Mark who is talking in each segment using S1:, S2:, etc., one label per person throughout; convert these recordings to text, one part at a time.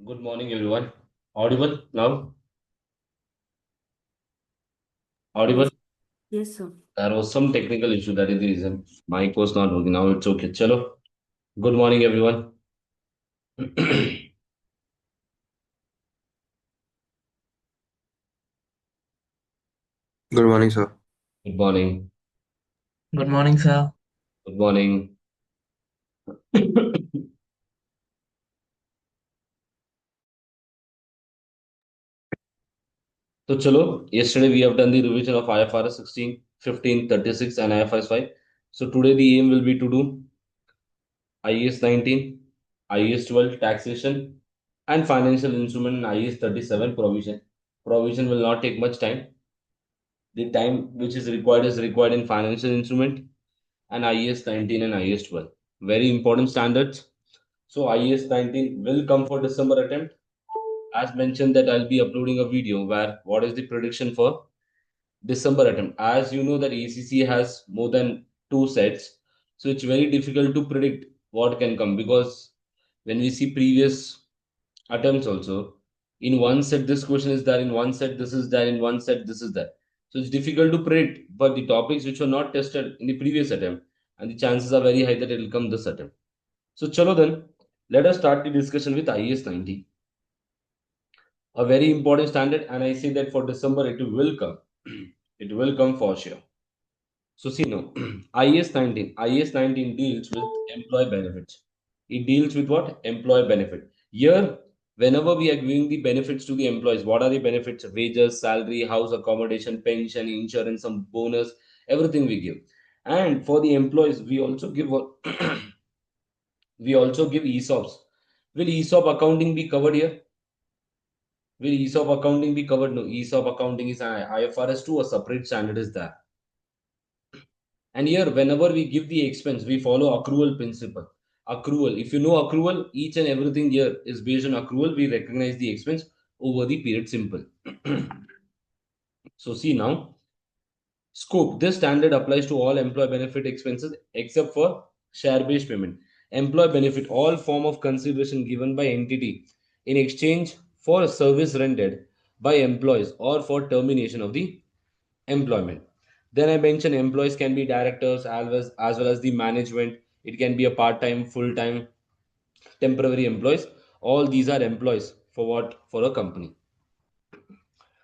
S1: Good morning, everyone. Audible now? Audible?
S2: Yes, yes, sir.
S1: There was some technical issue. That is the reason. Mic was not working. Now it's okay. Chalo. Good morning, everyone. Good
S3: Good morning, sir.
S1: morning.
S4: Good morning, sir.
S1: Good morning. So, chalo. Yesterday we have done the revision of IFRS 16, 15, 36, and IFRS 5. So, today the aim will be to do IAS 19, IAS 12 taxation, and financial instrument and IAS 37 provision. Provision will not take much time. The time which is required in financial instrument and IAS 19 and IAS 12. Very important standards. So IAS 19 will come for December attempt. As mentioned that I'll be uploading a video where what is the prediction for December attempt. As you know that ACC has more than two sets. So it's very difficult to predict what can come because when we see previous attempts also, in one set this question is there, in one set this is there, in one set this is there. So it's difficult to predict, but the topics which were not tested in the previous attempt, and the chances are very high that it will come this attempt. So chalo then, let us start the discussion with IAS 90. A very important standard, and I say that for December it will come. It will come for sure. So see now, IAS 19. IAS 19 deals with employee benefits. It deals with what? Employee benefit. Here, whenever we are giving the benefits to the employees, what are the benefits? Wages, salary, house accommodation, pension, insurance, some bonus, everything we give. And for the employees, we also give we also give ESOPs. Will ESOP accounting be covered here? Will ESOP accounting be covered? No. ESOP accounting is an IFRS 2, a separate standard is there. And here, whenever we give the expense, we follow accrual principle. Accrual. If you know accrual, each and everything here is based on accrual. We recognize the expense over the period simple. So see now, scope. This standard applies to all employee benefit expenses except for share-based payment. Employee benefit, all form of consideration given by entity in exchange for a service rendered by employees or for termination of the employment. Then I mentioned employees can be directors as well as the management. It can be a part-time, full-time, temporary employees. All these are employees for what? For a company.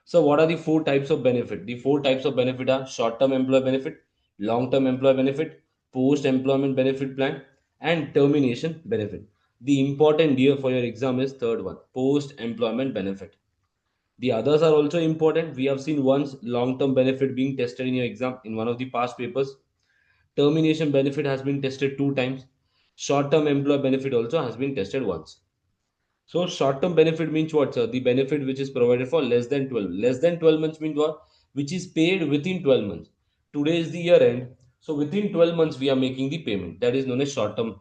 S1: So what are the four types of benefit? The four types of benefit are short-term employee benefit, long-term employee benefit, post-employment benefit plan, and termination benefit. The important year for your exam is third one, post-employment benefit. The others are also important. We have seen once long-term benefit being tested in your exam in one of the past papers. Termination benefit has been tested two times. Short-term employee benefit also has been tested once. So short-term benefit means what, sir? The benefit which is provided for less than 12. Less than 12 months means what? Which is paid within 12 months. Today is the year end. So within 12 months we are making the payment. That is known as short-term.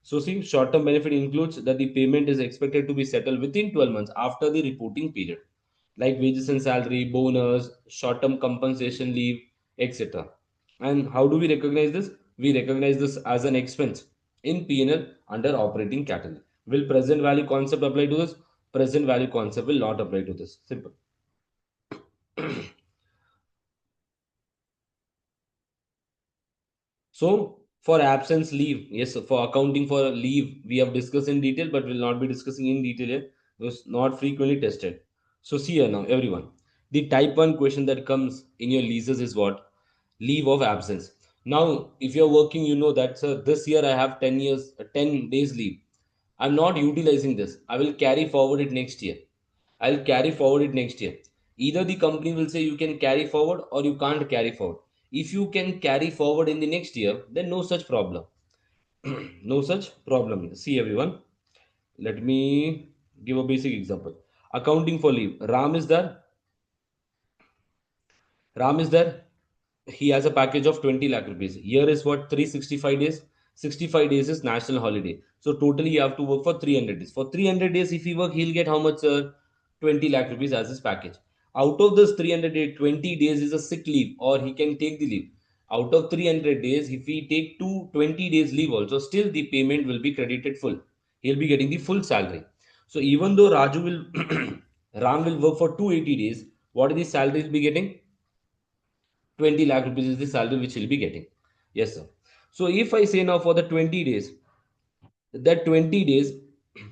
S1: So see, short-term benefit includes that the payment is expected to be settled within 12 months after the reporting period, like wages and salary, bonus, short-term compensation leave, etc. And how do we recognize this? We recognize this as an expense in P&L under operating category. Will present value concept apply to this? Present value concept will not apply to this. Simple. So for absence leave, yes, for accounting for leave, we have discussed in detail, but will not be discussing in detail here. It was not frequently tested. So see here now, everyone. The type 1 question that comes in your leases is what? Leave of absence. Now, if you're working, you know that, sir, this year I have 10 days leave. I'm not utilizing this. I will carry forward it next year. I'll carry forward it next year. Either the company will say you can carry forward or you can't carry forward. If you can carry forward in the next year, then no such problem. No such problem. See everyone, let me give a basic example. Accounting for leave. Ram is there. Ram is there. He has a package of 20 lakh rupees. Here is what? 365 days. 65 days is national holiday. So totally you have to work for 300 days. For 300 days, if he work, he'll get how much, sir? 20 lakh rupees as his package. Out of this 300 days, 20 days is a sick leave or he can take the leave. Out of 300 days, if he take 20 days leave also, still the payment will be credited full. He'll be getting the full salary. So even though Raju will Ram will work for 280 days, what is the salary he'll be getting? 20 lakh rupees is the salary which he'll be getting. Yes, sir. So if I say now for the 20 days, that 20 days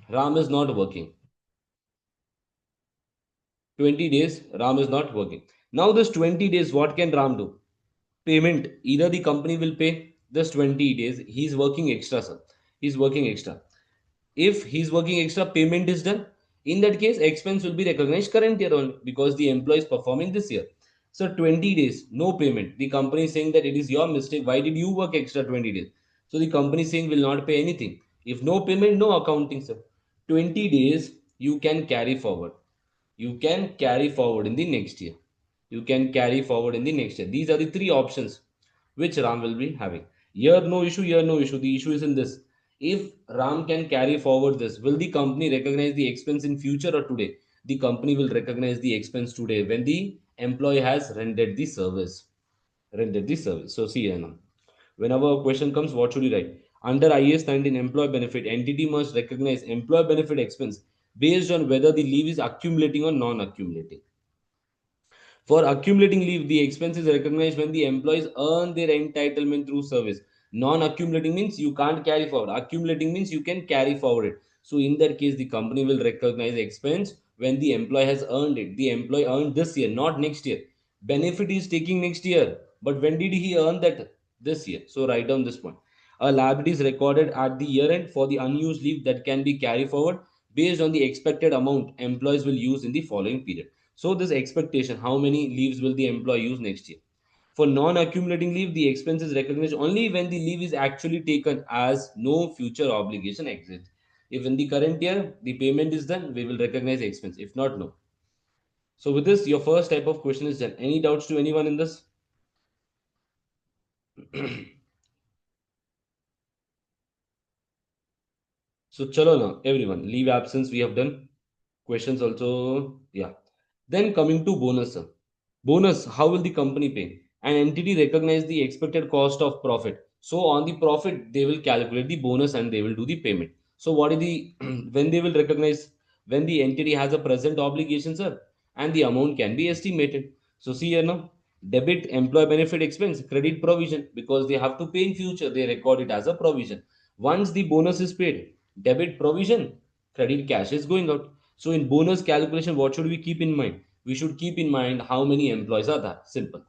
S1: Ram is not working. 20 days Ram is not working. Now this 20 days, what can Ram do? Payment, either the company will pay this 20 days, he's working extra, sir. He's working extra. If he's working extra, payment is done. In that case, expense will be recognized current year only because the employee is performing this year. So 20 days, no payment. The company is saying that it is your mistake. Why did you work extra 20 days? So the company is saying will not pay anything. If no payment, no accounting, sir. 20 days you can carry forward. You can carry forward in the next year. You can carry forward in the next year. These are the three options which Ram will be having. Here no issue, here no issue. The issue is in this. If Ram can carry forward this, will the company recognize the expense in future or today? The company will recognize the expense today when the employee has rendered the service. Rendered the service. So see here now. Whenever a question comes, what should you write? Under IAS 19 employee benefit, entity must recognize employee benefit expense based on whether the leave is accumulating or non-accumulating. For accumulating leave, the expense is recognized when the employees earn their entitlement through service. Non-accumulating means you can't carry forward. Accumulating means you can carry forward it. So in that case, the company will recognize expense when the employee has earned it. The employee earned this year, not next year. Benefit is taking next year. But when did he earn that? This year. So write down this point. A liability is recorded at the year end for the unused leave that can be carried forward based on the expected amount employees will use in the following period. So this expectation, how many leaves will the employee use next year? For non-accumulating leave, the expense is recognized only when the leave is actually taken as no future obligation exists. If in the current year the payment is done, we will recognize the expense. If not, no. So with this, your first type of question is done. Any doubts to anyone in this? So chalo now, everyone. Leave absence we have done. Questions also, yeah. Then coming to bonus, sir. Bonus, how will the company pay? An entity recognize the expected cost of profit. So on the profit, they will calculate the bonus and they will do the payment. So what is the when they will recognize when the entity has a present obligation, sir, and the amount can be estimated. So see here now, debit employee benefit expense, credit provision because they have to pay in future. They record it as a provision. Once the bonus is paid, debit provision, credit cash is going out. So in bonus calculation, what should we keep in mind? We should keep in mind how many employees are there. Simple.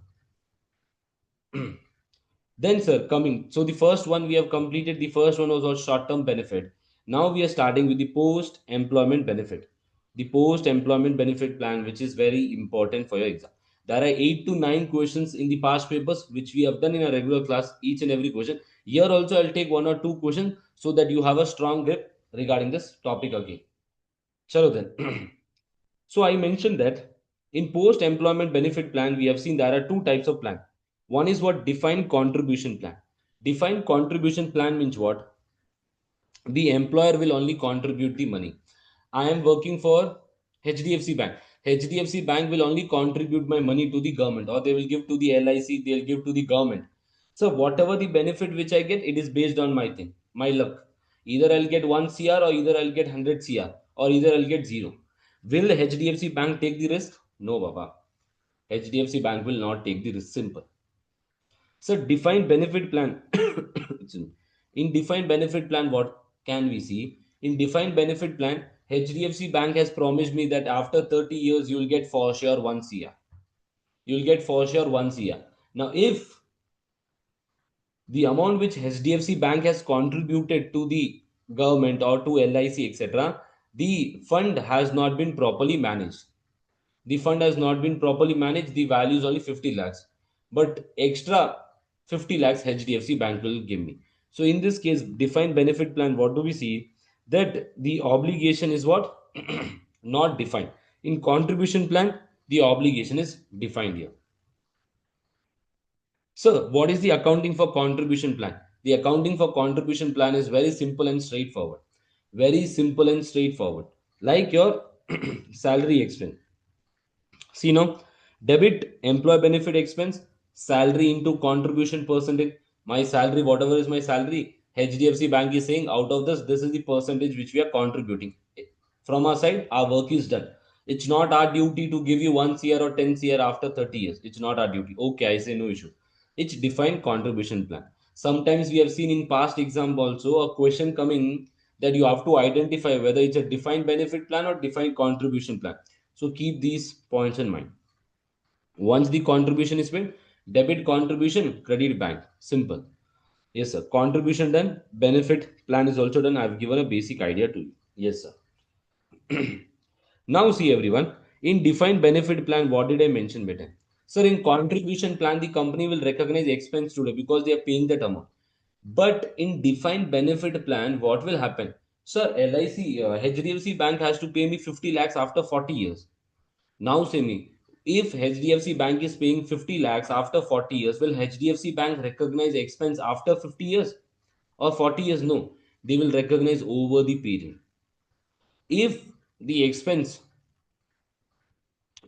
S1: Then, sir, coming. So the first one we have completed. The first one was our short-term benefit. Now we are starting with the post-employment benefit. The post-employment benefit plan, which is very important for your exam. There are 8 to 9 questions in the past papers, which we have done in a regular class, each and every question. Here also, I'll take 1 or 2 questions so that you have a strong grip regarding this topic again. Chalo then. So I mentioned that in post-employment benefit plan, we have seen there are two types of plan. One is what defined contribution plan. Defined contribution plan means what? The employer will only contribute the money. I am working for HDFC Bank. HDFC Bank will only contribute my money to the government, or they will give to the LIC, they'll give to the government. So whatever the benefit which I get, it is based on my thing, my luck. Either I'll get 1 CR or either I'll get 100 CR or either I'll get zero. Will HDFC Bank take the risk? No, Baba. HDFC Bank will not take the risk. Simple. So defined benefit plan. In defined benefit plan, what can we see? In defined benefit plan, HDFC Bank has promised me that after 30 years, you'll get for sure 1 CR. You'll get for sure 1 CR. Now, if the amount which HDFC Bank has contributed to the government or to LIC, etc., the fund has not been properly managed. The fund has not been properly managed. The value is only 50 lakhs, but extra 50 lakhs HDFC Bank will give me. So in this case, defined benefit plan, what do we see? That the obligation is what? Not defined. In contribution plan, the obligation is defined here. So what is the accounting for contribution plan? The accounting for contribution plan is very simple and straightforward. Very simple and straightforward. Like your salary expense. See now, debit employee benefit expense, salary into contribution percentage. My salary, whatever is my salary, HDFC Bank is saying out of this, this is the percentage which we are contributing From our side, our work is done. It's not our duty to give you 1 CR or 10 CR after 30 years. It's not our duty. Okay, I say no issue. It's defined contribution plan. Sometimes we have seen in past exam also a question coming that you have to identify whether it's a defined benefit plan or defined contribution plan. So keep these points in mind. Once the contribution is made, debit contribution, credit bank. Simple. Yes, sir. Contribution done, benefit plan is also done. I've given a basic idea to you. Yes, sir. Now see everyone, in defined benefit plan, what did I mention better? Sir, in contribution plan, the company will recognize expense today because they are paying that amount. But in defined benefit plan, what will happen? Sir, LIC, HDFC Bank has to pay me 50 lakhs after 40 years. Now say me, if HDFC Bank is paying 50 lakhs after 40 years, will HDFC Bank recognize expense after 50 years or 40 years? No, they will recognize over the period. If the expense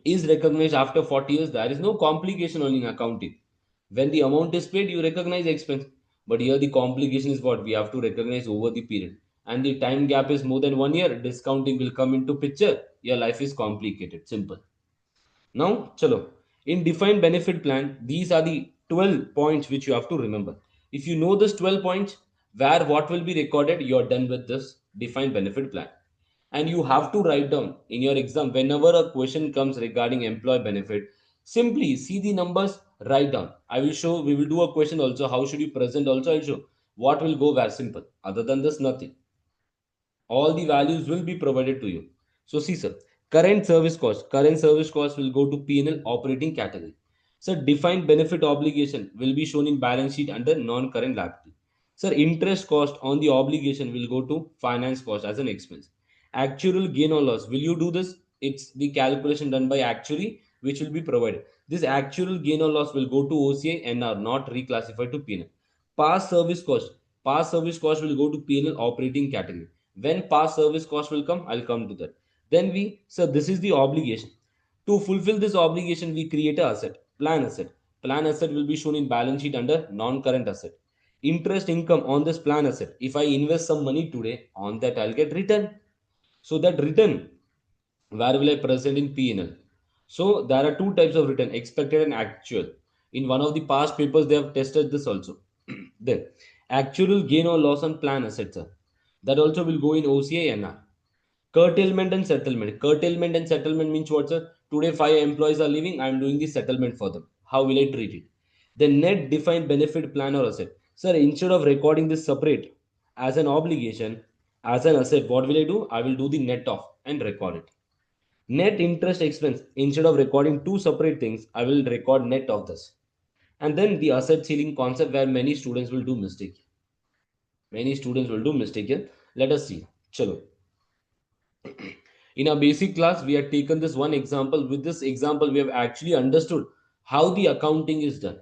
S1: is recognized after 40 years, there is no complication on in accounting. When the amount is paid, you recognize expense. But here the complication is what we have to recognize over the period. And the time gap is more than 1 year, discounting will come into picture. Your life is complicated. Simple. Now, chalo. In defined benefit plan, these are the 12 points which you have to remember. If you know this 12 points, where what will be recorded, you're done with this defined benefit plan. And you have to write down in your exam whenever a question comes regarding employee benefit, simply see the numbers, write down. I will show, we will do a question also. How should you present also? I'll show what will go where. Simple. Other than this, nothing. All the values will be provided to you. So see sir, current service cost will go to P&L operating category. So defined benefit obligation will be shown in balance sheet under non-current liability. Sir, interest cost on the obligation will go to finance cost as an expense. Actual gain or loss, will you do this? It's the calculation done by actuary which will be provided. This actual gain or loss will go to OCI and are not reclassified to P&L. Past service cost, past service cost will go to P&L operating category. When past service cost will come, I'll come to that. Then so this is the obligation. To fulfill this obligation, we create a asset, plan asset. Plan asset will be shown in balance sheet under non-current asset. Interest income on this plan asset. If I invest some money today, on that I'll get return. So that return, where will I present in P&L? So there are two types of return, expected and actual. In one of the past papers, they have tested this also. Then actual gain or loss on plan assets, sir. That also will go in OCI NR. Curtailment and settlement. Curtailment and settlement means what, sir? Today 5 employees are leaving, I am doing the settlement for them. How will I treat it? The net defined benefit plan or asset. Sir, instead of recording this separate as an obligation, as an asset, what will I do? I will do the net off and record it. Net interest expense. Instead of recording two separate things, I will record net of this. And then the asset ceiling concept where many students will do mistake. Many students will do mistake here. Let us see. Chalo. In our basic class, we have taken this one example. With this example, we have actually understood how the accounting is done.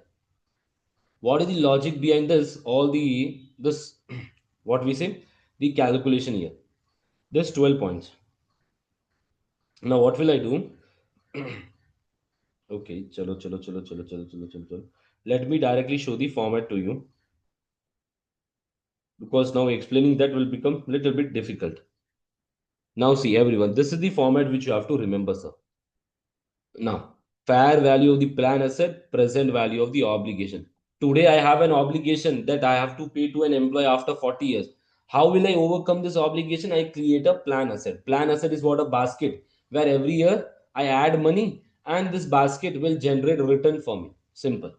S1: What is the logic behind this? All this what we say, the calculation here. There's 12 points. Now, what will I do? Okay, chalo. Let me directly show the format to you because now explaining that will become a little bit difficult. Now, see everyone, this is the format which you have to remember, sir. Now, fair value of the plan asset, present value of the obligation. Today, I have an obligation that I have to pay to an employee after 40 years. How will I overcome this obligation? I create a plan asset. Plan asset is what? A basket where every year I add money and this basket will generate return for me. Simple.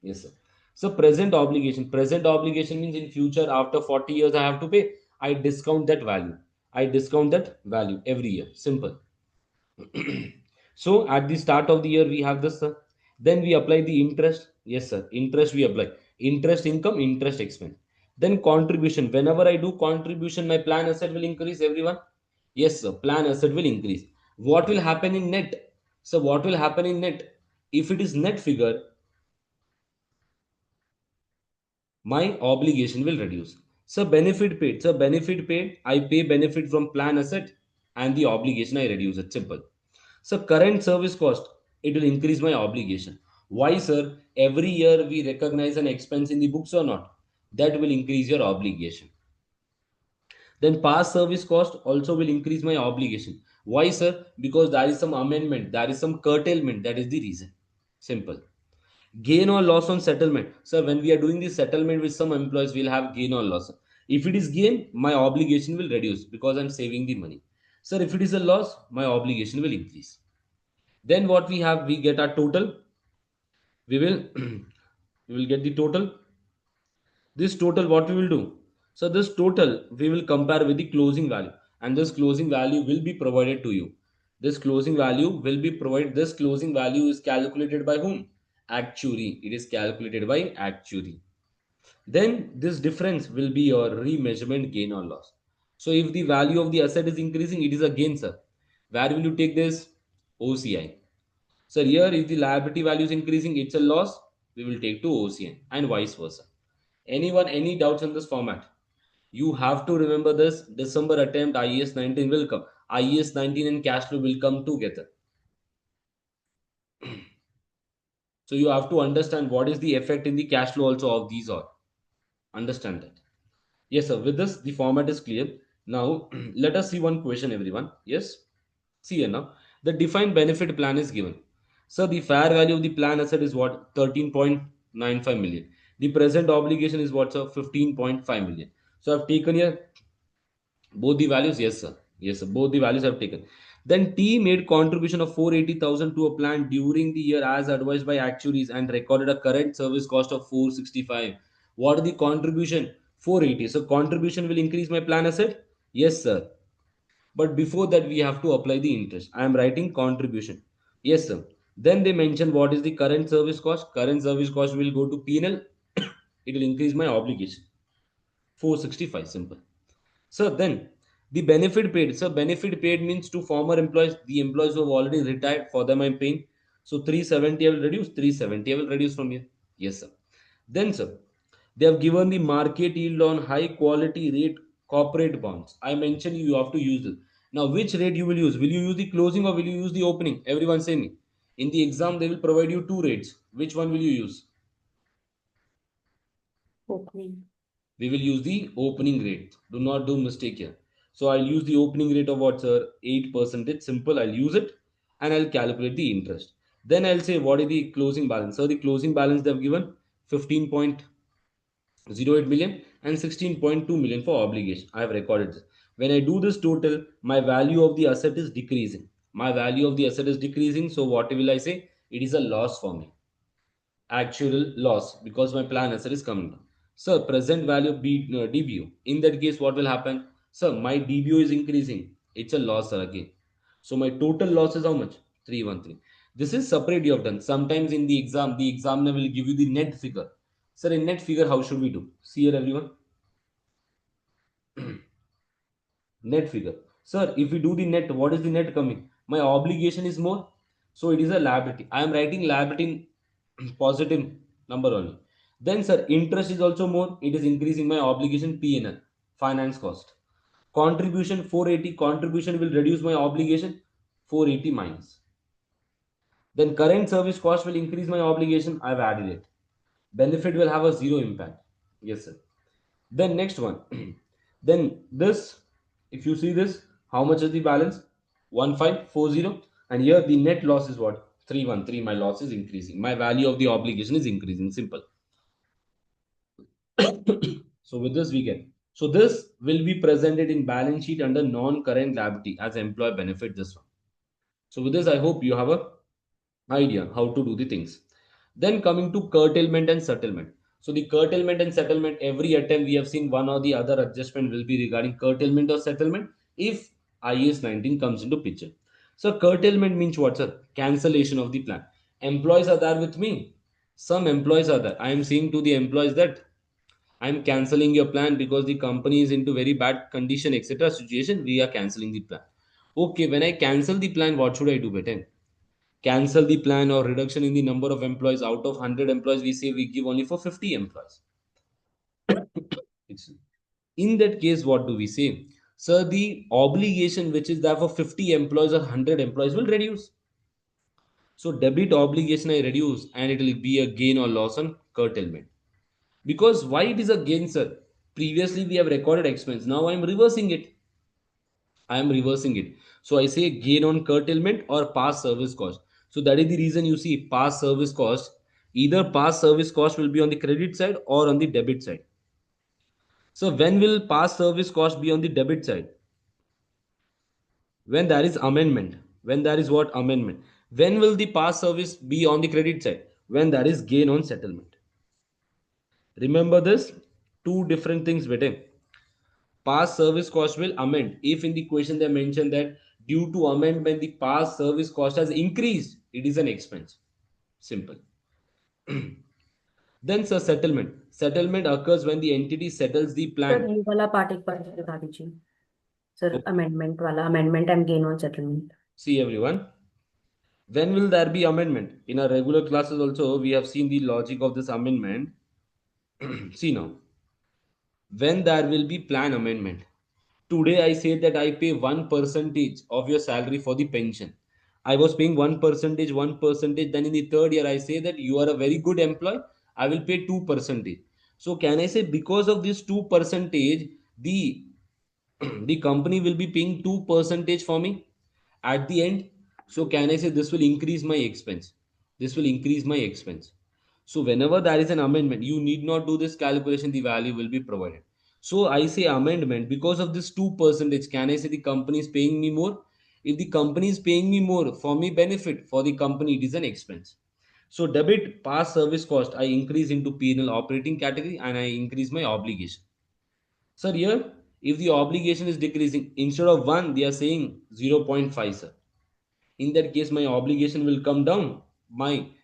S1: Yes, sir. So, present obligation. Present obligation means in future, after 40 years, I have to pay. I discount that value. I discount that value every year. Simple. So at the start of the year, we have this, sir. Then we apply the interest. Yes, sir. Interest we apply. Interest income, interest expense. Then contribution. Whenever I do contribution, my plan asset will increase, everyone. Yes, sir. Plan asset will increase. What will happen in net? So what will happen in net? If it is net figure, my obligation will reduce. So benefit paid. So benefit paid, I pay benefit from plan asset and the obligation I reduce it. Simple. So current service cost, it will increase my obligation. Why, sir? Every year we recognize an expense in the books or not? That will increase your obligation. Then past service cost also will increase my obligation. Why, sir? Because there is some amendment, there is some curtailment. That is the reason. Simple. Gain or loss on settlement. Sir, when we are doing this settlement with some employees, we'll have gain or loss. If it is gain, my obligation will reduce because I'm saving the money. Sir, if it is a loss, my obligation will increase. Then what we have, we get our total. We will we will get the total. This total, what we will do? So this total we will compare with the closing value, and this closing value will be provided to you. This closing value will be provided. This closing value is calculated by whom? Actuary. It is calculated by actuary. Then this difference will be your remeasurement gain or loss. So if the value of the asset is increasing, it is a gain, sir. Where will you take this? OCI. So here, if the liability value is increasing, it's a loss. We will take to OCN and vice versa. Anyone, any doubts in this format? You have to remember this. December attempt IAS 19 will come. IAS 19 and cash flow will come together. So you have to understand what is the effect in the cash flow also of these all. Understand that. Yes, sir. With this, the format is clear. Now, let us see one question, everyone. Yes. See here now. The defined benefit plan is given. So the fair value of the plan asset is what? 13.95 million. The present obligation is what, sir? 15.5 million. So I've taken here both the values. Yes, sir. Yes, sir. Both the values I've taken. Then T made contribution of 480,000 to a plan during the year as advised by actuaries and recorded a current service cost of 465. What is the contribution? 480. So contribution will increase my plan asset? Yes, sir. But before that, we have to apply the interest. I am writing contribution. Yes, sir. Then they mention what is the current service cost. Current service cost will go to P&L. It will increase my obligation. 465, simple. So then the benefit paid. So benefit paid means to former employees, the employees who have already retired, for them I'm paying. So 370 I will reduce, 370 I will reduce from here. Yes, sir. Then, sir, they have given the market yield on high quality rate corporate bonds. I mentioned you have to use this. Now, which rate you will use? Will you use the closing or will you use the opening? Everyone say me. In the exam, they will provide you two rates. Which one will you use?
S2: Opening.
S1: We will use the opening rate. Do not do mistake here. So I'll use the opening rate of what, sir? 8%. It's simple. I'll use it and I'll calculate the interest. Then I'll say what is the closing balance. So the closing balance they've given 15.08 million and 16.2 million for obligation. I have recorded this. When I do this total, my value of the asset is decreasing. My value of the asset is decreasing. So what will I say? It is a loss for me, actual loss, because my plan asset is coming down. Sir, present value of DBO. In that case, what will happen? Sir, my DBO is increasing. It's a loss, sir, again. So my total loss is how much? 313. This is separate you have done. Sometimes in the examiner will give you the net figure. Sir, in net figure, how should we do? See here, everyone. Net figure. Sir, if we do the net, what is the net coming? My obligation is more. So it is a liability. I am writing liability in positive number only. Then, sir, interest is also more. It is increasing my obligation P&L, finance cost. Contribution 480. Contribution will reduce my obligation 480 minus. Then current service cost will increase my obligation. I've added it. Benefit will have a zero impact. Yes, sir. Then next one. Then this, if you see this, how much is the balance? 1540. And here the net loss is what? 313. My loss is increasing. My value of the obligation is increasing. Simple. So with this we get. So this will be presented in balance sheet under non-current liability as employee benefit, this one. So with this, I hope you have a idea how to do the things. Then coming to curtailment and settlement. So the curtailment and settlement, every attempt we have seen one or the other adjustment will be regarding curtailment or settlement if IAS 19 comes into picture. So curtailment means what, sir? Cancellation of the plan. Employees are there with me. Some employees are there. I am saying to the employees that I am cancelling your plan because the company is into very bad condition, etc. situation. We are cancelling the plan. Okay, when I cancel the plan, what should I do better? Cancel the plan or reduction in the number of employees. Out of 100 employees, we say we give only for 50 employees. In that case, what do we say? Sir, the obligation which is there for 50 employees or 100 employees will reduce. So debit obligation I reduce and it will be a gain or loss on curtailment. Because why it is a gain, sir? Previously we have recorded expense. Now I am reversing it. So I say gain on curtailment or past service cost. So that is the reason you see past service cost. Either past service cost will be on the credit side or on the debit side. So when will past service cost be on the debit side? When there is amendment. When there is what? Amendment. When will the past service be on the credit side? When there is gain on settlement. Remember this? Two different things, bete. Past service cost will amend. If in the question they mention that due to amendment the past service cost has increased, it is an expense. Simple. Then sir, settlement. Settlement occurs when the entity settles the
S2: sir
S1: plan.
S2: ये वाला part एक बार बता दीजिए sir,
S1: Okay.
S2: Amendment वाला, amendment and gain on settlement.
S1: See everyone. When will there be amendment? In our regular classes also we have seen the logic of this amendment. See now. When there will be plan amendment. Today I say that I pay 1% of your salary for the pension. I was paying 1%. Then in the third year I say that you are a very good employee, I will pay 2%. So can I say because of this 2%, the the company will be paying 2% for me at the end? So can I say this will increase my expense? This will increase my expense. So whenever there is an amendment, you need not do this calculation, the value will be provided. So I say amendment because of this 2%. Can I say the company is paying me more? If the company is paying me more, for me benefit, for the company it is an expense. So debit past service cost, I increase into P&L operating category and I increase my obligation. Sir, here, if the obligation is decreasing, instead of 1, they are saying 0.5, sir. In that case, my obligation will come down.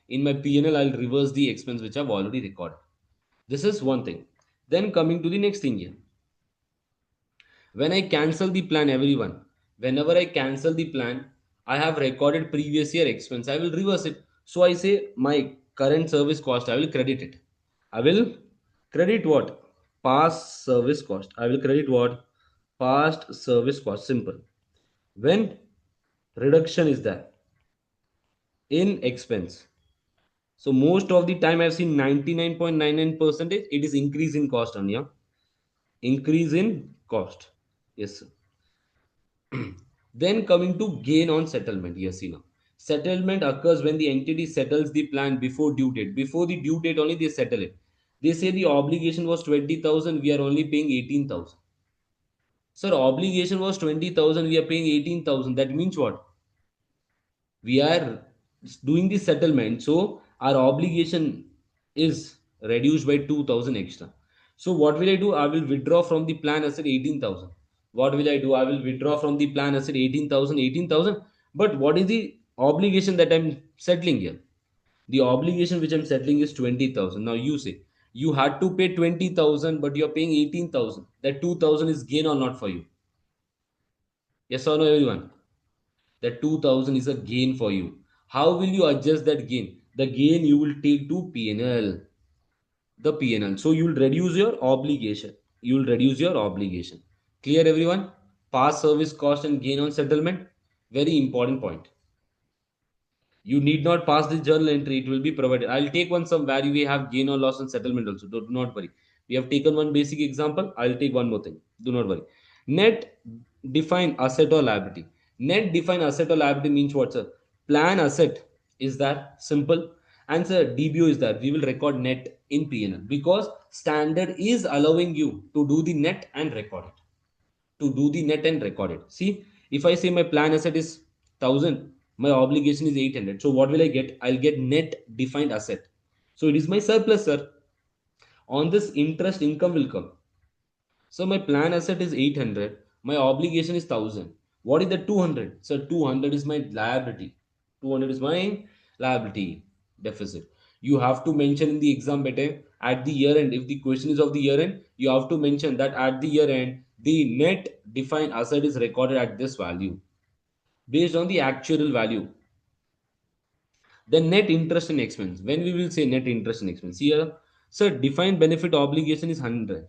S1: In my P&L, I'll reverse the expense which I've already recorded. This is one thing. Then coming to the next thing here. When I cancel the plan, everyone, whenever I cancel the plan, I have recorded previous year expense. I will reverse it. So I say my current service cost, I will credit it. I will credit what? Past service cost. I will credit what? Past service cost. Simple. When reduction is there in expense. So most of the time I've seen 99.99% it is increase in cost on, yeah. Increase in cost. Yes, sir. Then coming to gain on settlement. Yes, you know. Settlement occurs when the entity settles the plan before due date. Before the due date only they settle it. They say the obligation was 20,000, we are only paying 18,000. Sir, obligation was 20,000, we are paying 18,000. That means what? We are doing the settlement, so our obligation is reduced by 2,000 extra. So what will I do? I will withdraw from the plan asset 18,000. What will I do? I will withdraw from the plan asset 18,000, 18,000. But what is the obligation that I'm settling here? The obligation which I'm settling is 20,000. Now you say you had to pay 20,000 but you're paying 18,000. That 2,000 is gain or not for you? Yes or no, everyone? That 2,000 is a gain for you. How will you adjust that gain? The gain you will take to P&L. The P&L. So you will reduce your obligation. You will reduce your obligation. Clear, everyone? Past service cost and gain on settlement. Very important point. You need not pass this journal entry, it will be provided. I'll take one some where we have gain or loss on settlement also. Do not worry. We have taken one basic example. I'll take one more thing. Do not worry. Net define asset or liability. Net define asset or liability means what, sir? Plan asset is that simple. And sir, DBO is that we will record net in P&L because standard is allowing you to do the net and record it, to do the net and record it. See, if I say my plan asset is 1,000, my obligation is 800. So what will I get? I'll get net defined asset. So it is my surplus, sir. On this interest income will come. So my plan asset is 800. My obligation is 1,000. What is the 200? So 200 is my liability. 200 is my liability deficit. You have to mention in the exam better at the year end. If the question is of the year end, you have to mention that at the year end, the net defined asset is recorded at this value based on the actual value. The net interest and expense. When we will say net interest and expense, here, sir, defined benefit obligation is 100.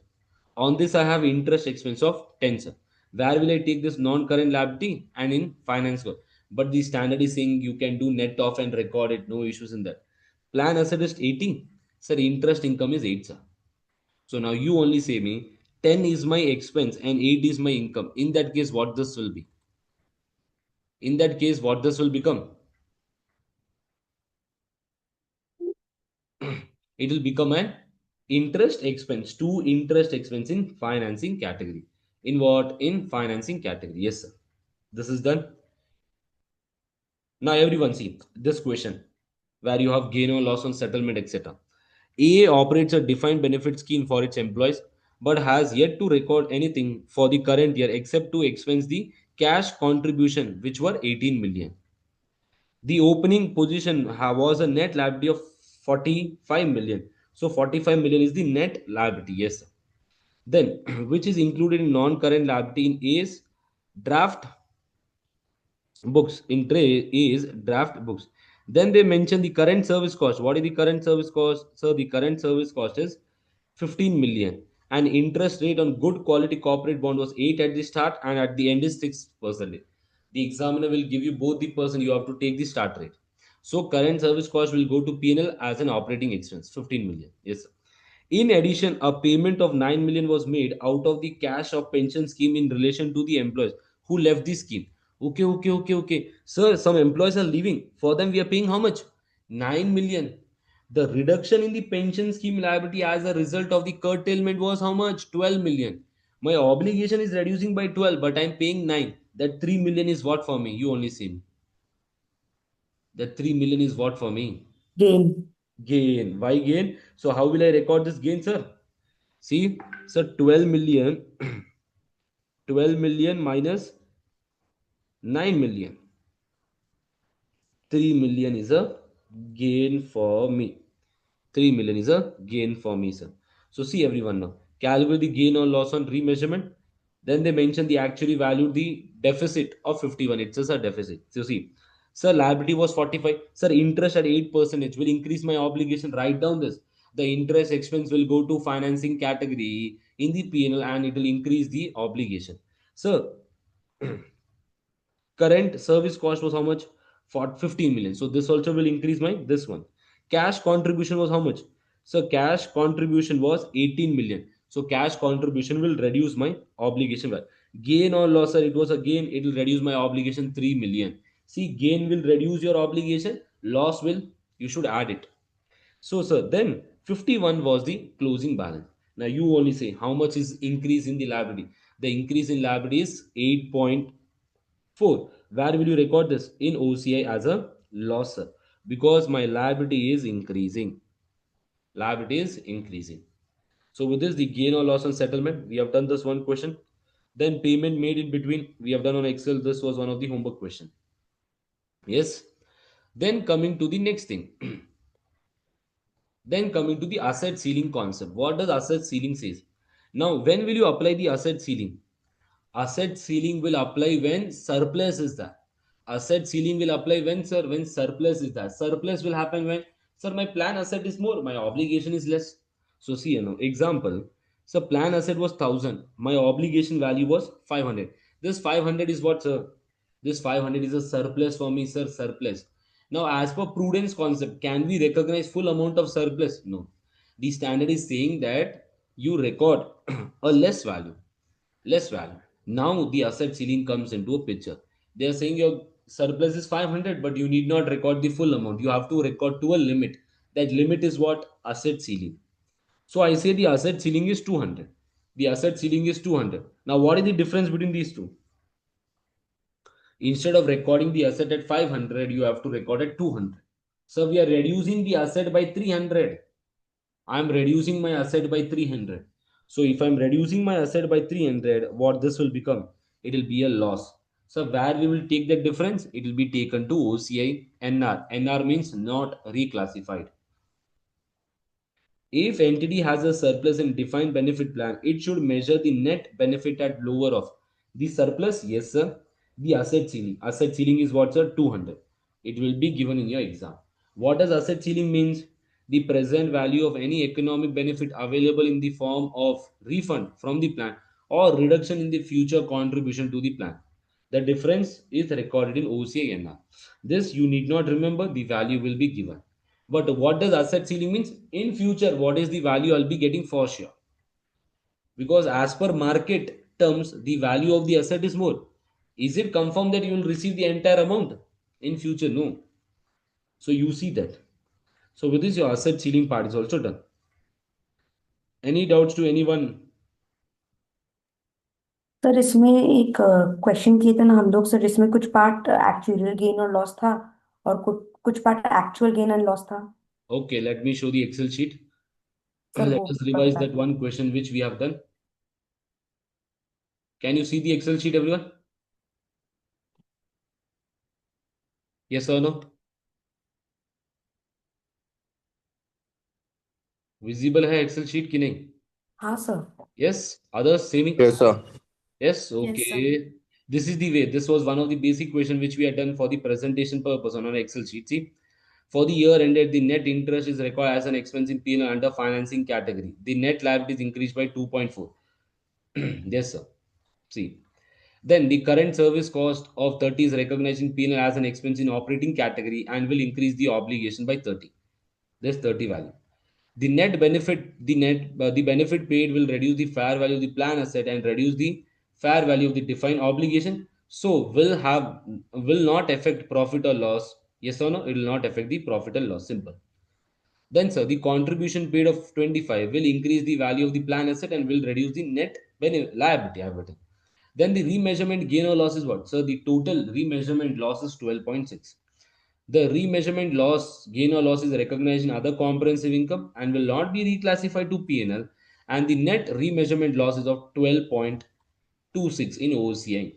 S1: On this, I have interest expense of 10, sir. Where will I take this non-current liability and in finance cost? But the standard is saying you can do net off and record it. No issues in that. Plan asset is 80. Sir, interest income is 8, sir. So now you only say me 10 is my expense and 8 is my income. In that case, what this will be? In that case, what this will become? It will become an interest expense, two interest expense in financing category. In what? In financing category. Yes, sir. This is done. Now everyone see this question where you have gain or loss on settlement, etc. AA operates a defined benefit scheme for its employees but has yet to record anything for the current year except to expense the cash contribution, which were 18 million. The opening position was a net liability of 45 million. So 45 million is the net liability. Yes, sir. Then, which is included in non-current liability in A's draft books. In tray is draft books. Then they mention the current service cost. What is the current service cost? So the current service cost is 15 million. And interest rate on good quality corporate bond was 8 at the start and at the end is 6%. The examiner will give you both the person. You have to take the start rate. So current service cost will go to P&L as an operating expense, 15 million. Yes, sir. In addition, a payment of 9 million was made out of the cash of pension scheme in relation to the employees who left the scheme. Okay. Sir, some employees are leaving. For them, we are paying how much? 9 million. The reduction in the pension scheme liability as a result of the curtailment was how much? 12 million. My obligation is reducing by 12, but I'm paying 9. That 3 million is what for me? You only see. That 3 million is what for me?
S2: Gain.
S1: Gain. Why gain? So how will I record this gain, sir? See, so 12 million, 12 million minus 9 million. 3 million is a gain for me. 3 million is a gain for me, sir. So see everyone now. Calculate the gain or loss on remeasurement. Then they mention the actually valued the deficit of 51. It's just a deficit. So see, sir, liability was 45. Sir, interest at 8% will increase my obligation. Write down this. The interest expense will go to financing category in the P&L and it will increase the obligation. So current service cost was how much? For 15 million. So this also will increase my this one. Cash contribution was how much? So cash contribution was 18 million. So cash contribution will reduce my obligation. Gain or loss, sir, it was a gain, it will reduce my obligation 3 million. See, gain will reduce your obligation, loss will, you should add it. So sir, then 51 was the closing balance. Now you only say how much is increase in the liability. The increase in liability is 8.4. Where will you record this? In OCI as a loss, sir. Because my liability is increasing. Liability is increasing. So with this, the gain or loss on settlement, we have done this one question. Then payment made in between, we have done on Excel. This was one of the homework question. Yes. Then coming to the next thing. Then coming to the asset ceiling concept. What does asset ceiling says? Now, when will you apply the asset ceiling? Asset ceiling will apply when surplus is there. Asset ceiling will apply when, sir, when surplus is there. Surplus will happen when, sir, my plan asset is more, my obligation is less. So see, example. So plan asset was 1000, my obligation value was 500. This 500 is what, sir? This 500 is a surplus for me, sir, surplus. Now, as per prudence concept, can we recognize full amount of surplus? No. The standard is saying that you record a less value. Less value. Now the asset ceiling comes into a picture. They are saying your surplus is 500, but you need not record the full amount. You have to record to a limit. That limit is what? Asset ceiling. So I say the asset ceiling is 200. The asset ceiling is 200. Now what is the difference between these two? Instead of recording the asset at 500, you have to record at 200. So we are reducing the asset by 300. I am reducing my asset by 300. So if I'm reducing my asset by 300, what this will become? It will be a loss. So where we will take the difference? It will be taken to OCI NR. NR means not reclassified. If entity has a surplus in defined benefit plan, it should measure the net benefit at lower of the surplus. Yes, sir. The asset ceiling. Asset ceiling is what, sir? 200. It will be given in your exam. What does asset ceiling means? The present value of any economic benefit available in the form of refund from the plan or reduction in the future contribution to the plan. The difference is recorded in OCI. This you need not remember. The value will be given. But what does asset ceiling means? In future, what is the value I'll be getting for sure? Because as per market terms, the value of the asset is more. Is it confirmed that you will receive the entire amount in future? No. So you see that. So with this, your asset ceiling part is also done. Any doubts to anyone?
S2: Sir इसमें एक question किए थे ना हम लोग sir, इसमें कुछ part actual gain और लॉस था और कुछ कुछ part actual gain and loss था।
S1: Okay, let me show the Excel sheet.
S2: Sir
S1: Let
S2: वो
S1: us
S2: पूरा
S1: revise
S2: बता
S1: that
S2: दीजिए।
S1: one question which we have done. Can you see the Excel sheet, everyone? Yes or no? Visible है Excel sheet कि नहीं?
S2: हाँ sir.
S1: Yes. Others, same.
S3: Yes, sir.
S1: Yes.
S2: Yes sir.
S1: Okay. This is the way. This was one of the basic question which we had done for the presentation purpose on our Excel sheet. See, for the year ended, the net interest is required as an expense in P&L under financing category. The net liabilities increased by 2.4. Yes, sir. See. Then the current service cost of 30 is recognized in P&L as an expense in operating category and will increase the obligation by 30. This 30 value. The benefit paid will reduce the fair value of the plan asset and reduce the fair value of the defined obligation. So will not affect profit or loss. Yes or no? It will not affect the profit or loss. Simple. Then, sir, the contribution paid of 25 will increase the value of the plan asset and will reduce the net liability. Then the remeasurement gain or loss is what? So the total remeasurement loss is 12.6. The remeasurement loss, gain or loss is recognized in other comprehensive income and will not be reclassified to P&L. And the net remeasurement loss is of 12.26 in OCI.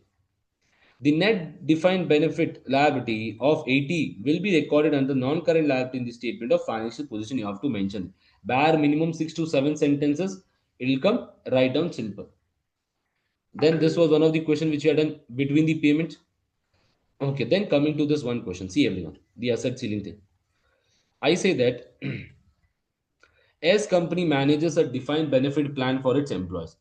S1: The net defined benefit liability of 80 will be recorded under non-current liability in the statement of financial position. You have to mention bare minimum 6 to 7 sentences. It will come right down simple. Then this was one of the question which you had done between the payments. Okay, then coming to this one question. See everyone, the asset ceiling thing. I say that as company manages a defined benefit plan for its employees.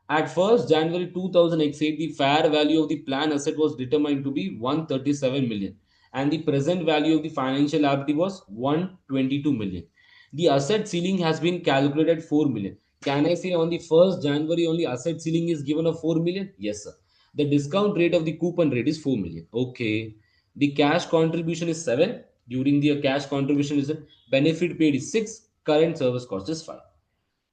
S1: At 1st January 2008, the fair value of the plan asset was determined to be 137 million and the present value of the financial liability was 122 million. The asset ceiling has been calculated 4 million. Can I say on the 1st January only asset ceiling is given of 4 million? Yes, sir. The discount rate of the coupon rate is 4 million. Okay. The cash contribution is 7. During the cash contribution is benefit paid is 6. Current service cost is 5.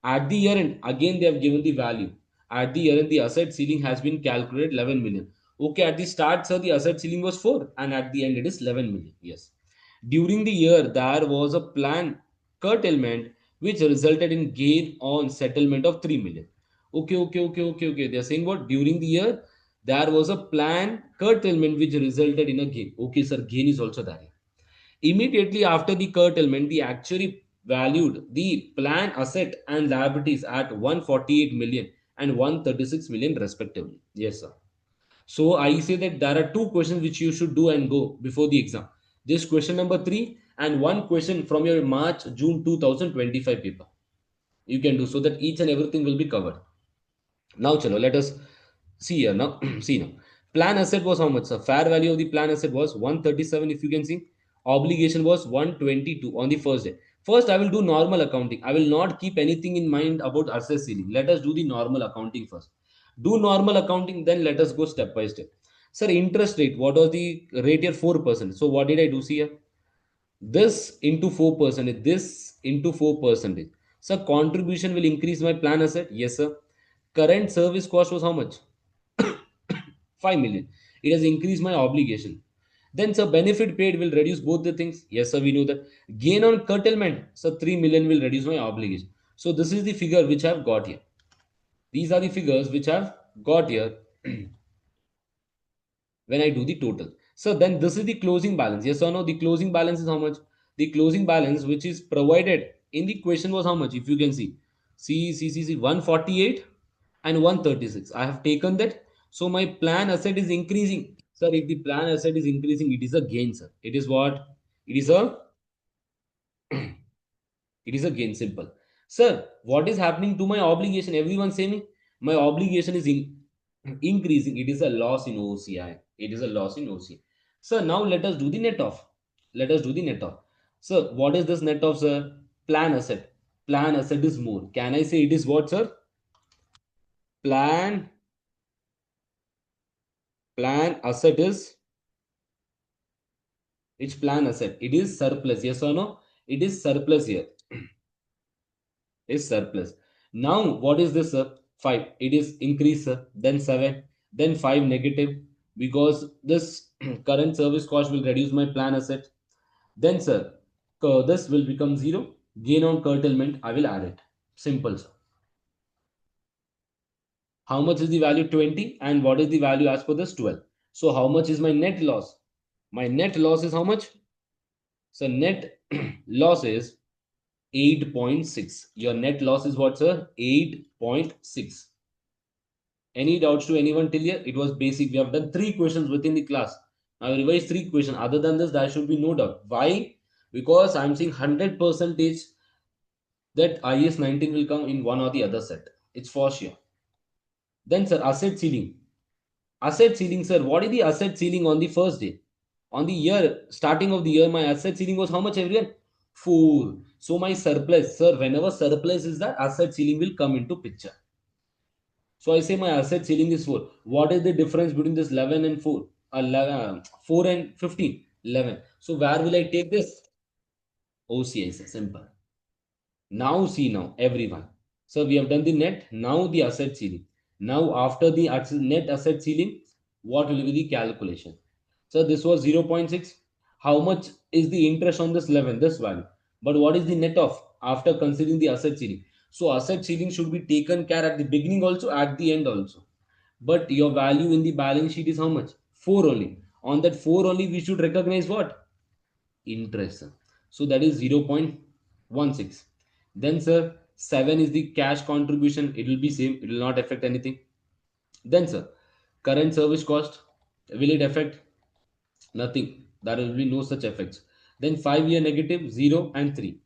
S1: At the year end, again they have given the value. At the year end, the asset ceiling has been calculated 11 million. Okay, at the start, sir, the asset ceiling was 4 and at the end it is 11 million. Yes. During the year, there was a plan curtailment which resulted in gain on settlement of 3 million. Okay. They are saying what? During the year, there was a plan curtailment which resulted in a gain. Okay, sir, gain is also there. Immediately after the curtailment, the actuary valued the plan asset and liabilities at 148 million and 136 million respectively. Yes, sir. So I say that there are two questions which you should do and go before the exam. This question number 3 and one question from your March June 2025 paper. You can do so that each and everything will be covered. Now, chalo, let us see here now. See now. Plan asset was how much? Sir? Fair value of the plan asset was 137. If you can see, obligation was 122 on the first day. First, I will do normal accounting. I will not keep anything in mind about asset ceiling. Let us do the normal accounting first. Do normal accounting, then let us go step by step. Sir, interest rate. What was the rate here? 4%. So, what did I do? See here. This into 4%. This into 4%. Sir, contribution will increase my plan asset. Yes, sir. Current service cost was how much? 5 million. It has increased my obligation. Then, sir, benefit paid will reduce both the things. Yes, sir, we know that. Gain on curtailment, sir, 3 million will reduce my obligation. So, this is the figure which I have got here. These are the figures which I have got here when I do the total. So, then this is the closing balance. Yes or no? The closing balance is how much? The closing balance which is provided in the question was how much? If you can see, see, 148 and 136. I have taken that. So my plan asset is increasing. Sir, if the plan asset is increasing, it is a gain, sir. It is what? It is a it is a gain. Simple. Sir, what is happening to my obligation? Everyone say me. My obligation is increasing. It is a loss in OCI. It is a loss in OCI. Sir, now let us do the net off. Let us do the net off. Sir, what is this net off, sir? Plan asset. Plan asset is more. Can I say it is what, sir? plan asset is, which plan asset? It is surplus. Yes or no? It is surplus here. Is surplus. Now, what is this, sir? 5. It is increase, sir. Then 7. Then 5 negative. Because this current service cost will reduce my plan asset. Then, sir, this will become 0. Gain on curtailment, I will add it. Simple, sir. How much is the value? 20. And what is the value as per this? 12. So, how much is my net loss? My net loss is how much? So, net loss is 8.6. Your net loss is what, sir? 8.6. Any doubts to anyone till here? It was basic. We have done 3 questions within the class. I will revise 3 questions. Other than this, there should be no doubt. Why? Because I'm saying 100% that IAS 19 will come in one or the other set. It's for sure. Then, sir, asset ceiling. Asset ceiling, sir. What is the asset ceiling on the first day? On the year, starting of the year, my asset ceiling was how much, everyone? 4. So, my surplus, sir, whenever surplus is that, asset ceiling will come into picture. So I say my asset ceiling is 4. What is the difference between this 11 and 4? 4 and 15? 11. So where will I take this? OCI, simple. Now see now, everyone. So we have done the net, now the asset ceiling. Now after the net asset ceiling, what will be the calculation? So this was 0.6. How much is the interest on this 11? This value. But what is the net of after considering the asset ceiling? So asset ceiling should be taken care at the beginning also, at the end also. But your value in the balance sheet is how much? 4 only. On that 4 only we should recognize what? Interest. So that is 0.16. Then sir, 7 is the cash contribution. It will be same. It will not affect anything. Then sir, current service cost. Will it affect? Nothing. There will be no such effects. Then 5-year negative, 0 and 3.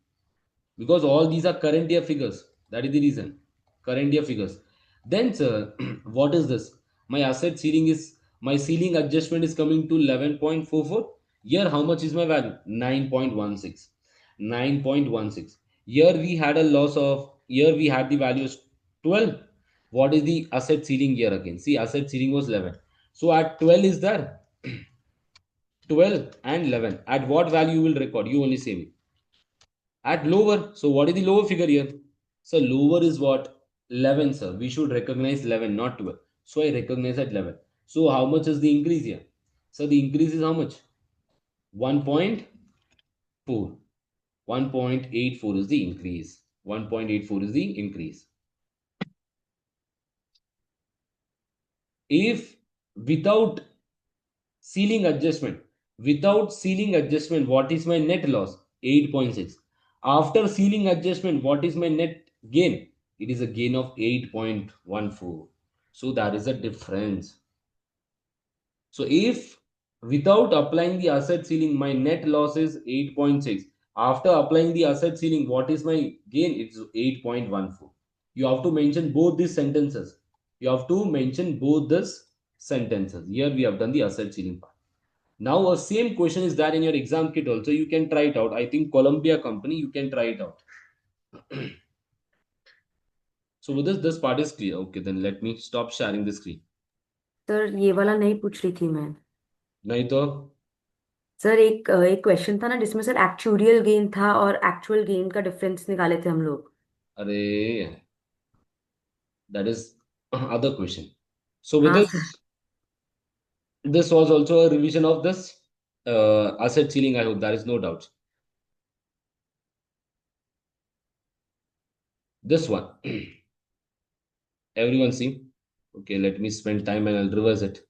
S1: Because all these are current year figures. That is the reason. Current year figures. Then sir, what is this? My asset ceiling is, my ceiling adjustment is coming to 11.44. Here how much is my value? 9.16. 9.16. Here we had a loss of, here we had the value is 12. What is the asset ceiling here again? See, asset ceiling was 11. So at 12 is there. 12 and 11. At what value you will record? You only say me. At lower. So what is the lower figure here? So lower is what? 11, sir. We should recognize 11, not 12. So I recognize at 11. So how much is the increase here? So the increase is how much? 1.4. 1.84 is the increase. 1.84 is the increase. If without ceiling adjustment, what is my net loss? 8.6. After ceiling adjustment, what is my net gain? It is a gain of 8.14. So that is a difference. So if without applying the asset ceiling, my net loss is 8.6. After applying the asset ceiling, what is my gain? It's 8.14. You have to mention both these sentences. You have to mention both these sentences. Here we have done the asset ceiling part. Now a same question is there in your exam kit also. You can try it out. I think Columbia company, you can try it out. So with this part is clear. Okay, then let me stop sharing the screen.
S2: Sir ये वाला नहीं पूछ रही थी मैं.
S1: नहीं तो
S2: sir एक क्वेश्चन था ना जिसमें सर एक्चुअरियल गेन था और एक्चुअल गेन का डिफरेंस निकाले थे हम लोग.
S1: अरे that is other question. So with
S2: हाँ
S1: this,
S2: sir.
S1: this was also a revision of this asset ceiling. I hope there is no doubt. This one, everyone see? Okay, let me spend time and I'll reverse it.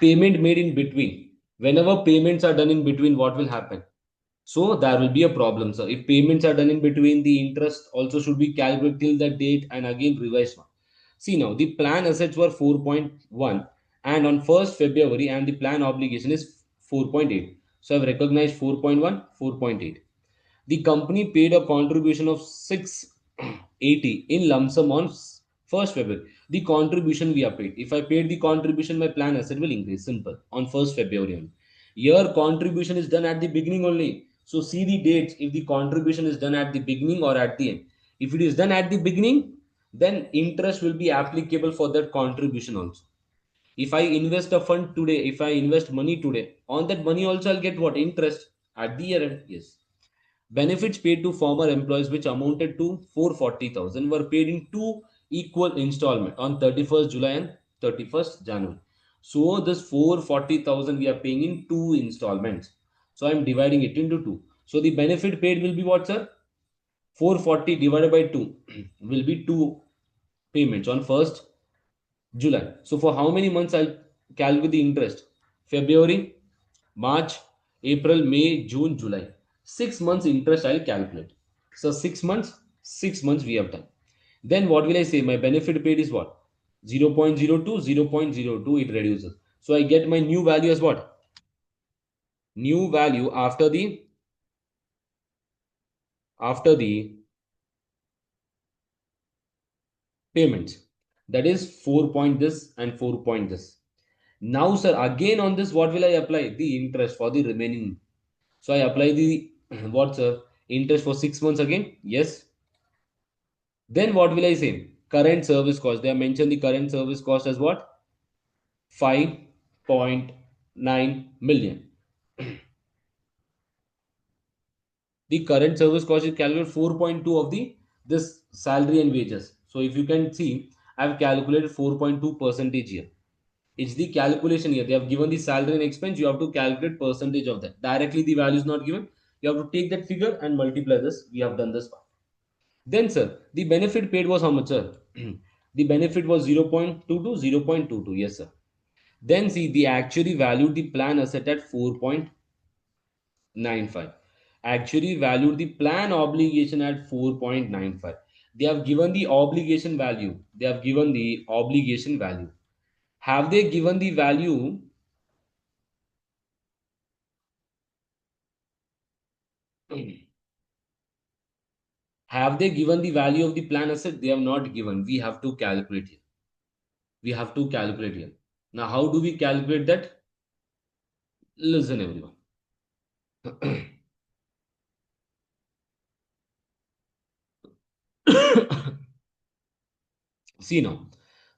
S1: Payment made in between. Whenever payments are done in between, what will happen? So there will be a problem. So if payments are done in between, the interest also should be calculated till the date and again revised one. See now, the plan assets were 4.1 and on 1st February and the plan obligation is 4.8. So I've recognized 4.1, 4.8. The company paid a contribution of 680 in lump sum on 1st February. The contribution we have paid. If I paid the contribution, my plan asset will increase. Simple. On 1st February. Your contribution is done at the beginning only. So see the dates if the contribution is done at the beginning or at the end. If it is done at the beginning, then interest will be applicable for that contribution also. If I invest a fund today, if I invest money today, on that money also I'll get what? Interest at the year end. Yes. Benefits paid to former employees which amounted to 440,000 were paid in two equal installment on 31st July and 31st January. So this 440,000 we are paying in two installments. So I am dividing it into two. So the benefit paid will be what, sir? 440 divided by 2 will be two payments on 1st July. So for how many months I'll calculate the interest? February, March, April, May, June, July. 6 months interest I'll calculate. So 6 months we have done. Then what will I say? My benefit paid is what? 0.02, 0.02 it reduces. So I get my new value as what? New value after the payments. That is 4 point this and 4 point this. Now, sir, again on this, what will I apply? The interest for the remaining. So I apply the what, sir? Interest for 6 months again. Yes. Then what will I say? Current service cost. They have mentioned the current service cost as what? 5.9 million. The current service cost is calculated 4.2 of the this salary and wages. So if you can see, I have calculated 4.2 percentage here. It's the calculation here. They have given the salary and expense. You have to calculate percentage of that. Directly the value is not given. You have to take that figure and multiply this. We have done this part. Then, sir, the benefit paid was how much, sir? The benefit was 0.22, 0.22. Yes, sir. Then see, the actually valued the plan asset at 4.95. Actually valued the plan obligation at 4.95. They have given the obligation value. They have given the obligation value. Have they given the value? Have they given the value of the plan asset? They have not given. We have to calculate here. We have to calculate here. Now, how do we calculate that? Listen, everyone. See now,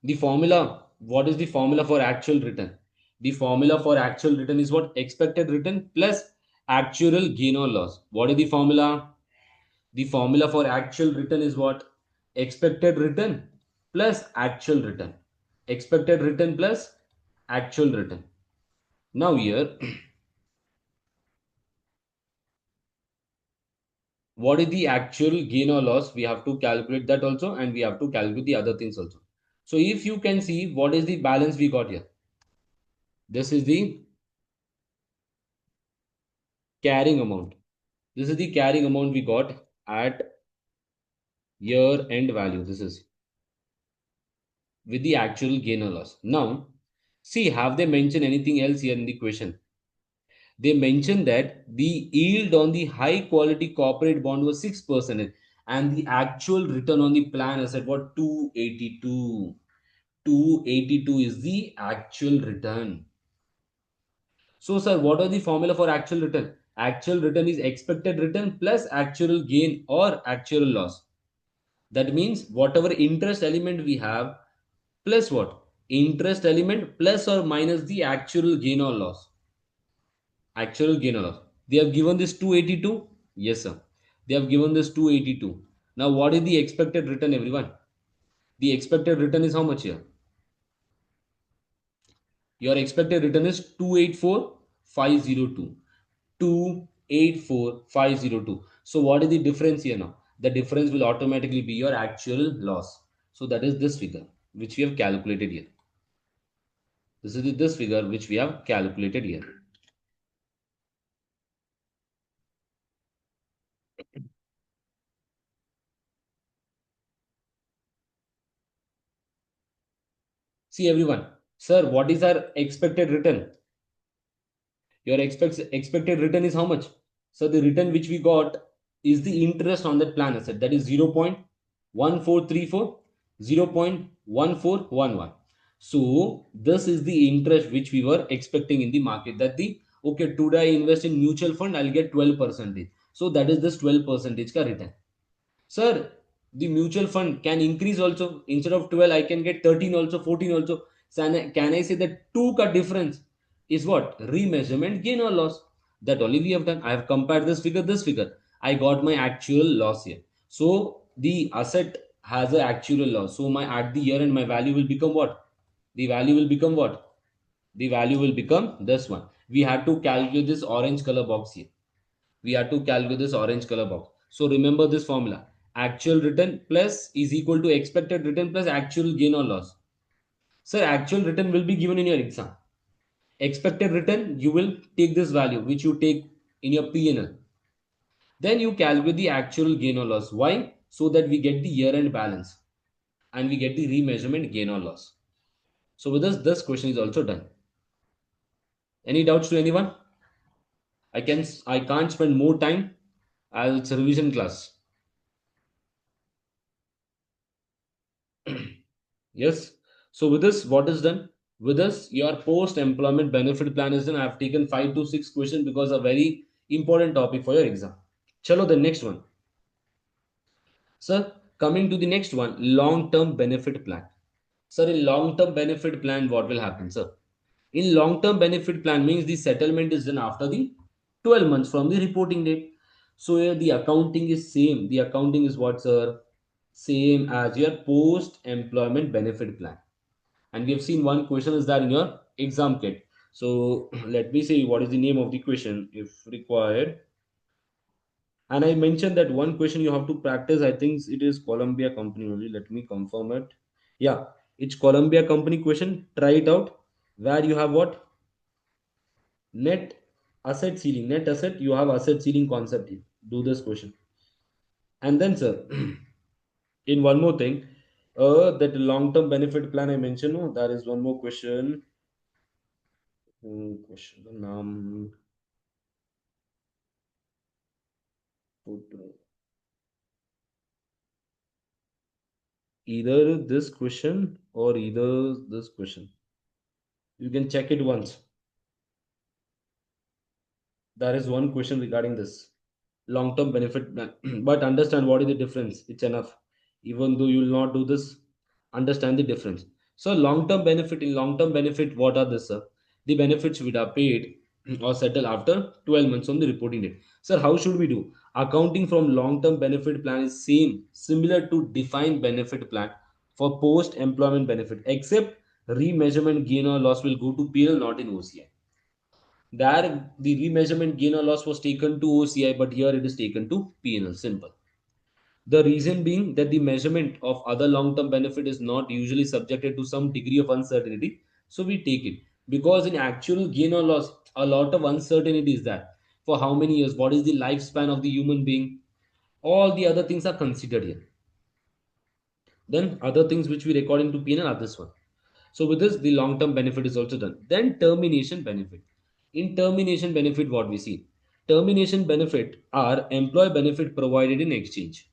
S1: the formula. What is the formula for actual return? The formula for actual return is what? Expected return plus actual gain or loss. What is the formula? The formula for actual return is what? Expected return plus actual return. Expected return plus actual return. Now here, what is the actual gain or loss? We have to calculate that also, and we have to calculate the other things also. So if you can see, what is the balance we got here? This is the carrying amount. This is the carrying amount we got at year end value. This is with the actual gain or loss. Now, see, have they mentioned anything else here in the question? They mentioned that the yield on the high quality corporate bond was 6% and the actual return on the plan asset was 282. 282 is the actual return. So, sir, what are the formula for actual return? Actual return is expected return plus actual gain or actual loss. That means whatever interest element we have plus what? Interest element plus or minus the actual gain or loss. Actual gain or loss. They have given this 282. Yes, sir. They have given this 282. Now, what is the expected return, everyone? The expected return is how much here? Your expected return is 284,502. 284,502. So, what is the difference here now? The difference will automatically be your actual loss. So, that is this figure which we have calculated here. This is this figure which we have calculated here. See everyone, sir, what is our expected return? Your expected return is how much? So the return which we got is the interest on that plan asset, that is 0.1434, 0.1411. So this is the interest which we were expecting in the market, that the okay, today I invest in mutual fund, I'll get 12%. So that is this 12% ka return. Sir, The mutual fund can increase also. Instead of 12, I can get 13 also, 14 also. So can I say that 2 ka difference is what? Remeasurement gain or loss. That only we have done. I have compared this figure. I got my actual loss here. So the asset has an actual loss. So my at the year end, my value will become what? The value will become what? The value will become this one. We have to calculate this orange color box here. We have to calculate this orange color box. So remember this formula. Actual return plus is equal to expected return plus actual gain or loss. Sir, actual return will be given in your exam. Expected return, you will take this value which you take in your P&L. Then you calculate the actual gain or loss. Why? So that we get the year-end balance and we get the remeasurement gain or loss. So with this question is also done. Any doubts to anyone? I can't spend more time as it's a revision class. Yes. So with this, what is done? With this, your post-employment benefit plan is done. I have taken 5 to 6 questions because a very important topic for your exam. Chalo, the next one. Sir, coming to the next one, long-term benefit plan. Sir, in long-term benefit plan, what will happen, sir? In long-term benefit plan means the settlement is done after the 12 months from the reporting date. So here the accounting is same. The accounting is what, sir? Same as your post-employment benefit plan. And we have seen one question is that in your exam kit. So let me see what is the name of the question if required. And I mentioned that one question you have to practice. I think it is Columbia Company only. Let me confirm it. Yeah, it's Columbia Company question. Try it out. Where you have what? Net asset ceiling. Net asset. You have asset ceiling concept here. Do this question. And then, sir, in one more thing, that long-term benefit plan I mentioned. No, there is one more question. Question. Either this question or either this question. You can check it once. There is one question regarding this long-term benefit plan. But understand what is the difference. It's enough. Even though you will not do this, understand the difference. So long-term benefit, in long-term benefit, what are this, sir? The benefits which are paid or settled after 12 months on the reporting date. Sir, how should we do? Accounting from long-term benefit plan is similar to defined benefit plan for post-employment benefit, except remeasurement gain or loss will go to PL, not in OCI. There, the remeasurement gain or loss was taken to OCI, but here it is taken to P&L. Simple. The reason being that the measurement of other long-term benefit is not usually subjected to some degree of uncertainty. So we take it because in actual gain or loss, a lot of uncertainty is there. For how many years? What is the lifespan of the human being? All the other things are considered here. Then other things which we record into P&L are this one. So with this, the long-term benefit is also done. Then termination benefit. In termination benefit, what we see? Termination benefit are employee benefit provided in exchange.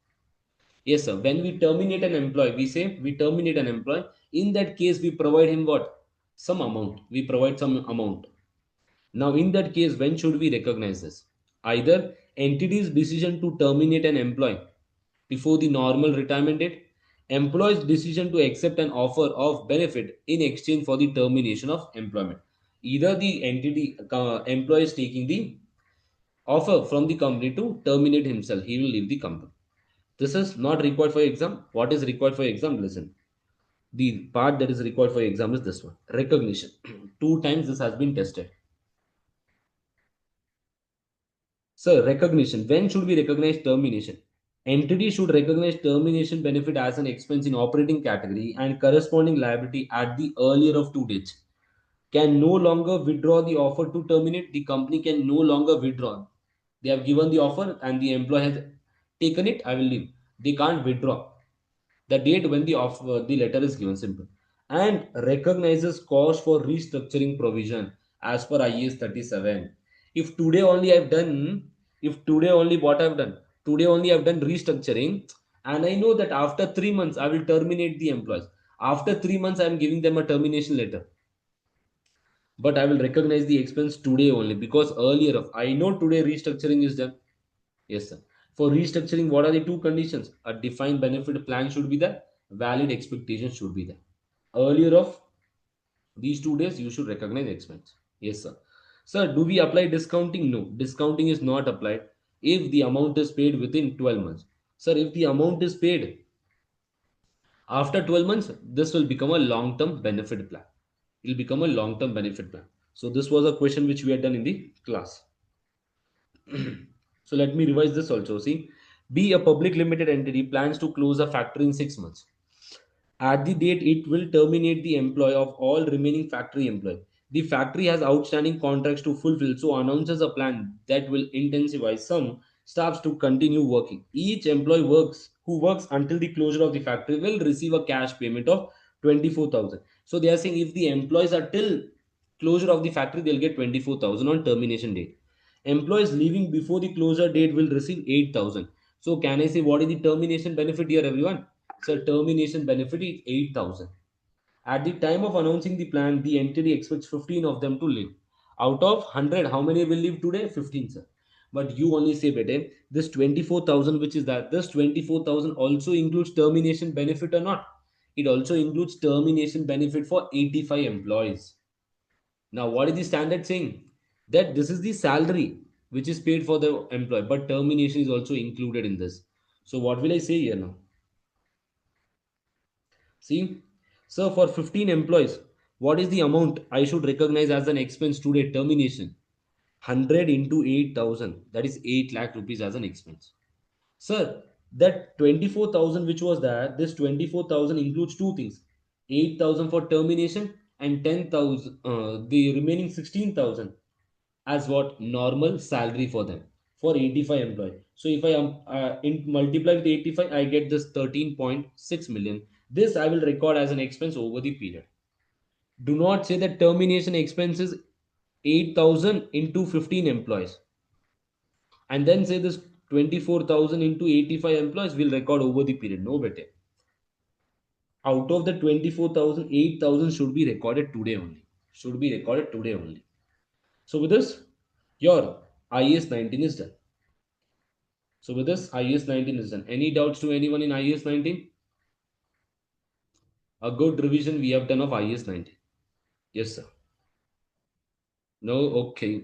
S1: Yes, sir. When we terminate an employee, we say we terminate an employee. In that case, we provide him what? Some amount. We provide some amount. Now, in that case, when should we recognize this? Either entity's decision to terminate an employee before the normal retirement date, employee's decision to accept an offer of benefit in exchange for the termination of employment. Either the entity employee is taking the offer from the company to terminate himself, he will leave the company. This is not required for exam. What is required for exam? Listen. The part that is required for exam is this one. Recognition. 2 times this has been tested. So recognition. When should we recognize termination? Entity should recognize termination benefit as an expense in operating category and corresponding liability at the earlier of 2 dates. Can no longer withdraw the offer to terminate. The company can no longer withdraw. They have given the offer and the employee has taken it. I will leave. They can't withdraw. The date when the offer, the letter is given, simple. And recognizes cost for restructuring provision as per IAS 37. If today only I've done, if today only what I've done, today only I've done restructuring, and I know that after 3 months I will terminate the employees. After 3 months, I'm giving them a termination letter. But I will recognize the expense today only because earlier of I know today restructuring is done. Yes, sir. For restructuring, what are the two conditions? A defined benefit plan should be there, valid expectation should be there. Earlier of these 2 days, you should recognize expense. Yes, sir. Sir, do we apply discounting? No, discounting is not applied if the amount is paid within 12 months. Sir, if the amount is paid after 12 months, this will become a long-term benefit plan. It will become a long-term benefit plan. So this was a question which we had done in the class. So let me revise this also. See, be a public limited entity plans to close a factory in 6 months. At the date, it will terminate the employ of all remaining factory employees. The factory has outstanding contracts to fulfill, so announces a plan that will intensify some staffs to continue working. Each employee who works until the closure of the factory will receive a cash payment of 24,000. So they are saying if the employees are till closure of the factory, they'll get 24,000 on termination date. Employees leaving before the closure date will receive 8,000. So can I say what is the termination benefit here, everyone? So termination benefit is 8,000. At the time of announcing the plan, the entity expects 15 of them to leave. Out of 100, how many will leave today? 15, sir. But you only say, bete, this 24,000, which is that, this 24,000 also includes termination benefit or not? It also includes termination benefit for 85 employees. Now, what is the standard saying? That this is the salary which is paid for the employee, but termination is also included in this. So, what will I say here now? See, so for 15 employees, what is the amount I should recognize as an expense today? Termination 100 into 8,000, that is 8 lakh rupees as an expense. Sir, that 24,000 which was there, this 24,000 includes two things, 8,000 for termination and 10,000, the remaining 16,000 as what normal salary for them for 85 employees. So if I am multiply with 85, I get this 13.6 million. This I will record as an expense over the period. Do not say that termination expense is 8,000 into 15 employees and then say this 24,000 into 85 employees will record over the period. No, better. Out of the 24,000, 8,000 should be recorded today only. Should be recorded today only. So with this, your IAS 19 is done. So with this, IAS 19 is done. Any doubts to anyone in IAS 19? A good revision we have done of IAS 19. Yes, sir. No, okay.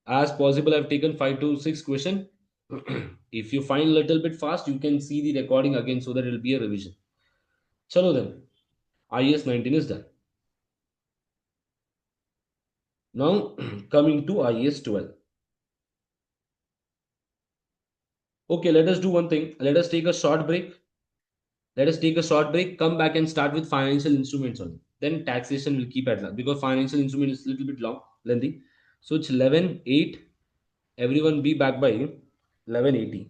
S1: As possible, I've taken 5 to 6 question. If you find a little bit fast, you can see the recording again so that it will be a revision. Chalo then. IAS 19 is done. Now, coming to IAS 12. Okay, let us do one thing. Let us take a short break. Let us take a short break, come back and start with financial instruments only. Then taxation will keep at last because financial instrument is a little bit long, lengthy. So it's 11:08. Everyone be back by 11:80.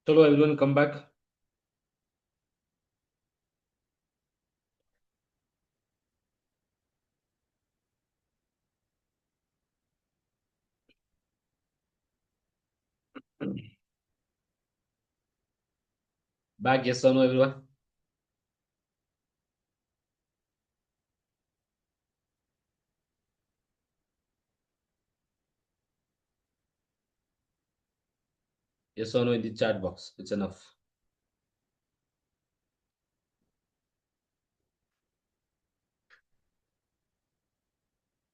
S1: Chalo, everyone come back. Back, yes or no, everyone? Yes or no in the chat box. It's enough.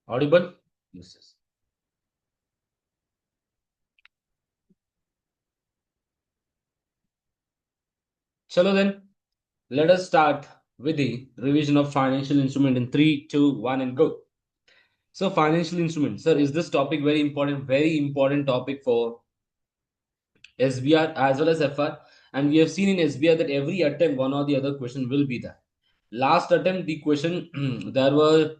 S1: Audible? Yes, yes. Chalo then. Let us start with the revision of financial instrument in 3, 2, 1 and go. So financial instruments, sir, is this topic very important? Very important topic for SBR as well as FR. And we have seen in SBR that every attempt, one or the other question will be there. Last attempt, the question, there were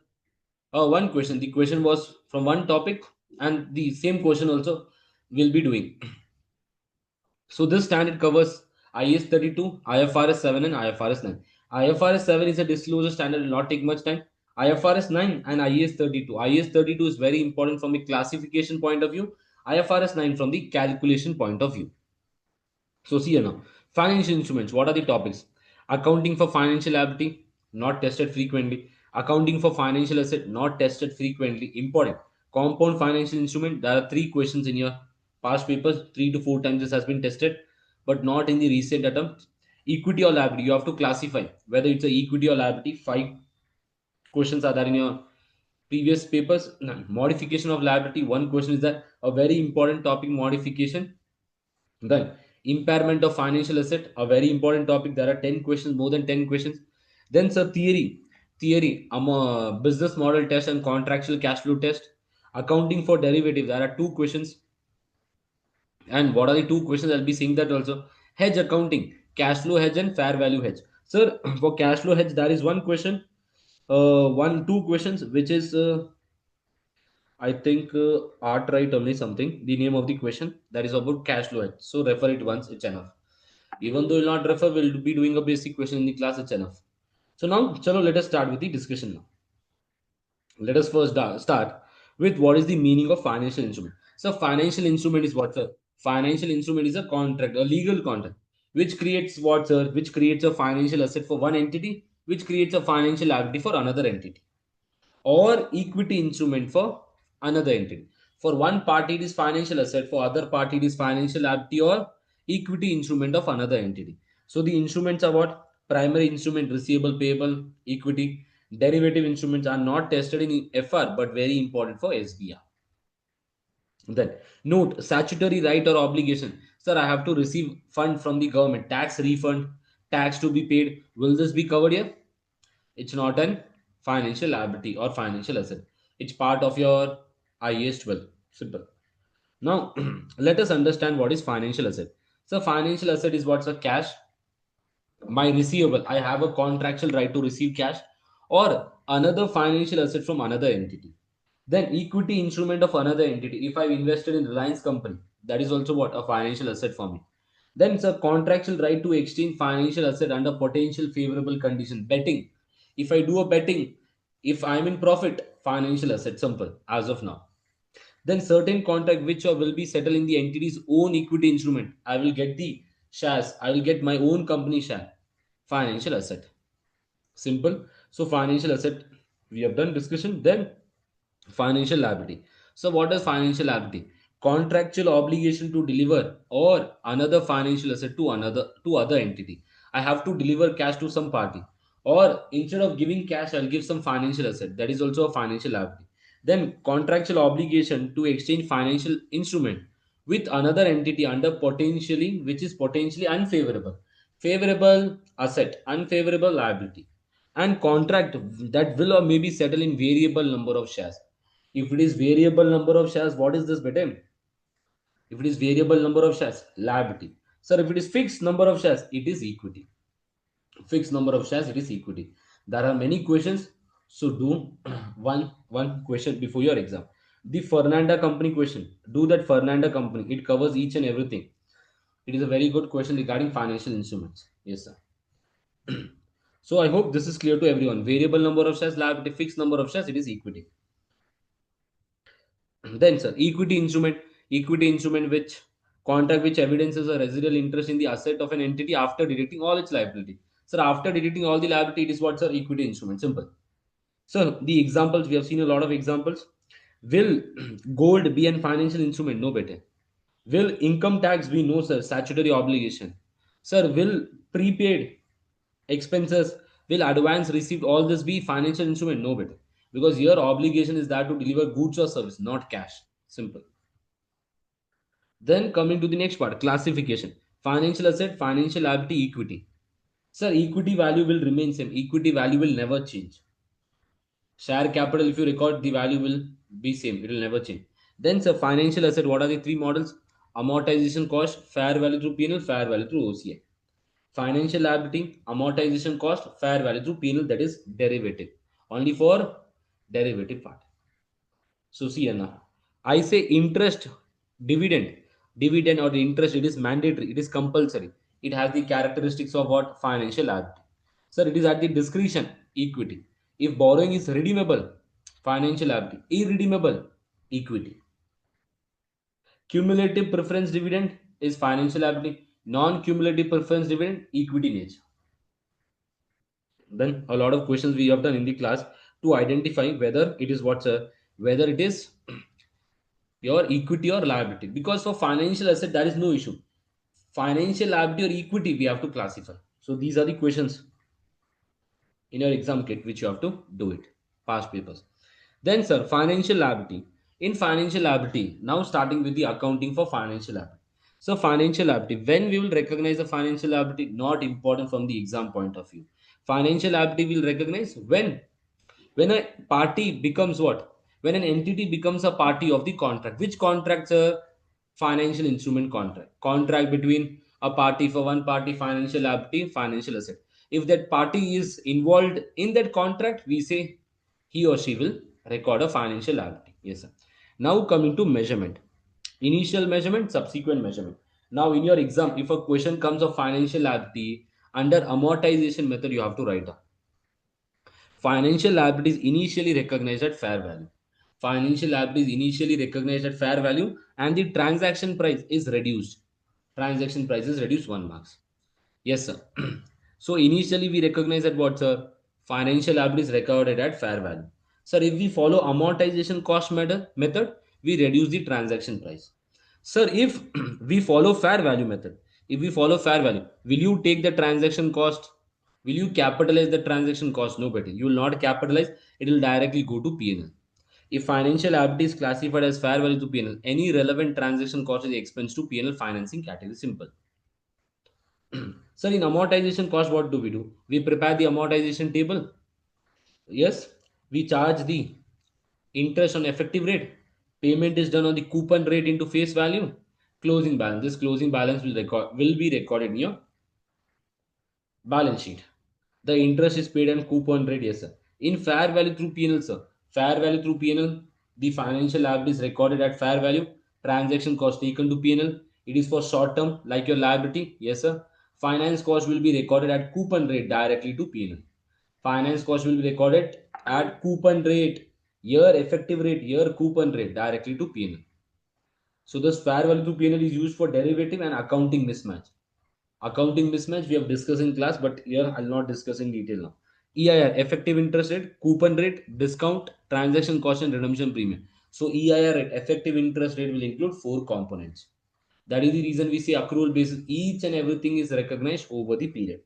S1: one question. The question was from one topic, and the same question also will be doing. So this standard covers IAS 32, IFRS 7, and IFRS 9. IFRS 7 is a disclosure standard, will not take much time. IFRS 9 and IAS 32. IAS 32 is very important from a classification point of view. IFRS 9 from the calculation point of view. So see here now, financial instruments. What are the topics? Accounting for financial liability, not tested frequently. Accounting for financial asset, not tested frequently. Important. Compound financial instrument. There are three questions in your past papers. 3 to 4 times this has been tested, but not in the recent attempt. Equity or liability. You have to classify whether it's a equity or liability. 5 questions are there in your previous papers. Modification of liability. One question is that a very important topic. Modification. Then impairment of financial asset, a very important topic. There are 10 questions, more than 10 questions. Then sir, theory, business model test and contractual cash flow test. Accounting for derivative, there are 2 questions. And what are the 2 questions? I'll be seeing that also. Hedge accounting, cash flow hedge and fair value hedge. Sir, for cash flow hedge, there is one question, 2 questions, which is I think art right only something. The name of the question that is about cash flow hedge. So refer it once, it's enough. Even though you'll not refer, we'll be doing a basic question in the class, it's enough. So now, chalo, let us start with the discussion now. Let us first start with what is the meaning of financial instrument. So financial instrument is what, sir? Financial instrument is a contract, a legal contract, which creates what, sir? Which creates a financial asset for one entity, which creates a financial liability for another entity, or equity instrument for another entity. For one party, it is financial asset. For other party, it is financial liability or equity instrument of another entity. So the instruments are what? Primary instrument, receivable, payable, equity. Derivative instruments are not tested in FR, but very important for SBR. Then note, statutory right or obligation. Sir, I have to receive fund from the government, tax refund, tax to be paid. Will this be covered here? It's not an financial liability or financial asset. It's part of your IAS 12. Simple. Now, let us understand what is financial asset. So, financial asset is what's a cash, my receivable. I have a contractual right to receive cash or another financial asset from another entity. Then, equity instrument of another entity. If I've invested in Reliance company, that is also what? A financial asset for me. Then it's a contractual right to exchange financial asset under potential favorable condition. Betting. If I do a betting, if I'm in profit, financial asset, simple as of now. Then certain contract which will be settled in the entity's own equity instrument. I will get the shares. I will get my own company share. Financial asset. Simple. So financial asset, we have done discussion. Then financial liability. So what is financial liability? Contractual obligation to deliver or another financial asset to other entity. I have to deliver cash to some party, or instead of giving cash, I'll give some financial asset. That is also a financial liability. Then contractual obligation to exchange financial instrument with another entity under potentially, which is potentially unfavorable. Favorable asset, unfavorable liability. And contract that will or may be settled in variable number of shares. If it is variable number of shares, what is this better? If it is variable number of shares, liability. Sir, if it is fixed number of shares, it is equity. Fixed number of shares, it is equity. There are many questions, so do one question before your exam. The Fernanda company question. Do that Fernanda company. It covers each and everything. It is a very good question regarding financial instruments. Yes, sir. So I hope this is clear to everyone. Variable number of shares, liability, fixed number of shares, it is equity. Then, sir, equity instrument which contract which evidences a residual interest in the asset of an entity after deducting all its liability. Sir, after deducting all the liability, it is what, sir? Equity instrument. Simple. So the examples, we have seen a lot of examples. Will gold be an financial instrument? No, better. Will income tax be? No, sir? Statutory obligation. Sir, will prepaid expenses, will advance received, all this be financial instrument? No, better. Because your obligation is that to deliver goods or service, not cash. Simple. Then coming to the next part, classification. Financial asset, financial liability, equity. Sir, equity value will remain same. Equity value will never change. Share capital, if you record, the value will be same. It will never change. Then, sir, financial asset, what are the three models? amortization cost, fair value through P&L, fair value through OCI. Financial liability, amortization cost, fair value through P&L, that is derivative. Only for derivative part. So see now, I say interest, dividend, dividend or the interest, it is mandatory, it is compulsory. It has the characteristics of what? Financial liability. Sir, it is at the discretion, equity. If borrowing is redeemable, financial liability. Irredeemable, equity. Cumulative preference dividend is financial liability. Non-cumulative preference dividend, equity nature. Then a lot of questions we have done in the class to identify whether it is what, sir, whether it is your equity or liability, because for financial asset there is no issue. Financial liability or equity we have to classify. So these are the questions in your exam kit which you have to do it, past papers. Then sir, financial liability. In financial liability, now starting with the accounting for financial liability. So financial liability, when we will recognize the financial liability, not important from the exam point of view. Financial liability will recognize when a party becomes what, when an entity becomes a party of the contract. Which contracts? A financial instrument contract, contract between a party. For one party, financial liability, financial asset. If that party is involved in that contract, we say he or she will record a financial liability. Yes sir. Now coming to measurement, initial measurement, subsequent measurement. Now in your exam, if a question comes of financial liability, under amortization method you have to write down financial liabilities initially recognized at fair value. Financial liabilities initially recognized at fair value and the transaction price is reduced. Transaction price is reduced 1 marks. Yes, sir. So initially we recognize that what, sir? Financial liabilities recorded at fair value. Sir, if we follow amortization cost method, we reduce the transaction price. Sir, if we follow fair value method, if we follow fair value, will you take the transaction cost? Will you capitalize the transaction cost? No, better. You will not capitalize. It will directly go to P&L. If financial liability is classified as fair value to P&L, any relevant transaction cost is expense to P&L financing category. Simple. Sir, in amortization cost, what do? We prepare the amortization table. Yes, we charge the interest on effective rate. Payment is done on the coupon rate into face value. Closing balance. This closing balance will be recorded in your balance sheet. The interest is paid on coupon rate. Yes, sir. In fair value through P&L, sir. Fair value through P&L, the financial liability is recorded at fair value. Transaction cost taken to P&L. It is for short term, like your liability. Yes, sir. Finance cost will be recorded at coupon rate directly to P&L. Finance cost will be recorded at coupon rate, year effective rate, year coupon rate directly to P&L. So this fair value to P&L is used for derivative and accounting mismatch. Accounting mismatch we have discussed in class, but here I'll not discuss in detail now. EIR, effective interest rate, coupon rate, discount, transaction cost and redemption premium. So EIR rate, effective interest rate, will include 4 components. That is the reason we say accrual basis, each and everything is recognized over the period.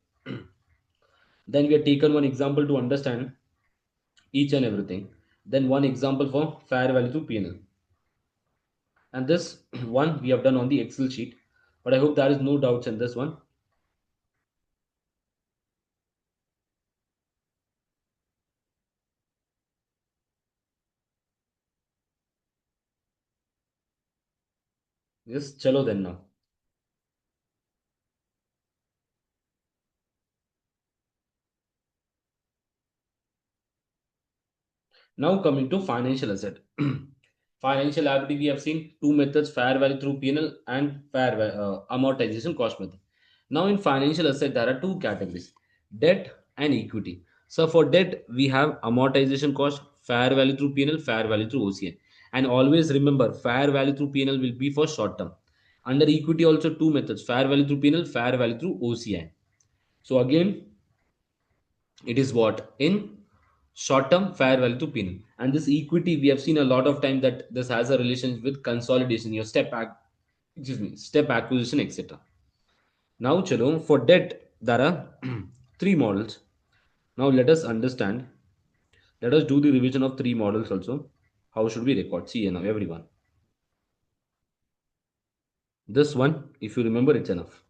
S1: Then we have taken one example to understand each and everything. Then one example for fair value to P&L. And this one we have done on the Excel sheet, but I hope there is no doubts in this one. Yes, chalo then now. Now coming to financial asset. Financial liability, we have seen two methods: fair value through P&L and amortization cost method. Now in financial asset, there are two categories: debt and equity. So for debt, we have amortization cost, fair value through P&L, fair value through OCI. And always remember, fair value through P&L will be for short term. Under equity, also two methods: fair value through P&L, fair value through OCI. So again, it is what in short term fair value to P&L. And this equity, we have seen a lot of time that this has a relation with consolidation, your step acquisition, etc. Now chalo, for debt there are three models. Now let us understand, let us do the revision of three models also. How should we record? See now everyone, this one, if you remember, it's enough.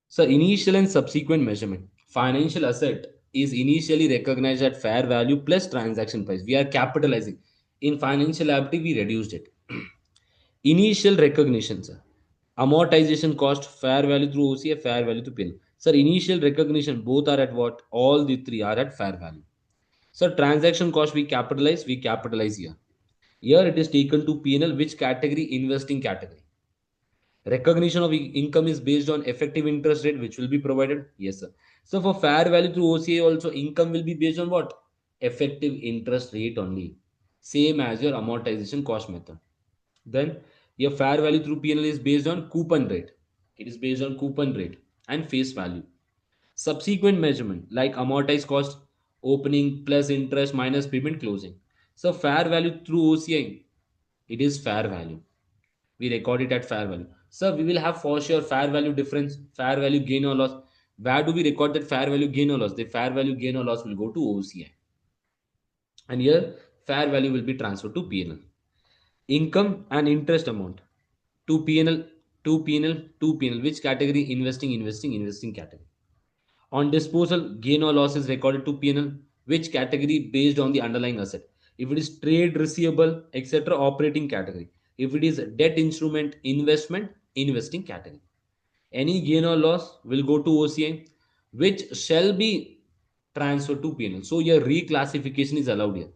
S1: So initial and subsequent measurement. Financial asset is initially recognized at fair value plus transaction price. We are capitalizing. In financial liability, we reduced it. Initial recognition, sir. Amortization cost, fair value through OCA, fair value to P&L. Sir, initial recognition, both are at what? All the three are at fair value. Sir, transaction cost we capitalize here. Here it is taken to P&L, which category? Investing category. Recognition of income is based on effective interest rate, which will be provided. Yes, sir. So for fair value through OCA also, income will be based on what? Effective interest rate only. Same as your amortization cost method. Then your fair value through P&L is based on coupon rate. It is based on coupon rate and face value. Subsequent measurement like amortized cost, opening plus interest minus payment closing. So fair value through OCI, it is fair value. We record it at fair value. So we will have for sure fair value difference, fair value gain or loss. Where do we record that fair value gain or loss? The fair value gain or loss will go to OCI. And here fair value will be transferred to P&L. Income and interest amount to P&L, to P&L, to P&L. Which category? Investing category. On disposal, gain or loss is recorded to P&L. Which category? Based on the underlying asset. If it is trade receivable, etc., operating category. If it is debt instrument, investment, investing category. Any gain or loss will go to OCI, which shall be transferred to P&L. So your reclassification is allowed here.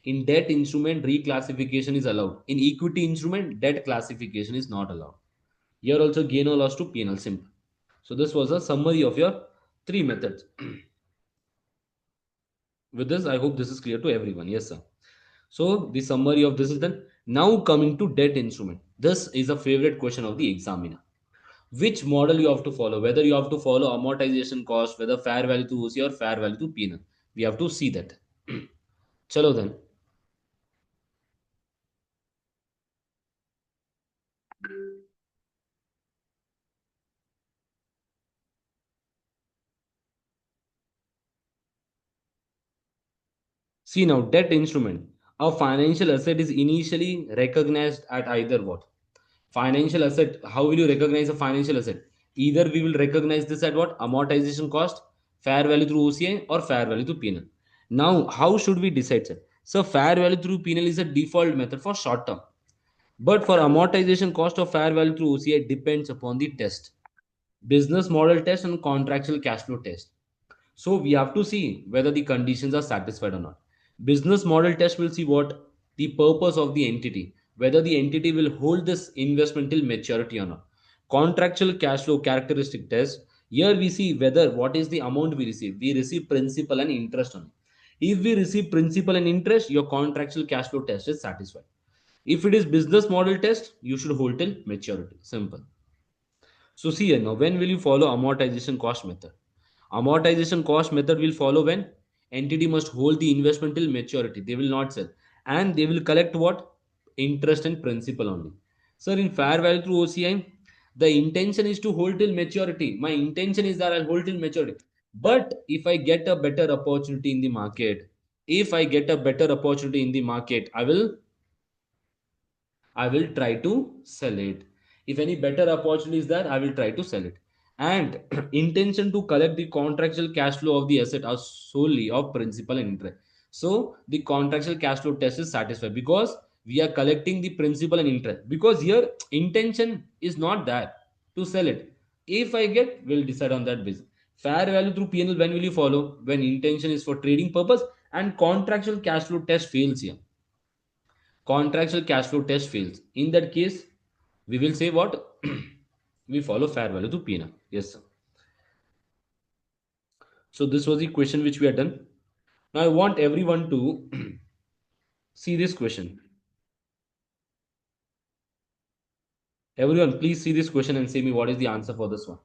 S1: In debt instrument, reclassification is allowed. In equity instrument, debt classification is not allowed. Here also gain or loss to P&L, simple. So this was a summary of your three methods. With this, I hope this is clear to everyone. Yes, sir. So the summary of this is done. Now coming to debt instrument. This is a favorite question of the examiner. Which model you have to follow? Whether you have to follow amortization cost, whether fair value to OC or fair value to P&L. We have to see that. Chalo then. See now, debt instrument. A financial asset is initially recognized at either what? Financial asset. How will you recognize a financial asset? Either we will recognize this at what? Amortization cost, fair value through OCI or fair value to P&L. Now, how should we decide, sir? So, fair value through P&L is a default method for short term. But for amortization cost of fair value through OCI depends upon the test. Business model test and contractual cash flow test. So we have to see whether the conditions are satisfied or not. Business model test will see what the purpose of the entity, whether the entity will hold this investment till maturity or not. Contractual cash flow characteristic test. Here we see whether what is the amount we receive. We receive principal and interest on it. If we receive principal and interest, your contractual cash flow test is satisfied. If it is business model test, you should hold till maturity. Simple. So see here now, when will you follow amortization cost method? Amortization cost method will follow when entity must hold the investment till maturity. They will not sell. And they will collect what? Interest and principal only. Sir, in fair value through OCI, the intention is to hold till maturity. My intention is that I'll hold till maturity. But if I get a better opportunity in the market, I will try to sell it. If any better opportunity is there, I will try to sell it. And intention to collect the contractual cash flow of the asset are solely of principal and interest. So the contractual cash flow test is satisfied because we are collecting the principal and interest. Because here intention is not there to sell it. If I get, we'll decide on that basis. Fair value through P&L, when will you follow? When intention is for trading purpose and contractual cash flow test fails here. Contractual cash flow test fails. In that case, we will say what? We follow fair value to P&L. Yes, sir. So this was the question which we had done. Now I want everyone to see this question. Everyone, please see this question and say me what is the answer for this one.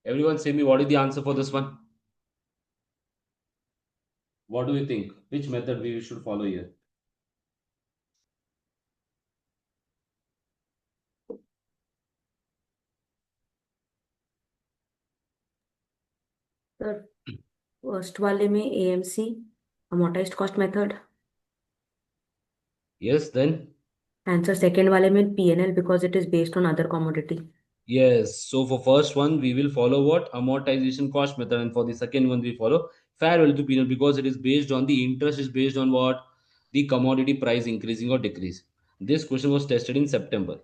S1: Everyone say me what is the answer for this one. What do you think? Which method we should follow here?
S2: Sir first वाले में AMC amortized cost method
S1: Yes, then.
S2: and sir second वाले में PNL because it is based on other commodity.
S1: Yes. So for first one, we will follow what? Amortization cost method. And for the second one, we follow fair value to P&L because it is based on the interest is based on what? The commodity price increasing or decrease. This question was tested in September.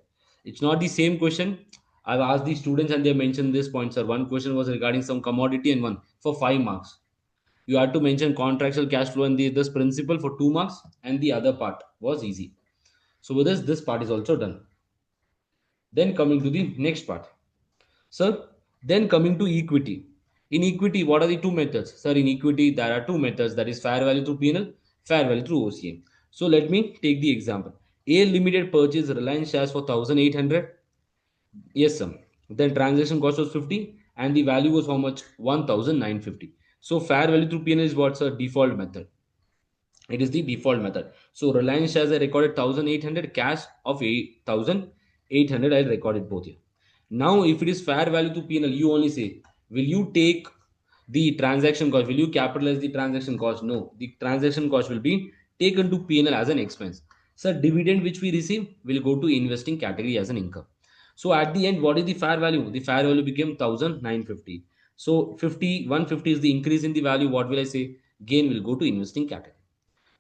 S1: It's not the same question. I've asked the students and they mentioned this point, sir. One question was regarding some commodity and one for 5 marks. You had to mention contractual cash flow and this principle for 2 marks, and the other part was easy. So with this part is also done. Then coming to the next part. Sir, then coming to equity. In equity, what are the two methods? Sir, in equity, there are two methods, that is fair value through P&L, fair value through OCA. So let me take the example. A Limited purchased Reliance shares for 1800. Yes, sir. Then transaction cost was 50 and the value was how much? 1950. So fair value through P&L is what's a default method. It is the default method. So Reliance shares I recorded 1800, cash of 8800 I'll record it both here. Now if it is fair value to P&L, you only say, will you take the transaction cost? Will you capitalize the transaction cost? No, the transaction cost will be taken to P&L as an expense. So dividend which we receive will go to investing category as an income. So at the end, what is the fair value? The fair value became 1950. So 150 is the increase in the value. What will I say? Gain will go to investing category.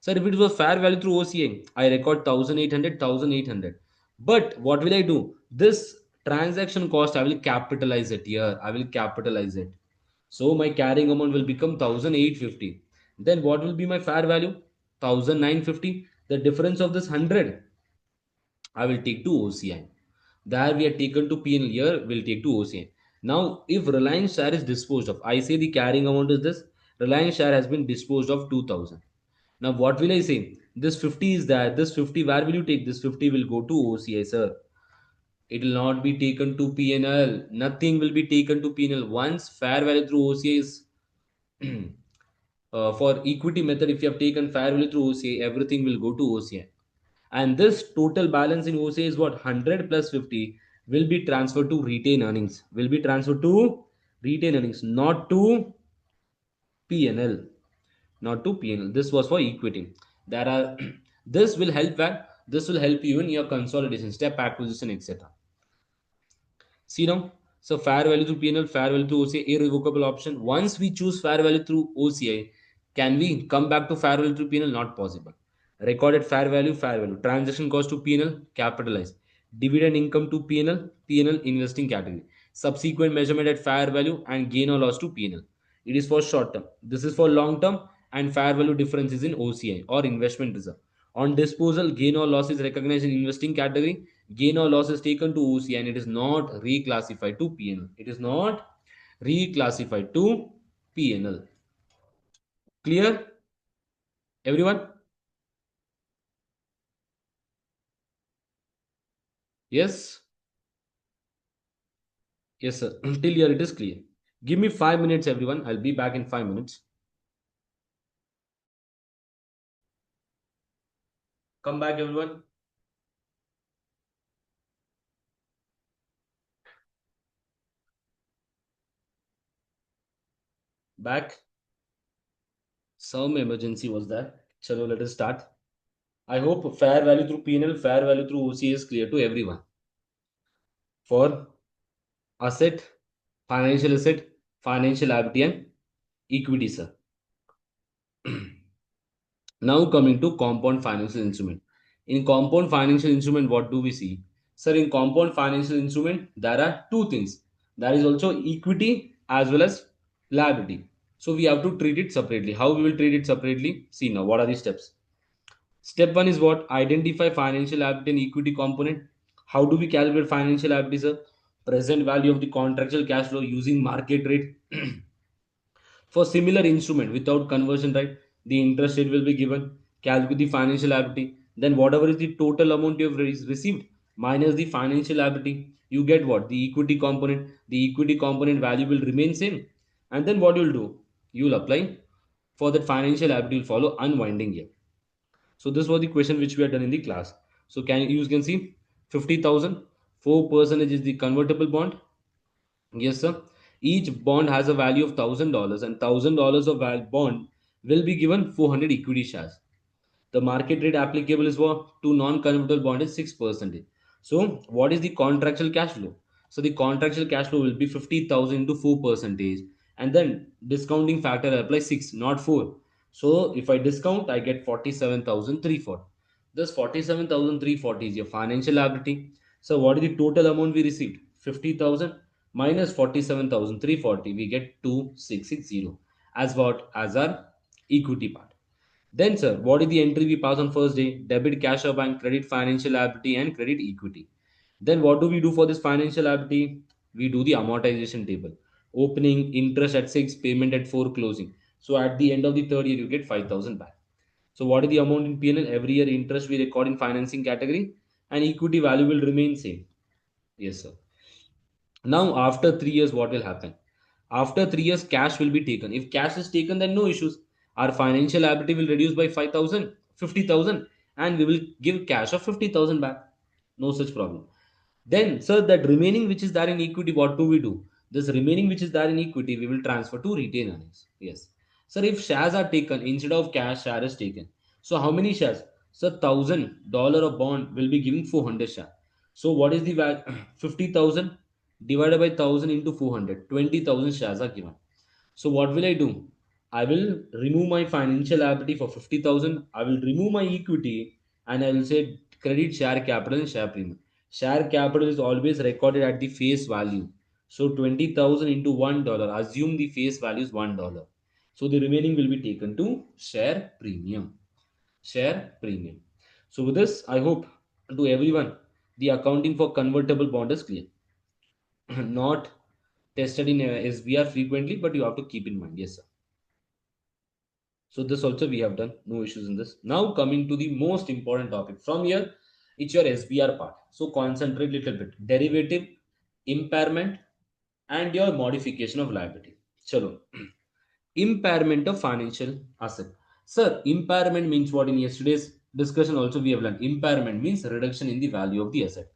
S1: Sir, if it was fair value through OCA, I record 1800. But what will I do? This transaction cost, I will capitalize it here. I will capitalize it. So my carrying amount will become 1850. Then what will be my fair value? 1950. The difference of this 100, I will take to OCI. There we are taken to P&L, here we'll take to OCI. Now, if Reliance share is disposed of, I say the carrying amount is this. Reliance share has been disposed of 2000. Now, what will I say? This 50 is that. This 50, where will you take? This 50 will go to OCI, sir. It will not be taken to P&L. Nothing will be taken to P&L. Once fair value through OCI is for equity method, if you have taken fair value through OCI, everything will go to OCI. And this total balance in OCI is what? 100 plus 50 will be transferred to retained earnings. Will be transferred to retained earnings, not to P&L. Not to P&L. This was for equity. There are this will help where this will help you in your consolidation, step acquisition, etc. See now, so fair value through P&L, fair value through OCI, irrevocable option. Once we choose fair value through OCI, can we come back to fair value through P&L? Not possible. Recorded fair value, fair value. Transaction cost to P&L, capitalize. Dividend income to P&L, P&L investing category. Subsequent measurement at fair value and gain or loss to P&L. It is for short term. This is for long term, and fair value difference is in OCI or investment reserve. On disposal, gain or loss is recognized in investing category. Gain or loss is taken to OCI and it is not reclassified to P&L. It is not reclassified to P&L. Clear? Everyone? Yes? Yes, sir. Until here it is clear. Give me 5 minutes, everyone. I'll be back in 5 minutes. Come back, everyone. Back. Some emergency was there. Chalo, let us start. I hope fair value through P&L, fair value through OCI is clear to everyone. For asset, financial liability, and equity, sir. Now coming to compound financial instrument. In compound financial instrument, what do we see? Sir, in compound financial instrument, there are two things. There is also equity as well as liability. So we have to treat it separately. How we will treat it separately? See now, what are the steps? Step one is what? Identify financial liability and equity component. How do we calculate financial liability, sir? Present value of the contractual cash flow using market rate. For similar instrument without conversion, right, the interest rate will be given. Calculate the financial liability. Then whatever is the total amount you have received minus the financial liability, you get what? The equity component. The equity component value will remain same. And then what you'll do? You'll apply for that financial liability will follow unwinding here. So this was the question which we had done in the class. So you can see 50,000, 4% is the convertible bond. Yes, sir. Each bond has a value of $1,000 and $1,000 of bond will be given 400 equity shares. The market rate applicable is what? To non-convertible bond is 6%. So what is the contractual cash flow? So the contractual cash flow will be 50,000 into 4%, and then discounting factor applies 6, not 4. So if I discount, I get 47,340. This 47,340 is your financial liability. So what is the total amount we received? 50,000 minus 47,340, we get 2,660 as what? As our equity part. Then, sir, what is the entry we pass on first day? Debit cash or bank, credit financial liability, and credit equity. Then, what do we do for this financial liability? We do the amortization table. Opening, interest at 6, payment at 4, closing. So, at the end of the third year, you get 5,000 back. So, what is the amount in P&L? Every year, interest we record in financing category, and equity value will remain same. Yes, sir. Now, after 3 years, what will happen? After 3 years, cash will be taken. If cash is taken, then no issues. Our financial liability will reduce by 5,000, 50,000, and we will give cash of 50,000 back. No such problem. Then, sir, that remaining which is there in equity, what do we do? This remaining which is there in equity, we will transfer to retained earnings. Yes. Sir, if shares are taken instead of cash, share is taken. So, how many shares? Sir, $1,000 of bond will be giving 400 shares. So, what is the value? 50,000 divided by 1,000 into 400. 20,000 shares are given. So, what will I do? I will remove my financial liability for 50,000. I will remove my equity and I will say credit share capital and share premium. Share capital is always recorded at the face value. So 20,000 into $1. Assume the face value is $1. So the remaining will be taken to share premium. Share premium. So with this, I hope to everyone the accounting for convertible bond is clear. Not tested in SBR frequently, but you have to keep in mind. Yes, sir. So this also we have done, no issues in this. Now coming to the most important topic. From here, it's your SBR part. So concentrate little bit. Derivative, impairment, and your modification of liability. Chalo. Impairment of financial asset. Sir, impairment means what? In yesterday's discussion also we have learned. Impairment means reduction in the value of the asset.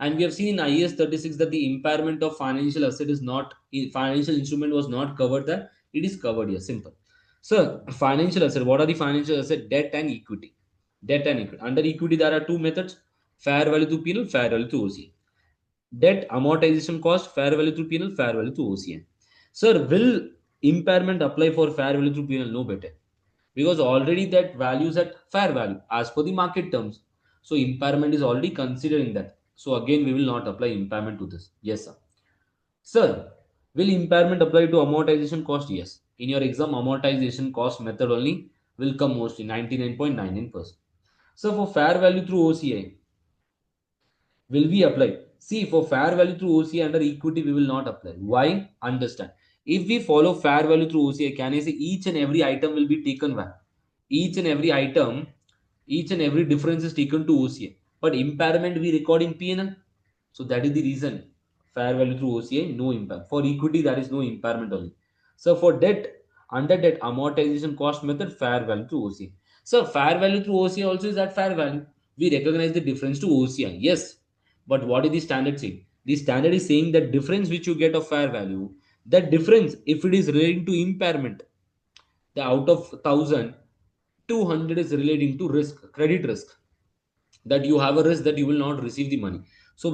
S1: And we have seen in IAS 36 that the impairment of financial asset is not, financial instrument was not covered there. It is covered here. Simple. So, financial asset. What are the financial asset? Debt and equity. Debt and equity. Under equity, there are two methods: fair value to P&L, fair value to OCI. Debt amortization cost, fair value through P&L, fair value to OCI. Sir, will impairment apply for fair value through P&L? No, better, because already that value is at fair value as per the market terms. So impairment is already considering that. So again, we will not apply impairment to this. Yes, sir. Sir, will impairment apply to amortization cost? Yes. In your exam, amortization cost method only will come mostly 99.99%. So for fair value through OCI, will we apply? See, for fair value through OCI under equity, we will not apply. Why? Understand. If we follow fair value through OCI, can I say each and every item will be taken back? Each and every item, each and every difference is taken to OCI. But impairment we record in P&L. So that is the reason. Fair value through OCI, no impact. For equity, there is no impairment only. So for debt, under debt amortization cost method, fair value through OCI. So fair value through OCI also is at fair value. We recognize the difference to OCI. Yes. But what is the standard saying? The standard is saying that difference which you get of fair value, that difference, if it is relating to impairment, the out of 1,000, 200 is relating to risk, credit risk. That you have a risk that you will not receive the money. So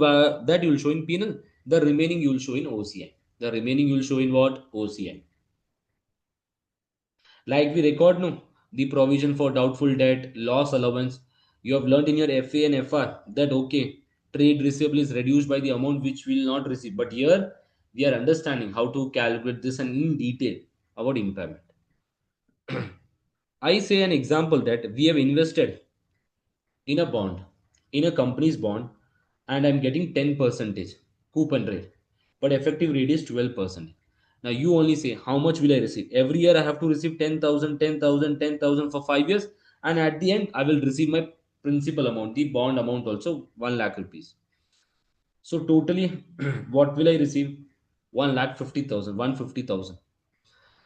S1: that you will show in P&L. The remaining you will show in OCI. The remaining you will show in what? OCI. Like we record no, the provision for doubtful debt, loss allowance. You have learned in your FA and FR that okay, trade receivable is reduced by the amount which we will not receive. But here we are understanding how to calculate this and in detail about impairment. I say an example that we have invested in a bond, in a company's bond, and I'm getting 10 percentage coupon rate, but effective rate is 12%. Now you only say how much will I receive? Every year I have to receive 10,000, 10,000, 10,000 for 5 years, and at the end I will receive my principal amount, the bond amount also 1 lakh rupees. So totally, what will I receive? 1,50,000, 150,000.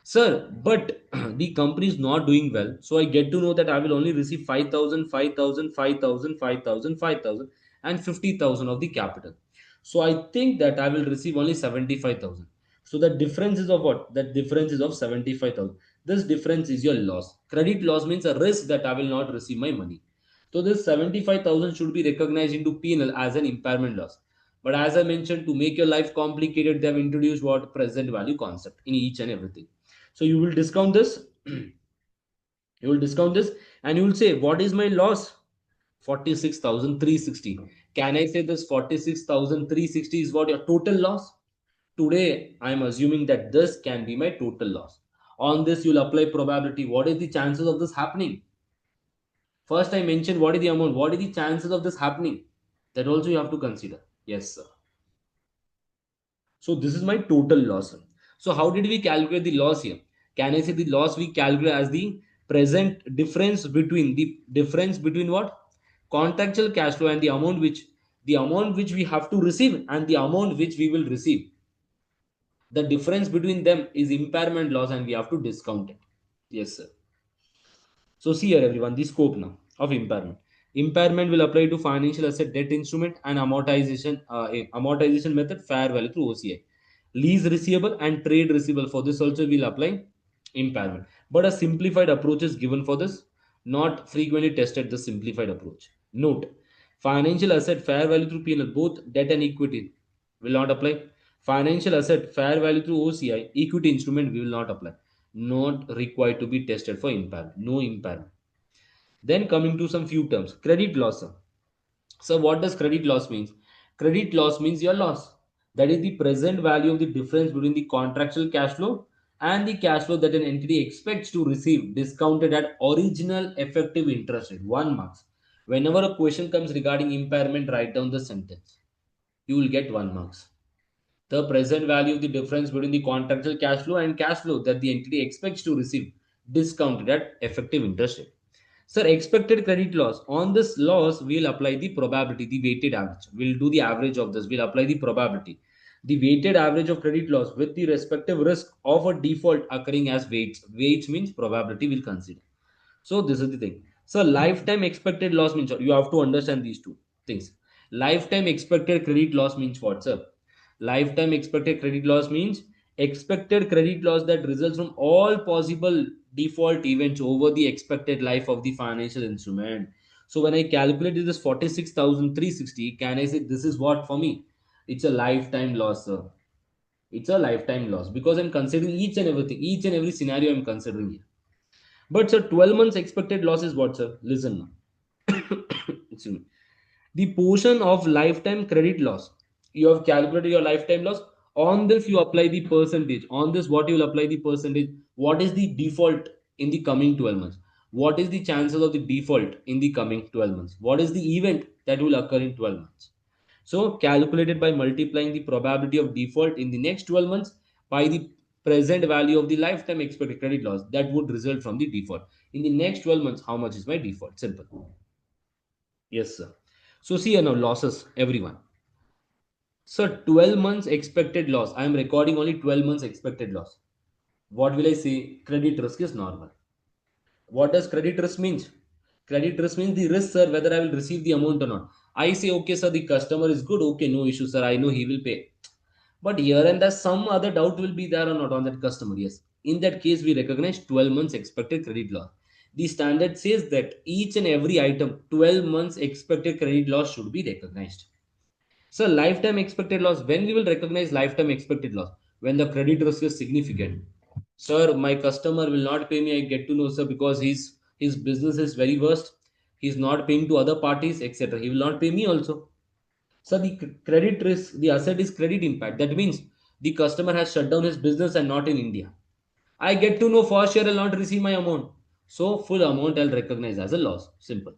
S1: Sir, but the company is not doing well. So I get to know that I will only receive 5,000, 5,000, 5,000, 5,000, 5,000, and 50,000 of the capital. So I think that I will receive only 75,000. So the difference is of what? That difference is of 75,000. This difference is your loss. Credit loss means a risk that I will not receive my money. So this 75,000 should be recognized into P&L as an impairment loss. But as I mentioned, to make your life complicated, they have introduced what? Present value concept in each and everything. So you will discount this. You will discount this and you will say, what is my loss? 46,360. Can I say this 46,360 is what your total loss? Today, I am assuming that this can be my total loss. On this, you'll apply probability. What is the chances of this happening? First, I mentioned what is the amount. What is the chances of this happening? That also you have to consider. Yes, sir. So this is my total loss. So how did we calculate the loss here? Can I say the loss we calculate as the present difference between what? Contractual cash flow and the amount which we have to receive and the amount which we will receive. The difference between them is impairment loss and we have to discount it. Yes, sir. So see here everyone, the scope now of impairment. Impairment will apply to financial asset, debt instrument and amortization method, fair value through OCI. Lease receivable and trade receivable, for this also will apply impairment. But a simplified approach is given for this, not frequently tested the simplified approach. Note, financial asset fair value through P&L, both debt and equity will not apply. Financial asset fair value through OCI, equity instrument we will not apply. Not required to be tested for impairment. No impairment. Then coming to some few terms. Credit loss. So what does credit loss means? Credit loss means your loss. That is the present value of the difference between the contractual cash flow and the cash flow that an entity expects to receive discounted at original effective interest rate. 1 marks. Whenever a question comes regarding impairment, write down the sentence. You will get 1 marks. The present value of the difference between the contractual cash flow and cash flow that the entity expects to receive discounted at effective interest rate. Sir, expected credit loss. On this loss, we'll apply the probability, the weighted average. We'll do the average of this. We'll apply the probability. The weighted average of credit loss with the respective risk of a default occurring as weights. Weights means probability we'll consider. So this is the thing. So lifetime expected loss means what? You have to understand these two things. Lifetime expected credit loss means what, sir? Lifetime expected credit loss means expected credit loss that results from all possible default events over the expected life of the financial instrument. So when I calculated this 46,360, can I say this is what for me? It's a lifetime loss, sir. It's a lifetime loss because I'm considering each and everything, each and every scenario I'm considering here. But sir, 12 months expected loss is what, sir? Listen now. Excuse me. The portion of lifetime credit loss. You have calculated your lifetime loss. On this, you apply the percentage. On this, what you will apply the percentage? What is the default in the coming 12 months? What is the chances of the default in the coming 12 months? What is the event that will occur in 12 months? So calculated by multiplying the probability of default in the next 12 months by the present value of the lifetime expected credit loss that would result from the default. In the next 12 months, how much is my default? Simple. Yes, sir. So see here now losses, everyone. So 12 months expected loss. I am recording only 12 months expected loss. What will I say? Credit risk is normal. What does credit risk means? Credit risk means the risk, sir, whether I will receive the amount or not. I say, okay, sir, the customer is good. Okay, no issue, sir. I know he will pay. But here and there, some other doubt will be there or not on that customer. Yes. In that case, we recognize 12 months expected credit loss. The standard says that each and every item, 12 months expected credit loss should be recognized. So lifetime expected loss, when we will recognize lifetime expected loss? When the credit risk is significant. Sir, my customer will not pay me. I get to know, sir, because his business is very worst. He's not paying to other parties, etc. He will not pay me also. So the credit risk, the asset is credit impact. That means the customer has shut down his business and not in India. I get to know for sure I'll not receive my amount. So full amount I'll recognize as a loss. Simple.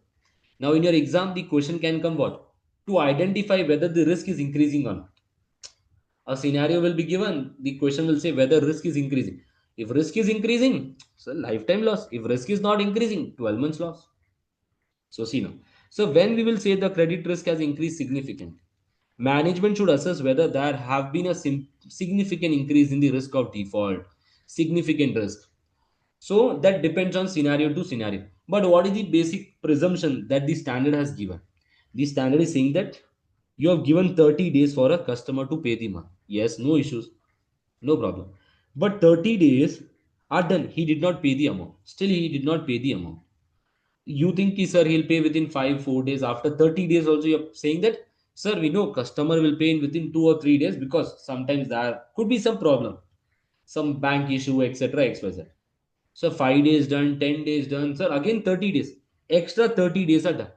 S1: Now in your exam, the question can come what? To identify whether the risk is increasing or not. A scenario will be given. The question will say whether risk is increasing. If risk is increasing, so lifetime loss. If risk is not increasing, 12 months loss. So see now. So when we will say the credit risk has increased significantly, management should assess whether there have been a significant increase in the risk of default, significant risk. So that depends on scenario to scenario. But what is the basic presumption that the standard has given? The standard is saying that you have given 30 days for a customer to pay the money. Yes, no issues. No problem. But 30 days are done. He did not pay the amount. Still, he did not pay the amount. You think, ki, sir, he'll pay within 5-4 days. After 30 days, also, you're saying that, sir, we know customer will pay in within 2 or 3 days because sometimes there could be some problem, some bank issue, etc. XYZ. So 5 days done, 10 days done, sir, again 30 days. Extra 30 days are done.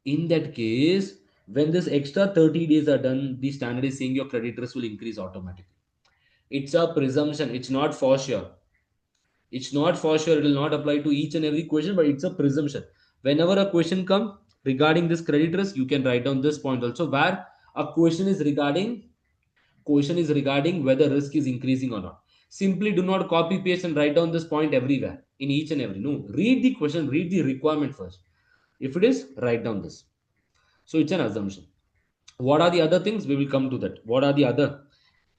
S1: In that case, when this extra 30 days are done, the standard is saying your credit risk will increase automatically. It's a presumption, it's not for sure. It's not for sure, it will not apply to each and every question, but it's a presumption. Whenever a question comes regarding this credit risk, you can write down this point also, where a question is regarding whether risk is increasing or not. Simply do not copy paste and write down this point everywhere in each and every. No, read the question, read the requirement first. If it is, write down this. So it's an assumption. What are the other things? We will come to that. What are the other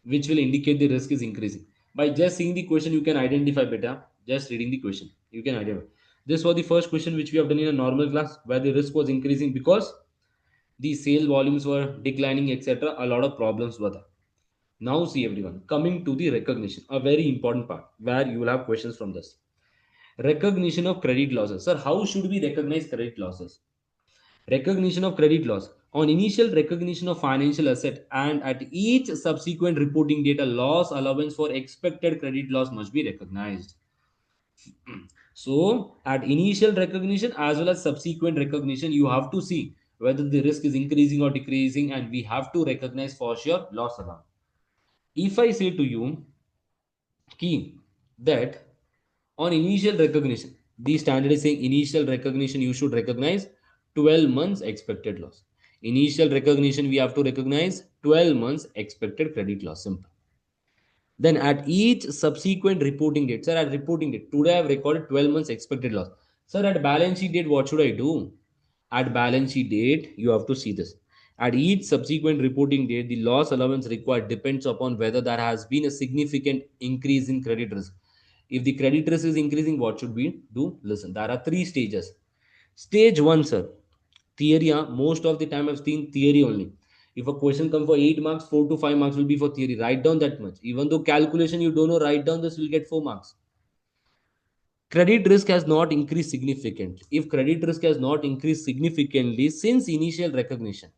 S1: which will indicate the risk is increasing? By just seeing the question, you can identify better. Just reading the question, you can identify. This was the first question which we have done in a normal class, where the risk was increasing because the sale volumes were declining, etc. A lot of problems were there. Now see everyone, coming to the recognition, a very important part where you will have questions from this. Recognition of credit losses. Sir, how should we recognize credit losses? Recognition of credit loss. On initial recognition of financial asset and at each subsequent reporting date, a loss allowance for expected credit loss must be recognized. So, at initial recognition as well as subsequent recognition, you have to see whether the risk is increasing or decreasing, and we have to recognize for sure loss allowance. If I say to you key that on initial recognition, the standard is saying initial recognition you should recognize 12 months expected loss. Initial recognition we have to recognize 12 months expected credit loss. Simple. Then at each subsequent reporting date, sir, at reporting date, today I have recorded 12 months expected loss. Sir, at balance sheet date, what should I do? At balance sheet date, you have to see this. At each subsequent reporting date, the loss allowance required depends upon whether there has been a significant increase in credit risk. If the credit risk is increasing, what should we do? Listen, there are 3 stages. Stage 1, sir. Theory, most of the time I've seen theory only. If a question comes for 8 marks, 4 to 5 marks will be for theory. Write down that much. Even though calculation you don't know, write down this, will get 4 marks. Credit risk has not increased significantly. If credit risk has not increased significantly since initial recognition,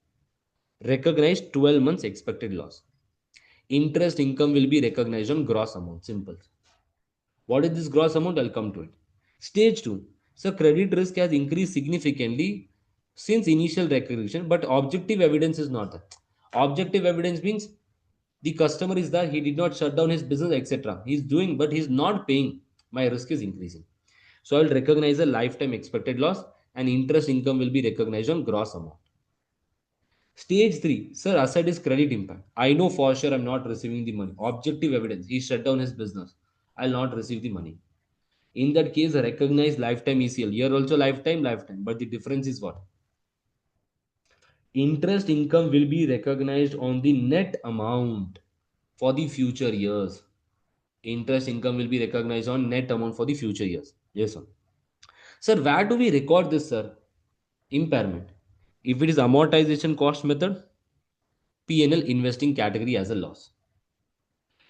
S1: recognize 12 months expected loss. Interest income will be recognized on gross amount. Simple. What is this gross amount? I'll come to it. Stage 2. So credit risk has increased significantly since initial recognition, but objective evidence is not there. Objective evidence means the customer is there, he did not shut down his business, etc. He's doing, but he's not paying. My risk is increasing. So I'll recognize a lifetime expected loss, and interest income will be recognized on gross amount. Stage 3, sir, asset is credit impact. I know for sure I'm not receiving the money. Objective evidence, he shut down his business. I'll not receive the money. In that case, recognize lifetime ECL. Here also lifetime, but the difference is what? Interest income will be recognized on the net amount for the future years. Interest income will be recognized on net amount for the future years. Yes, sir. Sir, where do we record this, sir? Impairment. If it is amortization cost method, P&L investing category as a loss.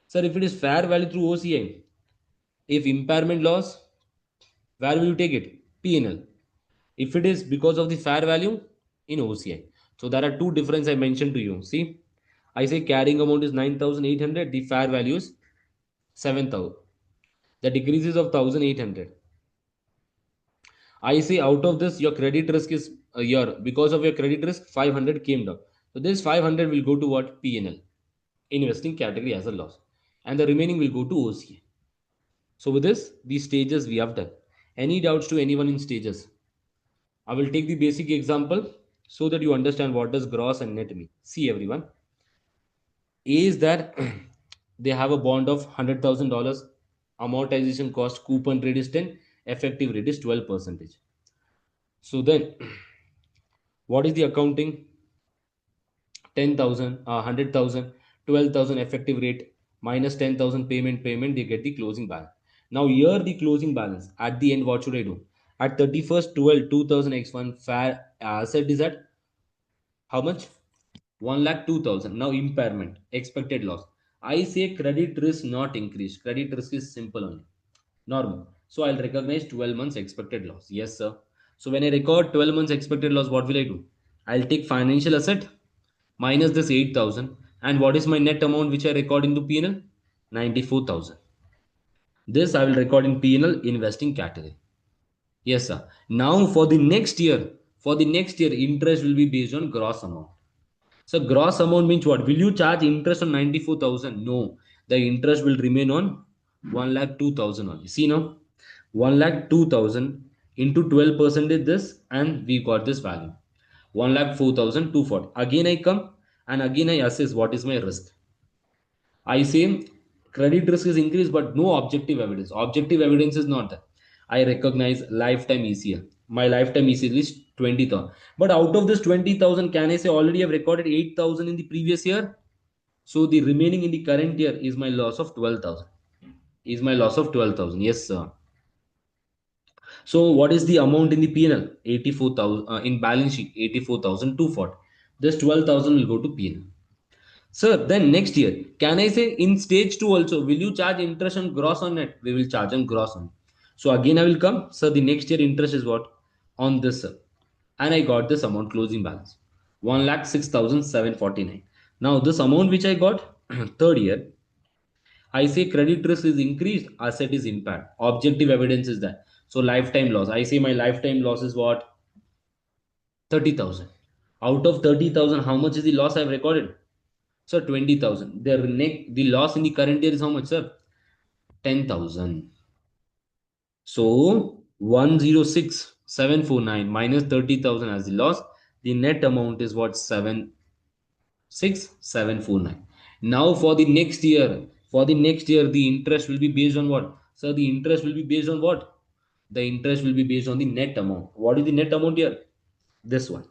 S1: Sir, if it is fair value through OCI, if impairment loss, where will you take it? P&L. If it is because of the fair value, in OCI. So there are two difference I mentioned to you. See, I say carrying amount is 9,800, the fair value is 7,000. The decreases of 1,800. I say out of this, your credit risk is a year. Because of your credit risk, 500 came down. So this 500 will go to what? P&L. Investing category as a loss. And the remaining will go to OCI. So with this, these stages we have done. Any doubts to anyone in stages? I will take the basic example so that you understand what does gross and net mean. See everyone. A is that they have a bond of $100,000. Amortization cost coupon rate is 10. Effective rate is 12%. So then, what is the accounting? 10,000, 100,000, 12,000 effective rate minus 10,000 payment, they get the closing balance. Now here the closing balance at the end, what should I do? At 31st 12 2000 x1 fair asset is at how much? 1,02,000. Now impairment expected loss. I say credit risk not increased. Credit risk is simple only, normal. So I'll recognize 12 months expected loss. Yes, sir. So when I record 12 months expected loss, what will I do? I'll take financial asset minus this 8,000. And what is my net amount which I record into P&L? 94,000. This I will record in P&L investing category. Yes, sir. Now for the next year, interest will be based on gross amount. So gross amount means what? Will you charge interest on 94,000? No. The interest will remain on 1,02,000 only. See now, 1,02,000 into 12% is this, and we got this value. 1,04,240. Again I come and again I assess what is my risk. I say credit risk is increased, but no objective evidence. Objective evidence is not there. I recognize lifetime ECL. My lifetime ECL is 20,000. But out of this 20,000, can I say already I've recorded 8,000 in the previous year? So the remaining in the current year is my loss of 12,000. Is my loss of 12,000. Yes, sir. So what is the amount in the P&L? 84,000 in balance sheet, 84,240. This 12,000 will go to P&L. Sir, then next year, can I say in stage 2 also, will you charge interest on gross or net? We will charge on gross on. So again I will come, sir, the next year interest is what? On this, sir. And I got this amount closing balance. 1,06,749. Now this amount which I got, third year, I say credit risk is increased, asset is impaired. Objective evidence is that. So lifetime loss. I say my lifetime loss is what? 30,000. Out of 30,000, how much is the loss I've recorded? Sir, 20,000. The loss in the current year is how much, sir? 10,000. So 106,749 minus 30,000 as the loss. The net amount is what? 76,749. Now for the next year, the interest will be based on what? Sir, the interest will be based on what? The interest will be based on the net amount. What is the net amount here? This one.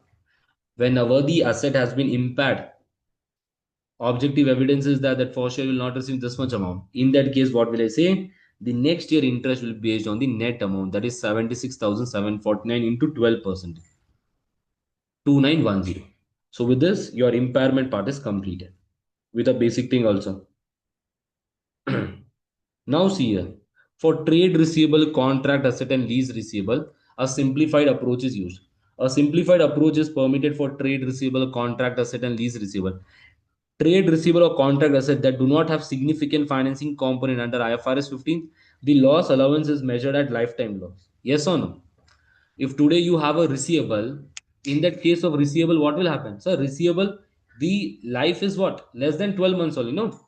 S1: Whenever the asset has been impaired, objective evidence is that for sure will not receive this much amount. In that case, what will I say? The next year interest will be based on the net amount, that is 76,749 into 12%, 2910. So with this, your impairment part is completed with a basic thing also. Now see here, for trade receivable, contract asset and lease receivable, a simplified approach is used. A simplified approach is permitted for trade receivable, contract asset and lease receivable. Trade receivable or contract asset that do not have significant financing component under IFRS 15, the loss allowance is measured at lifetime loss. Yes or no? If today you have a receivable, in that case of receivable, what will happen? So receivable, the life is what? Less than 12 months only, no?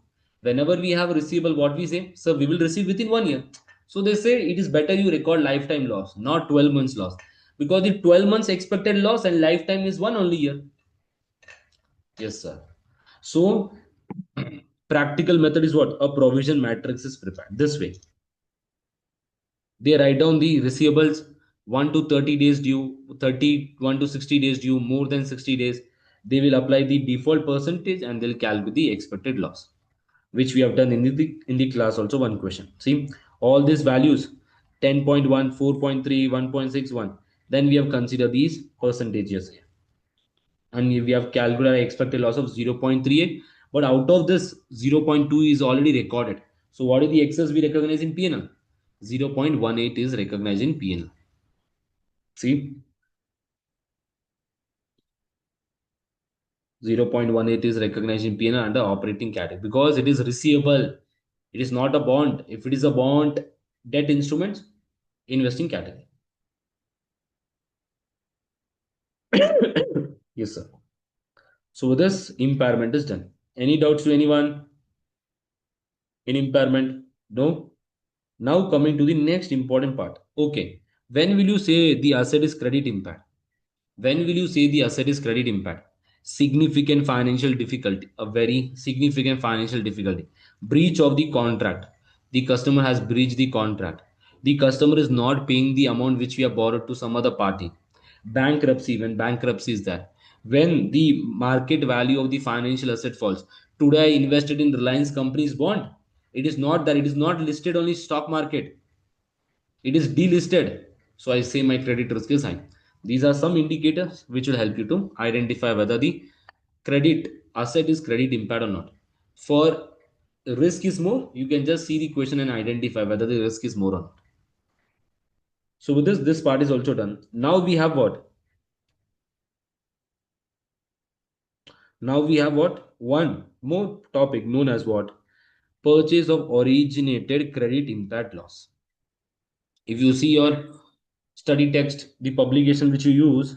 S1: Whenever we have a receivable, what we say? So we will receive within 1 year. So they say it is better you record lifetime loss, not 12 months loss. Because the 12 months expected loss and lifetime is one only year. Yes, sir. So practical method is what? A provision matrix is prepared this way. They write down the receivables 1 to 30 days due, 31 to 60 days due, more than 60 days. They will apply the default percentage and they'll calculate the expected loss, which we have done in the class also. One question. See, all these values 10.1, 4.3, 1.61. Then we have considered these percentages here. And we have calculated expected loss of 0.38, but out of this 0.2 is already recorded. So what is the excess we recognize in P&L? 0.18 is recognized in P&L. See, 0.18 is recognized in P&L under operating category because it is receivable. It is not a bond. If it is a bond, debt instruments, investing category. Yes, sir. So this impairment is done. Any doubts to anyone in impairment? No. Now coming to the next important part. Okay. When will you say the asset is credit impaired? When will you say the asset is credit impaired? Significant financial difficulty, a very significant financial difficulty. Breach of the contract. The customer has breached the contract. The customer is not paying the amount which we have borrowed to some other party. Bankruptcy, when bankruptcy is there. When the market value of the financial asset falls. Today I invested in Reliance company's bond. It is not that, it is not listed on the stock market. It is delisted. So I say my credit risk is high. These are some indicators which will help you to identify whether the credit asset is credit impaired or not. For risk is more, you can just see the question and identify whether the risk is more or not. So with this part is also done. Now we have what? Now we have what? One more topic known as what? Purchase of originated credit impact loss. If you see your study text, the publication which you use,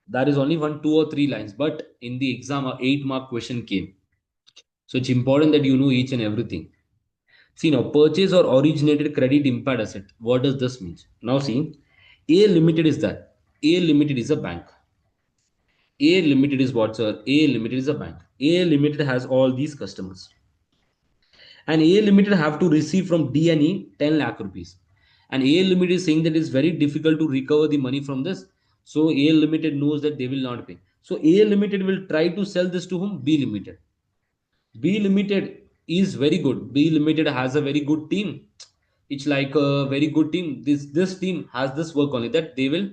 S1: that is only 1, 2 or 3 lines. But in the exam, a 8-mark question came. So it's important that you know each and everything. See now, purchase or originated credit impaired asset. What does this mean? Now see, A Limited is that. A Limited is a bank. A Limited is what, sir? A Limited is a bank. A Limited has all these customers. And A Limited have to receive from D&E 10 lakh rupees. And A Limited is saying that it's very difficult to recover the money from this. So A Limited knows that they will not pay. So A Limited will try to sell this to whom? B Limited. B Limited is very good. B Limited has a very good team. It's like a very good team. This team has this work only, that they will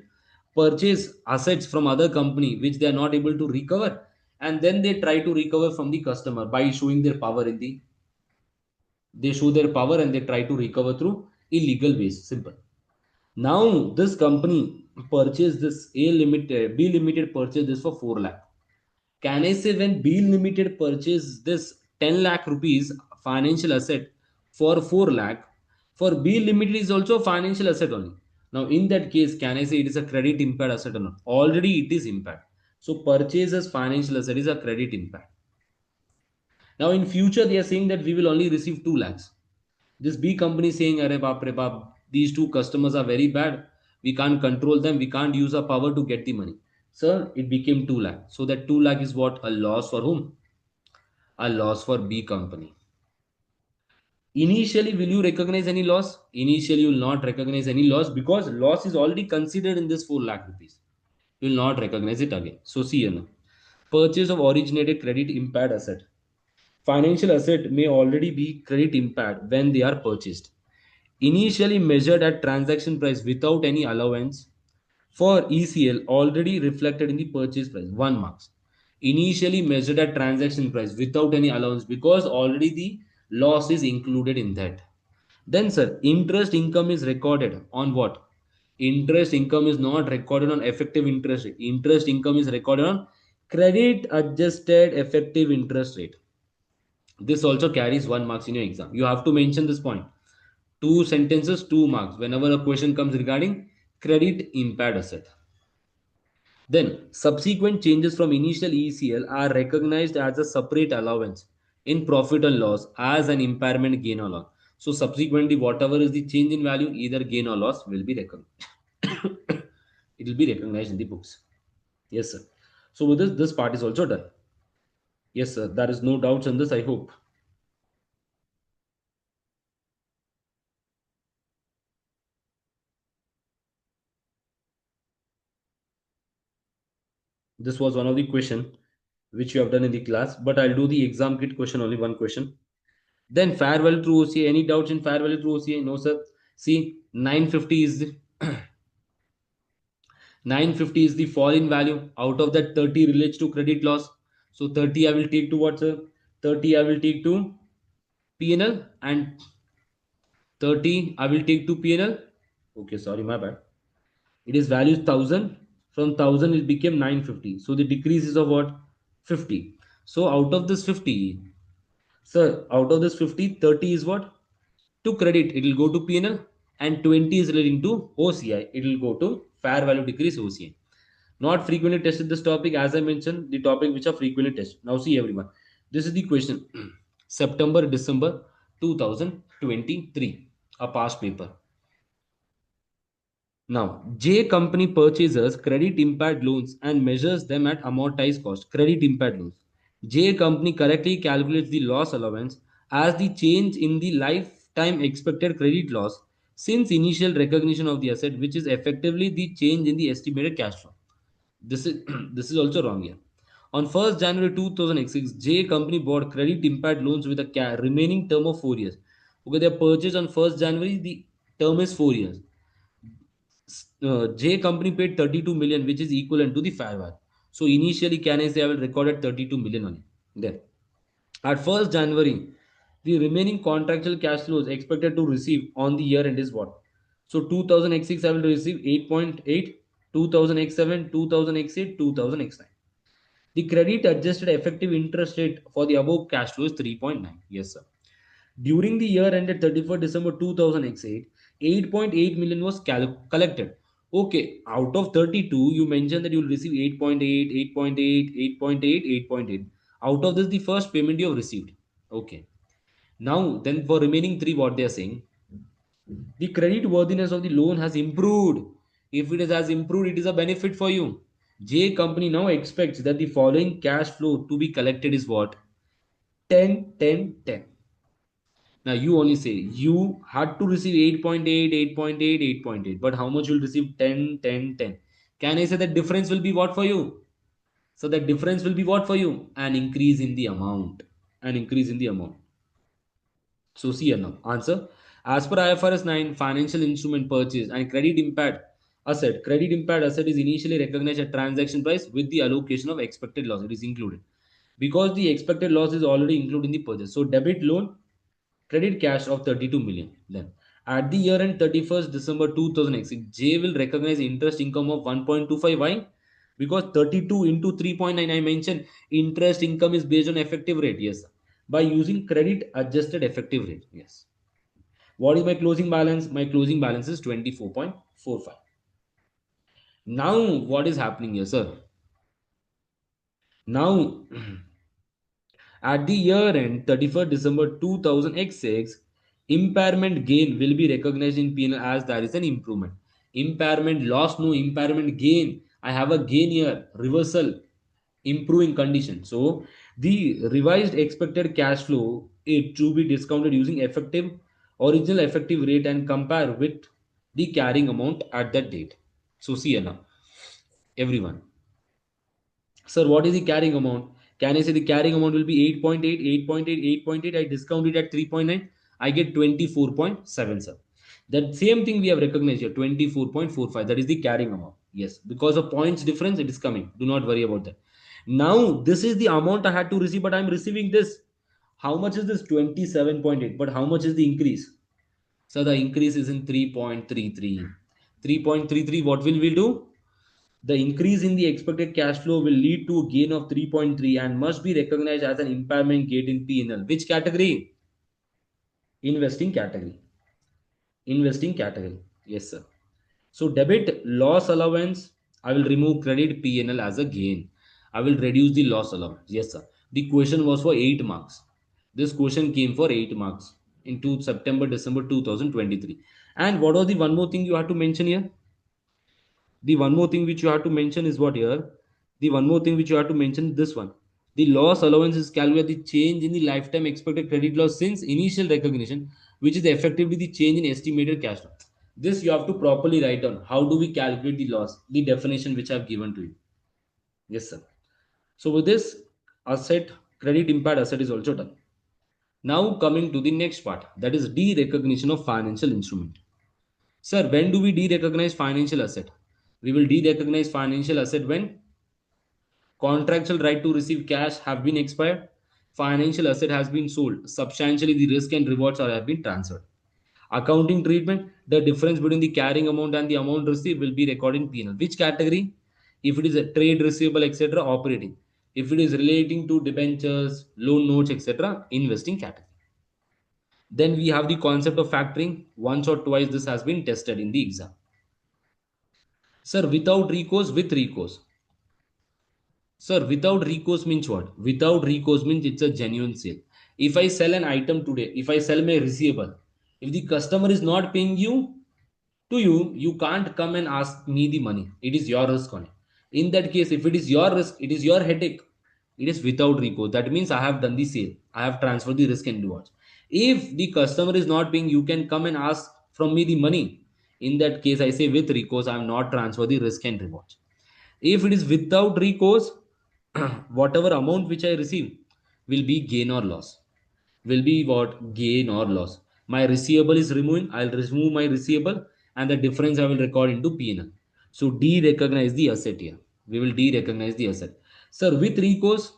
S1: purchase assets from other company which they are not able to recover, and then they try to recover from the customer by showing their power in the, they show their power and they try to recover through illegal ways. Simple. Now this company purchased this A Limited, B Limited purchased this for 4 lakh. Can I say when B Limited purchased this 10 lakh rupees financial asset for 4 lakh, for B Limited is also a financial asset only. Now in that case, can I say it is a credit impaired asset or not? Already it is impaired. So purchase as financial asset is a credit impact. Now in future they are saying that we will only receive 2 lakhs. This B company is saying, Arey baap re baap, these two customers are very bad. We can't control them. We can't use our power to get the money. Sir, it became 2 lakh. So that 2 lakh is what? A loss for whom? A loss for B company. Initially, will you recognize any loss? Initially, you will not recognize any loss because loss is already considered in this 4 lakh rupees. You will not recognize it again. So see here now. Purchase of originated credit impaired asset. Financial asset may already be credit impaired when they are purchased. Initially measured at transaction price without any allowance for ECL already reflected in the purchase price. 1 marks. Initially measured at transaction price without any allowance because already the loss is included in that. Then sir, interest income is recorded on what? Interest income is not recorded on effective interest rate. Interest income is recorded on credit adjusted effective interest rate. This also carries 1 marks in your exam. You have to mention this point. 2 sentences, 2 marks whenever a question comes regarding credit impaired asset. Then subsequent changes from initial ECL are recognized as a separate allowance in profit and loss as an impairment gain or loss. So subsequently, whatever is the change in value, either gain or loss will be recognized. It will be recognized in the books. Yes, sir. So with this part is also done. Yes, sir. There is no doubts on this, I hope. This was one of the question which you have done in the class, but I'll do the exam kit question, only one question. Then fair value through OCA. Any doubts in fair value through OCA? No, sir. See, 950 is the 950 is the fall in value. Out of that, 30 relates to credit loss. So 30 I will take to what, sir? 30 I will take to P&L and 30 I will take to P&L. Okay, sorry, my bad. It is value 1000. From 1000 it became 950. So the decrease is of what? 50. So out of this 50, sir, out of this 50, 30 is what? To credit, it will go to P&L, and 20 is relating to OCI. It will go to fair value decrease OCI. Not frequently tested this topic, as I mentioned, the topic which are frequently tested. Now see everyone. This is the question. September, December 2023. A past paper. Now, J company purchases credit impaired loans and measures them at amortized cost. Credit impaired loans. J company correctly calculates the loss allowance as the change in the lifetime expected credit loss since initial recognition of the asset, which is effectively the change in the estimated cash flow. This is this is also wrong here. On 1st January 2006, J company bought credit impaired loans with a remaining term of 4 years. Okay, they are purchased on 1st January. The term is 4 years. J company paid 32 million, which is equivalent to the fair value. So initially, can I say I will record at 32 million only. Then at 1st January, The remaining contractual cash flows expected to receive on the year end is what? So 2000x6 I will receive 8.8, 2000x7, 2000x8, 2000x9. The credit adjusted effective interest rate for the above cash flow is 3.9. Yes, sir. During the year ended 31st December 2008, 8.8 million was collected. Okay, out of 32, you mentioned that you will receive 8.8, 8.8, 8.8, 8.8. Out of this, the first payment you have received. Okay. Now, then for remaining three, what they are saying, the credit worthiness of the loan has improved. If it has improved, it is a benefit for you. J company now expects that the following cash flow to be collected is what? 10, 10, 10. Now you only say you had to receive 8.8, 8.8, 8.8. But how much you'll receive? 10, 10, 10. Can I say that difference will be what for you? So that difference will be what for you? An increase in the amount. An increase in the amount. So see here now. Answer. As per IFRS 9, financial instrument purchase and credit impaired asset. Credit impaired asset is initially recognized at transaction price with the allocation of expected loss. It is included. Because the expected loss is already included in the purchase. So debit loan, credit cash of 32 million. Then at the year end 31st December 2006, J will recognize interest income of 1.25. Why? Because 32 into 3.9, I mentioned interest income is based on effective rate. Yes. By using credit adjusted effective rate. Yes. What is my closing balance? My closing balance is 24.45. Now, what is happening here, sir? Now, at the year end 31st December 2006, impairment gain will be recognized in P&L as there is an improvement. Impairment loss, no impairment gain. I have a gain here, reversal, improving condition. So the revised expected cash flow it to be discounted using effective original effective rate and compare with the carrying amount at that date. So see here now, everyone. Sir, what is the carrying amount? Can I say the carrying amount will be 8.8, 8.8, 8.8. I discount it at 3.9. I get 24.7, sir. That same thing we have recognized here, 24.45. That is the carrying amount. Yes, because of points difference, it is coming. Do not worry about that. Now, this is the amount I had to receive, but I am receiving this. How much is this? 27.8. But how much is the increase? So the increase is in 3.33. 3.33, what will we do? The increase in the expected cash flow will lead to a gain of 3.3 and must be recognized as an impairment gain in P&L. Which category? Investing category. Investing category. Yes, sir. So debit loss allowance, I will remove credit P&L as a gain. I will reduce the loss allowance. Yes, sir. The question was for 8 marks. This question came for 8 marks into September, December 2023. And what was the one more thing you had to mention here? The one more thing which you have to mention is what here? The one more thing which you have to mention is this one. The loss allowance is calculated the change in the lifetime expected credit loss since initial recognition, which is effectively the change in estimated cash flow. This you have to properly write down. How do we calculate the loss? The definition which I have given to you. Yes, sir. So with this, asset, credit impaired asset is also done. Now coming to the next part, that is derecognition of financial instrument. Sir, when do we derecognize financial asset? We will derecognize financial asset when contractual right to receive cash have been expired, financial asset has been sold, substantially the risk and rewards have been transferred. Accounting treatment, the difference between the carrying amount and the amount received will be recorded in P&L. Which category? If it is a trade receivable, etc., operating. If it is relating to debentures, loan notes, etc., investing category. Then we have the concept of factoring. Once or twice this has been tested in the exam. Sir, without recourse, with recourse. Sir, without recourse means what? Without recourse means it's a genuine sale. If I sell an item today, if I sell my receivable, if the customer is not paying you can't come and ask me the money. It is your risk on it. In that case, if it is your risk, it is your headache. It is without recourse. That means I have done the sale. I have transferred the risk and rewards. If the customer is not paying, you can come and ask from me the money. In that case, I say with recourse, I am not transfer the risk and rewards. If it is without recourse, whatever amount which I receive will be gain or loss. Will be what? Gain or loss. My receivable is removing. I'll remove my receivable and the difference I will record into P&L. So de-recognize the asset here. We will de-recognize the asset. Sir, with recourse,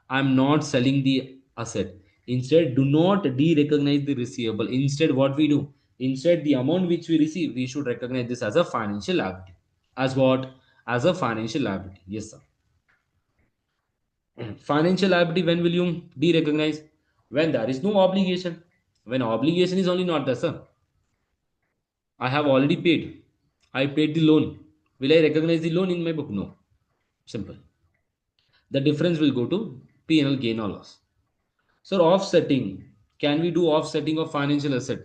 S1: I'm not selling the asset. Instead, do not derecognize the receivable. Instead, what we do? Instead, the amount which we receive, we should recognize this as a financial liability. As what? As a financial liability. Yes, sir. Financial liability, when will you derecognize? When there is no obligation. When obligation is only not there, sir. I have already paid. I paid the loan. Will I recognize the loan in my book? No. Simple. The difference will go to P&L gain or loss. So offsetting. Can we do offsetting of financial asset?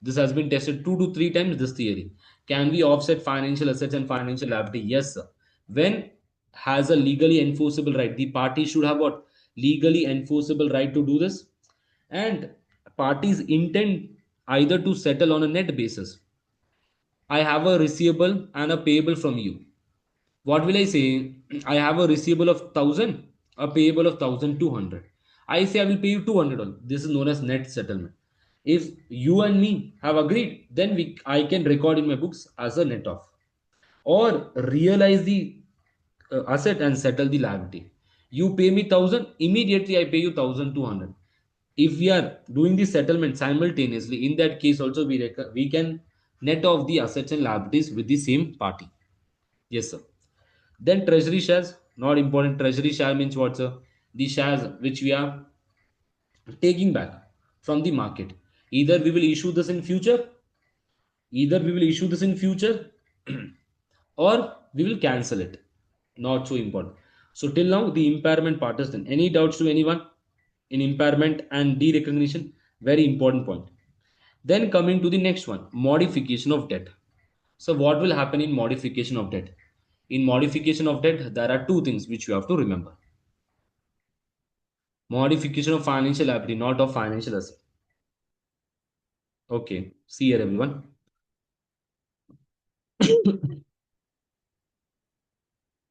S1: This has been tested 2 to 3 times, this theory. Can we offset financial assets and financial liability? Yes, sir. When has a legally enforceable right? The party should have what? Legally enforceable right to do this. And parties intend either to settle on a net basis. I have a receivable and a payable from you. What will I say? I have a receivable of 1000, a payable of 1200. I say I will pay you 200. This is known as net settlement. If you and me have agreed, then I can record in my books as a net off, or realize the asset and settle the liability. You pay me 1000, immediately I pay you 1200. If we are doing the settlement simultaneously, in that case also we can net off the assets and liabilities with the same party. Yes, sir. Then treasury shares, not important. Treasury share means what, sir? The shares which we are taking back from the market. Either we will issue this in future, either we will issue this in future, or we will cancel it. Not so important. So till now the impairment part is done. Any doubts to anyone in impairment and derecognition? Very important point. Then coming to the next one, modification of debt. So what will happen in modification of debt? In modification of debt, there are two things which you have to remember. Modification of financial liability, not of financial asset. Okay, see here everyone.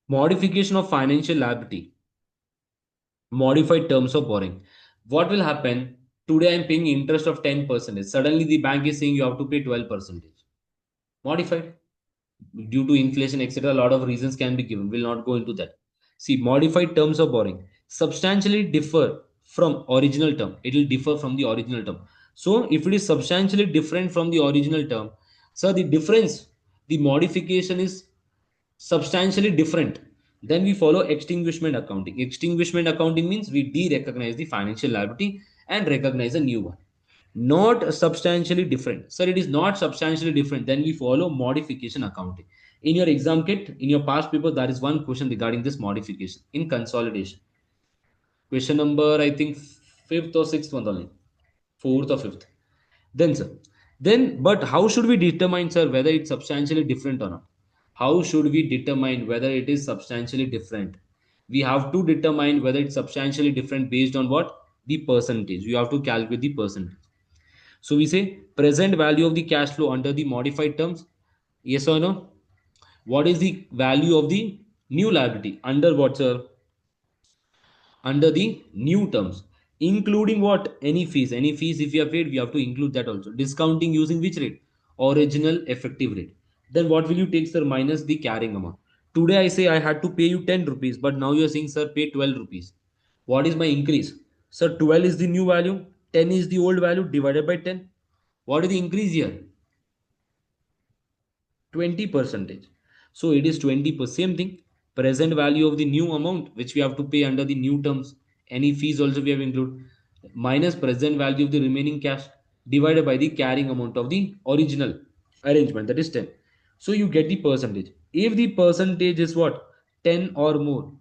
S1: Modification of financial liability, modified terms of borrowing. What will happen? Today I am paying interest of 10%. Suddenly the bank is saying you have to pay 12%. Modified. Due to inflation, etc. A lot of reasons can be given. We'll not go into that. See, modified terms of borrowing substantially differ from original term. It will differ from the original term. So if it is substantially different from the original term, so the difference, the modification is substantially different, then we follow extinguishment accounting. Extinguishment accounting means we de-recognize the financial liability and recognize a new one. Not substantially different, sir, it is not substantially different, then we follow modification accounting. In your exam kit, in your past paper, there is one question regarding this modification in consolidation. Question number, I think, fifth or sixth one only, fourth or fifth. Then, sir, then, but how should we determine, sir, whether it's substantially different or not? How should we determine whether it is substantially different? We have to determine whether it's substantially different based on what? The percentage. You have to calculate the percentage. So we say present value of the cash flow under the modified terms. Yes or no? What is the value of the new liability under what, sir? Under the new terms, including what? Any fees. Any fees if you have paid, we have to include that also. Discounting using which rate? Original effective rate. Then what will you take, sir? Minus the carrying amount. Today I say I had to pay you 10 rupees, but now you are saying, sir, pay 12 rupees. What is my increase? Sir, 12 is the new value, 10 is the old value divided by 10. What is the increase here? 20%. So it is 20%. Same thing. Present value of the new amount which we have to pay under the new terms. Any fees also we have included. Minus present value of the remaining cash divided by the carrying amount of the original arrangement, that is 10. So you get the percentage. If the percentage is what? 10 or more.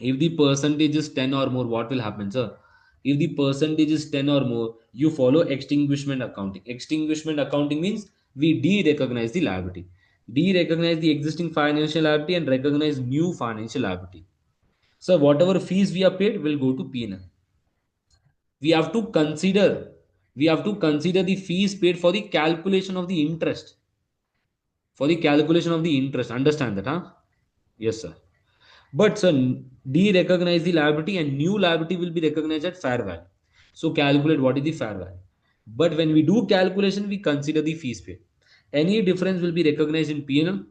S1: If the percentage is 10 or more, what will happen, sir? If the percentage is 10 or more, you follow extinguishment accounting. Extinguishment accounting means we de-recognize the liability. De-recognize the existing financial liability and recognize new financial liability. So whatever fees we have paid will go to P&L. We have to consider, the fees paid for the calculation of the interest. For the calculation of the interest. Understand that, huh? Yes, sir. But sir, de-recognize the liability and new liability will be recognized at fair value. So calculate what is the fair value. But when we do calculation, we consider the fees paid. Any difference will be recognized in P&L.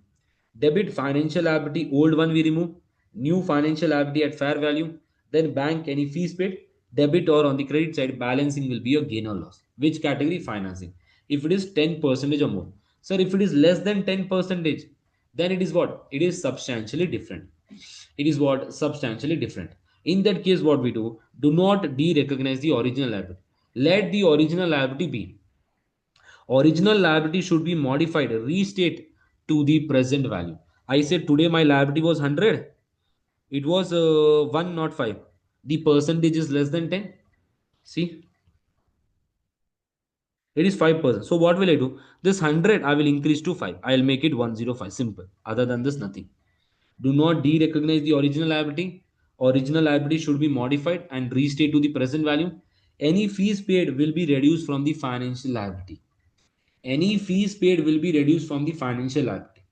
S1: Debit financial liability, old one we remove. New financial liability at fair value. Then bank, any fees paid. Debit or on the credit side, balancing will be your gain or loss. Which category? Financing. If it is 10% or more. Sir, if it is less than 10%, then it is what? It is substantially different. It is what? Substantially different. In that case, what we do not de-recognize the original liability. Let the original liability be. Original liability should be modified, restate to the present value. I said today my liability was 100. It was 1 not 5. The percentage is less than 10. See, it is 5%. So what will I do? This 100 I will increase to 5. I will make it 105. Simple. Other than this, nothing. Do not de-recognize the original liability. Original liability should be modified and restate to the present value. Any fees paid will be reduced from the financial liability. Any fees paid will be reduced from the financial liability.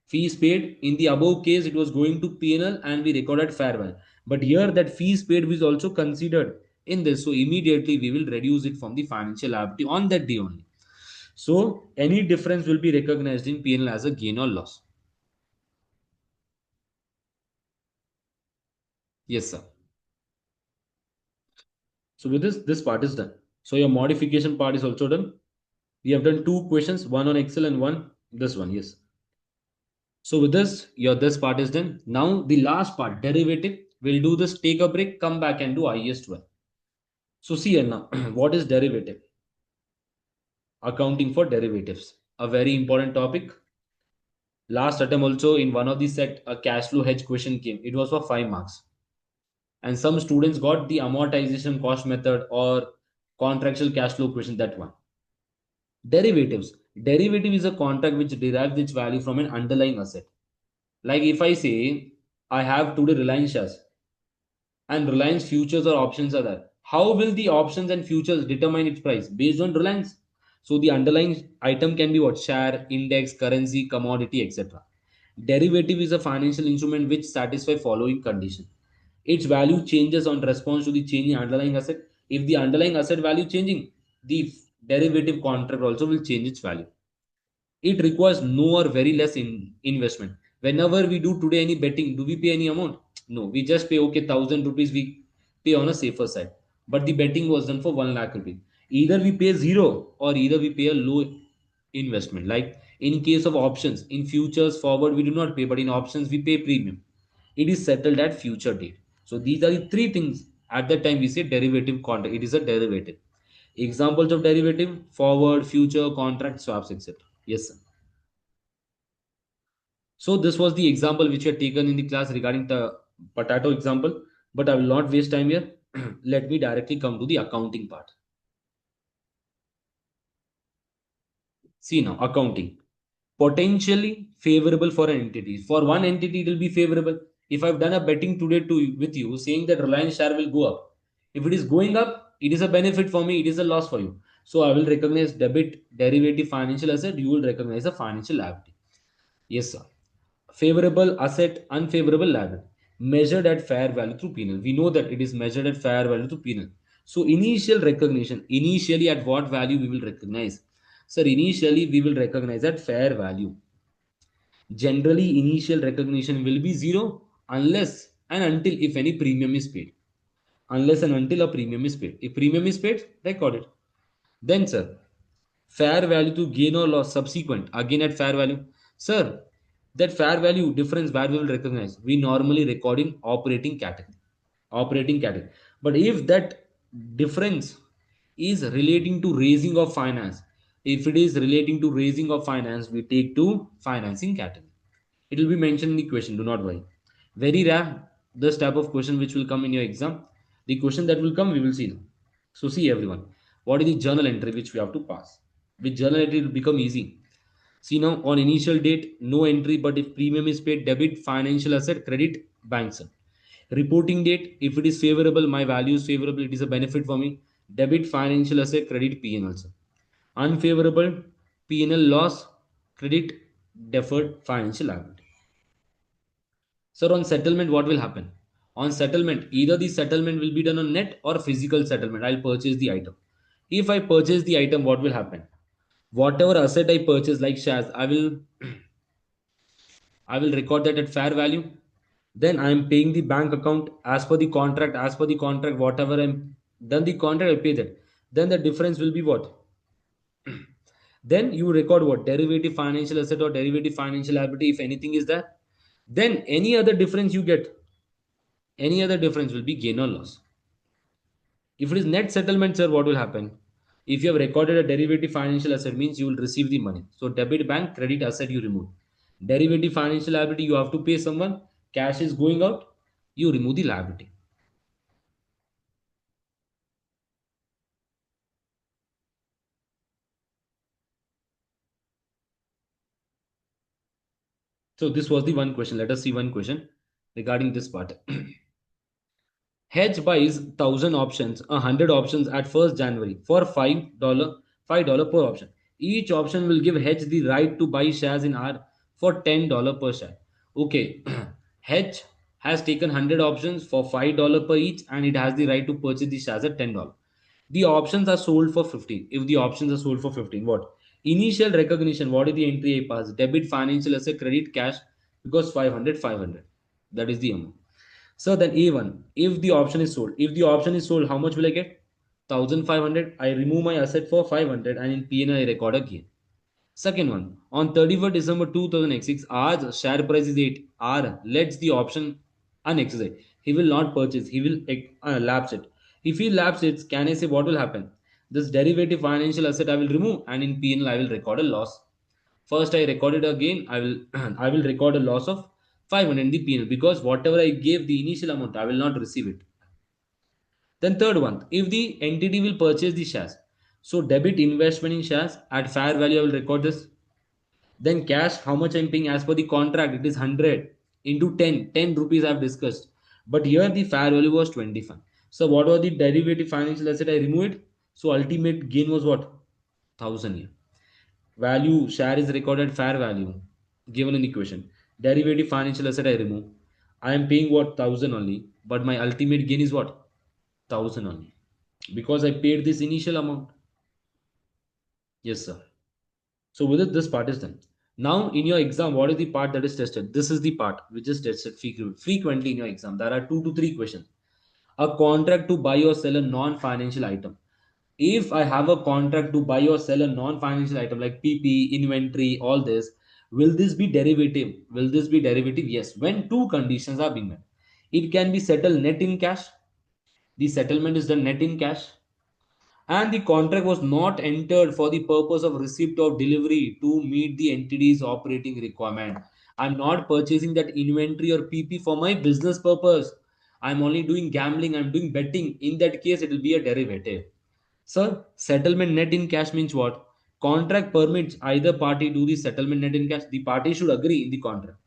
S1: Fees paid in the above case, it was going to P&L and we recorded fair value. But here that fees paid was also considered in this. So immediately we will reduce it from the financial liability on that day only. So any difference will be recognized in P&L as a gain or loss. Yes, sir. So with this part is done. So your modification part is also done. We have done 2 questions, one on Excel and one this one. Yes. So with this part is done. Now the last part, derivative. We'll do this, take a break, come back and do IAS 12. So see here now, what is derivative? Accounting for derivatives. A very important topic. Last attempt also in one of the set, a cash flow hedge question came. It was for 5 marks. And some students got the amortization cost method or contractual cash flow question, that one. Derivatives. Derivative is a contract which derives its value from an underlying asset. Like if I say, I have today Reliance shares and Reliance futures or options are there. How will the options and futures determine its price? Based on Reliance. So the underlying item can be what? Share, index, currency, commodity, etc. Derivative is a financial instrument which satisfies following condition. Its value changes on response to the change in underlying asset. If the underlying asset value changing, the derivative contract also will change its value. It requires no or very less investment. Whenever we do today any betting, do we pay any amount? No, we just pay, okay, 1,000 rupees we pay on a safer side. But the betting was done for 1 lakh rupees. Either we pay zero or either we pay a low investment. Like in case of options, in futures forward we do not pay, but in options we pay premium. It is settled at future date. So these are the 3 things. At that time we say derivative contract, it is a derivative. Examples of derivative: forward, future, contract, swaps, etc. Yes, sir. So this was the example which we had taken in the class regarding the potato example, but I will not waste time here. Let me directly come to the accounting part. See now, accounting. Potentially favorable for an entity. For one entity, it will be favorable. If I've done a betting today with you saying that Reliance share will go up. If it is going up, it is a benefit for me, it is a loss for you. So I will recognize debit, derivative, financial asset, you will recognize a financial liability. Yes, sir. Favorable asset, unfavorable liability. Measured at fair value through P&L. We know that it is measured at fair value through P&L. So initial recognition, initially at what value we will recognize? Sir, initially we will recognize at fair value. Generally, initial recognition will be zero unless and until if any premium is paid. Unless and until a premium is paid. If premium is paid, record it. Then, sir, fair value to gain or loss subsequent, again at fair value. Sir, that fair value difference where we will recognize? We normally record in operating category. Operating category. But if that difference is relating to raising of finance, if it is relating to raising of finance, we take to financing category. It will be mentioned in the question, do not worry. Very rare, this type of question which will come in your exam. The question that will come, we will see now. So see everyone, what is the journal entry which we have to pass? With journal entry, it will become easy. See now, on initial date, no entry, but if premium is paid, debit, financial asset, credit, bank sir. Reporting date, if it is favorable, my value is favorable, it is a benefit for me. Debit, financial asset, credit, P&L sir. Unfavorable, P&L loss, credit, deferred, financial liability. Sir, on settlement, what will happen? On settlement, either the settlement will be done on net or physical settlement. I'll purchase the item. If I purchase the item, what will happen? Whatever asset I purchase, like shares, I will record that at fair value. Then I am paying the bank account as per the contract, whatever I'm done the contract, I pay that. Then the difference will be what? Then you record what? Derivative financial asset or derivative financial liability, if anything is there. Then any other difference you get, any other difference will be gain or loss. If it is net settlement, sir, what will happen? If you have recorded a derivative financial asset, means you will receive the money. So debit bank, credit asset you remove. Derivative financial liability, you have to pay someone. Cash is going out, you remove the liability. So this was the one question. Let us see one question regarding this part. Hedge buys 1,000 options, 100 options at 1st January for $5 per option. Each option will give Hedge the right to buy shares in R for $10 per share. Okay, Hedge has taken 100 options for $5 per each, and it has the right to purchase the shares at $10. The options are sold for 15. If the options are sold for 15, what? Initial recognition, what is the entry I pass? Debit financial asset, credit cash, because 500, 500. That is the amount. So then A1, if the option is sold, how much will I get? 1,500. I remove my asset for 500 and in P&L I record a gain. Second one, on 31st December 2006, R's share price is 8. R lets the option unexercised. He will not purchase, he will lapse it. If he lapse it, can I say what will happen? This derivative financial asset I will remove and in P&L I will record a loss. First I recorded a gain, I will I will record a loss of 500 in the P&L because whatever I gave the initial amount, I will not receive it. Then third one, if the entity will purchase the shares, so debit investment in shares at fair value, I will record this. Then cash, how much I'm paying as per the contract, it is 100 into 10 rupees I've discussed. But here the fair value was 25. So what was the derivative financial asset? I remove it. So ultimate gain was what? 1,000 here. Value share is recorded fair value given in equation. Derivative financial asset I remove. I am paying what? 1,000 only. But my ultimate gain is what? 1,000 only. Because I paid this initial amount. Yes, sir. So with it, this part is done. Now in your exam, what is the part that is tested? This is the part which is tested frequently in your exam. There are 2 to 3 questions. A contract to buy or sell a non-financial item. If I have a contract to buy or sell a non-financial item like PP, inventory, all this, will this be derivative? Will this be derivative? Yes. When two conditions are being met. It can be settled net in cash. The settlement is done net in cash and the contract was not entered for the purpose of receipt of delivery to meet the entity's operating requirement. I'm not purchasing that inventory or PP for my business purpose. I'm only doing gambling, I'm doing betting. In that case, it will be a derivative. Sir, settlement net in cash means what? Contract permits either party do the settlement net in cash. The party should agree in the contract.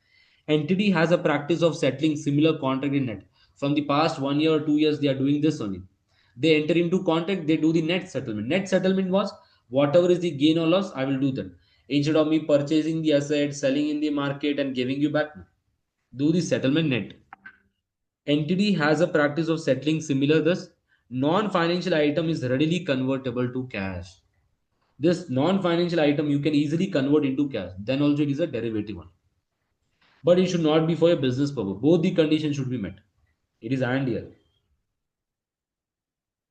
S1: Entity has a practice of settling similar contract in net. From the past 1 year or 2 years, they are doing this only. They enter into contract, they do the net settlement. Net settlement was whatever is the gain or loss, I will do that. Instead of me purchasing the asset, selling in the market, and giving you back, do the settlement net. Entity has a practice of settling similar thus. Non-financial item is readily convertible to cash. This non-financial item you can easily convert into cash. Then also it is a derivative one. But it should not be for a business purpose. Both the conditions should be met. It is and here.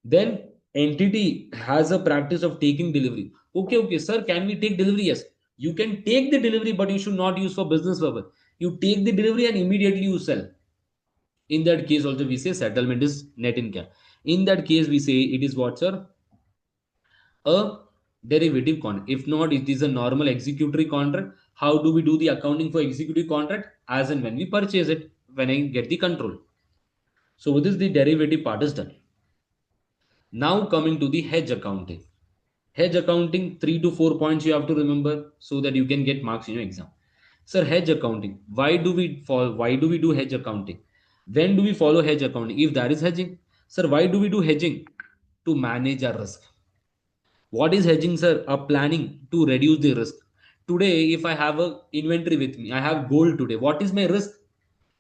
S1: Then entity has a practice of taking delivery. Okay, sir, can we take delivery? Yes. You can take the delivery, but you should not use for business purpose. You take the delivery and immediately you sell. In that case, also we say settlement is net in cash. In that case, we say it is what, sir? A derivative contract. If not, it is a normal executory contract. How do we do the accounting for executory contract? As and when we purchase it, when I get the control. So with this, the derivative part is done. Now coming to the hedge accounting. Hedge accounting, 3 to 4 points you have to remember so that you can get marks in your exam. Sir, hedge accounting. Why do we do hedge accounting? When do we follow hedge accounting? If there is hedging. Sir, why do we do hedging? To manage our risk. What is hedging, sir? A planning to reduce the risk. Today, if I have a inventory with me, I have gold today. What is my risk?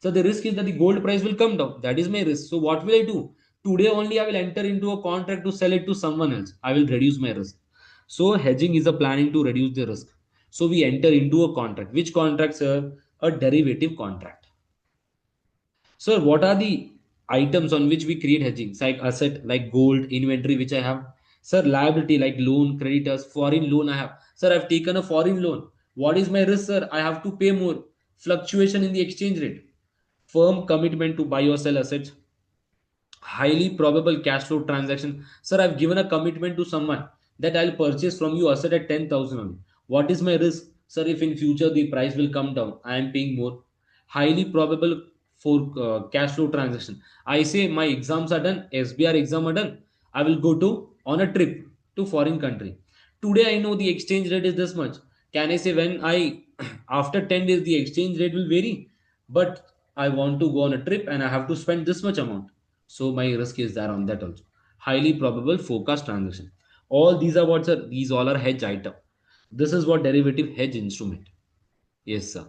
S1: So the risk is that the gold price will come down. That is my risk. So what will I do? Today only I will enter into a contract to sell it to someone else. I will reduce my risk. So hedging is a planning to reduce the risk. So we enter into a contract. Which contract, sir? A derivative contract. Sir, what are the items on which we create hedging? Like asset, like gold, inventory, which I have. Sir, liability, like loan, creditors, foreign loan I have. Sir, I've taken a foreign loan. What is my risk, sir? I have to pay more. Fluctuation in the exchange rate. Firm commitment to buy or sell assets. Highly probable cash flow transaction. Sir, I've given a commitment to someone that I'll purchase from you asset at 10,000 only. What is my risk? Sir, if in future the price will come down, I am paying more. Highly probable for cash flow transaction. I say my exams are done, SBR exam are done. I will go to on a trip to foreign country. Today I know the exchange rate is this much. Can I say when I after 10 days the exchange rate will vary? But I want to go on a trip and I have to spend this much amount. So my risk is there on that also. Highly probable forecast transaction. All these are what, sir? These all are hedge item. This is what derivative hedge instrument. Yes, sir.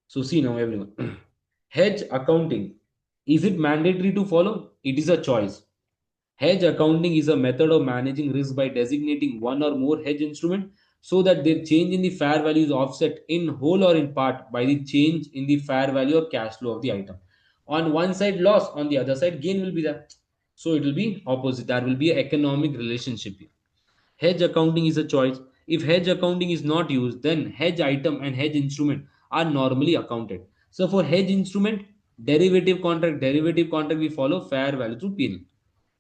S1: So see now everyone. Hedge accounting. Is it mandatory to follow? It is a choice. Hedge accounting is a method of managing risk by designating one or more hedge instrument so that their change in the fair value is offset in whole or in part by the change in the fair value or cash flow of the item. On one side loss, on the other side gain will be there. So it will be opposite. There will be an economic relationship here. Hedge accounting is a choice. If hedge accounting is not used, then hedge item and hedge instrument are normally accounted. So for hedge instrument, derivative contract, we follow fair value through P&L.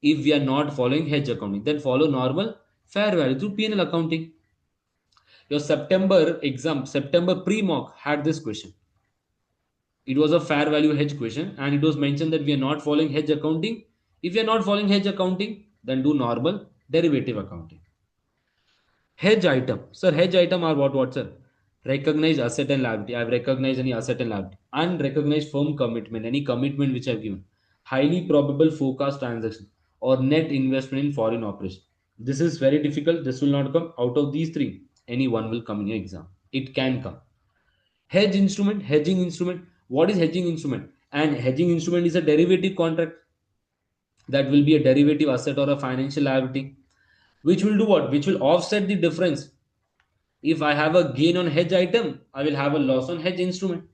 S1: If we are not following hedge accounting, then follow normal fair value through P&L accounting. Your September exam, September pre-mock had this question. It was a fair value hedge question and it was mentioned that we are not following hedge accounting. If you are not following hedge accounting, then do normal derivative accounting. Hedge item. Sir, hedge item are what, sir? Recognize asset and liability. I have recognized any asset and liability. Unrecognized firm commitment, any commitment which I have given. Highly probable forecast transaction or net investment in foreign operation. This is very difficult. This will not come out of these three. Any one will come in your exam. It can come. Hedge instrument, hedging instrument. What is hedging instrument? And hedging instrument is a derivative contract that will be a derivative asset or a financial liability, which will do what? Which will offset the difference. If I have a gain on hedge item, I will have a loss on hedge instrument.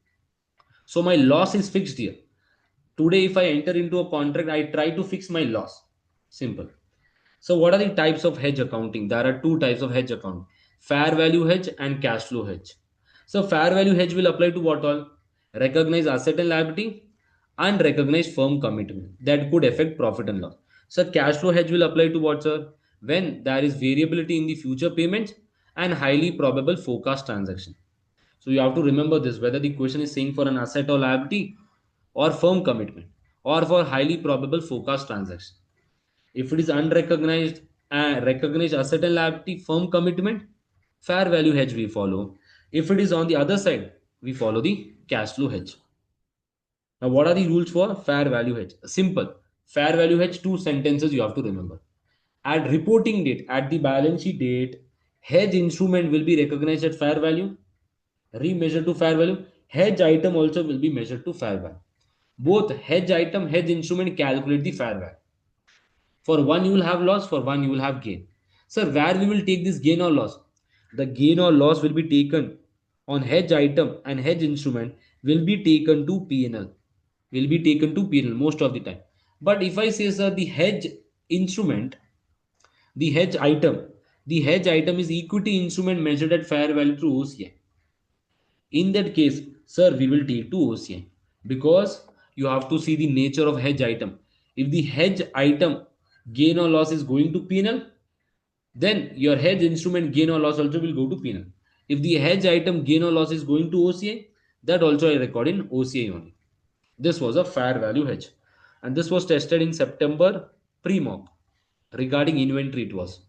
S1: So my loss is fixed here. Today, if I enter into a contract, I try to fix my loss. Simple. So what are the types of hedge accounting? There are two types of hedge accounting. Fair value hedge and cash flow hedge. So fair value hedge will apply to what all? Recognize asset and liability and recognize firm commitment that could affect profit and loss. So cash flow hedge will apply to what, sir? When there is variability in the future payments and highly probable forecast transaction. So you have to remember this, whether the question is saying for an asset or liability or firm commitment or for highly probable forecast transaction. If it is unrecognized recognized asset and liability firm commitment, fair value hedge we follow. If it is on the other side, we follow the cash flow hedge. Now, what are the rules for fair value hedge? Simple. Fair value hedge, two sentences you have to remember. At reporting date, at the balance sheet date, hedge instrument will be recognized at fair value, remeasured to fair value. Hedge item also will be measured to fair value. Both hedge item, hedge instrument calculate the fair value. For one, you will have loss, for one, you will have gain. Sir, where we will take this gain or loss? The gain or loss will be taken on hedge item and hedge instrument will be taken to P&L. Will be taken to P&L most of the time. But if I say, sir, the hedge instrument, the hedge item is equity instrument measured at fair value through OCI. In that case, sir, we will take to OCI because you have to see the nature of hedge item. If the hedge item gain or loss is going to P&L, then your hedge instrument gain or loss also will go to P&L. If the hedge item gain or loss is going to OCI, that also I record in OCI only. This was a fair value hedge. And this was tested in September pre-mock. Regarding inventory, it was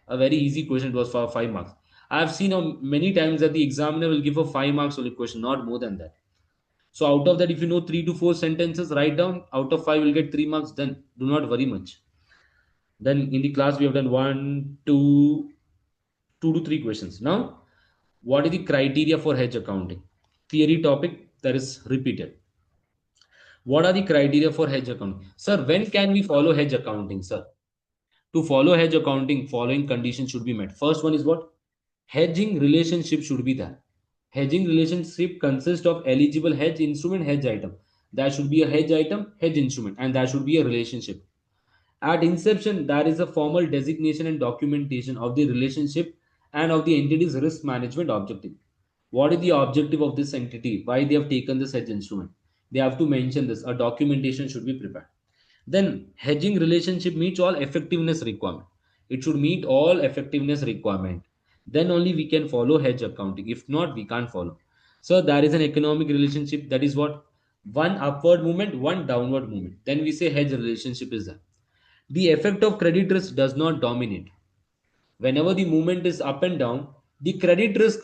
S1: a very easy question. It was for 5 marks. I have seen many times that the examiner will give a 5 marks only question, not more than that. So out of that, if you know 3 to 4 sentences, write down. Out of 5, you will get 3 marks. Then do not worry much. Then in the class, we have done 2 to 3 questions. Now, what is the criteria for hedge accounting? Theory topic that is repeated. What are the criteria for hedge accounting? Sir, when can we follow hedge accounting, sir? To follow hedge accounting, following conditions should be met. First one is what? Hedging relationship should be there. Hedging relationship consists of eligible hedge instrument, hedge item. That should be a hedge item, hedge instrument, and that should be a relationship. At inception, there is a formal designation and documentation of the relationship and of the entity's risk management objective. What is the objective of this entity? Why they have taken this hedge instrument? They have to mention this. A documentation should be prepared. Then hedging relationship meets all effectiveness requirement. It should meet all effectiveness requirement. Then only we can follow hedge accounting. If not, we can't follow. So there is an economic relationship, that is what, one upward movement, one downward movement. Then we say hedge relationship is there. The effect of credit risk does not dominate. Whenever the movement is up and down, the credit risk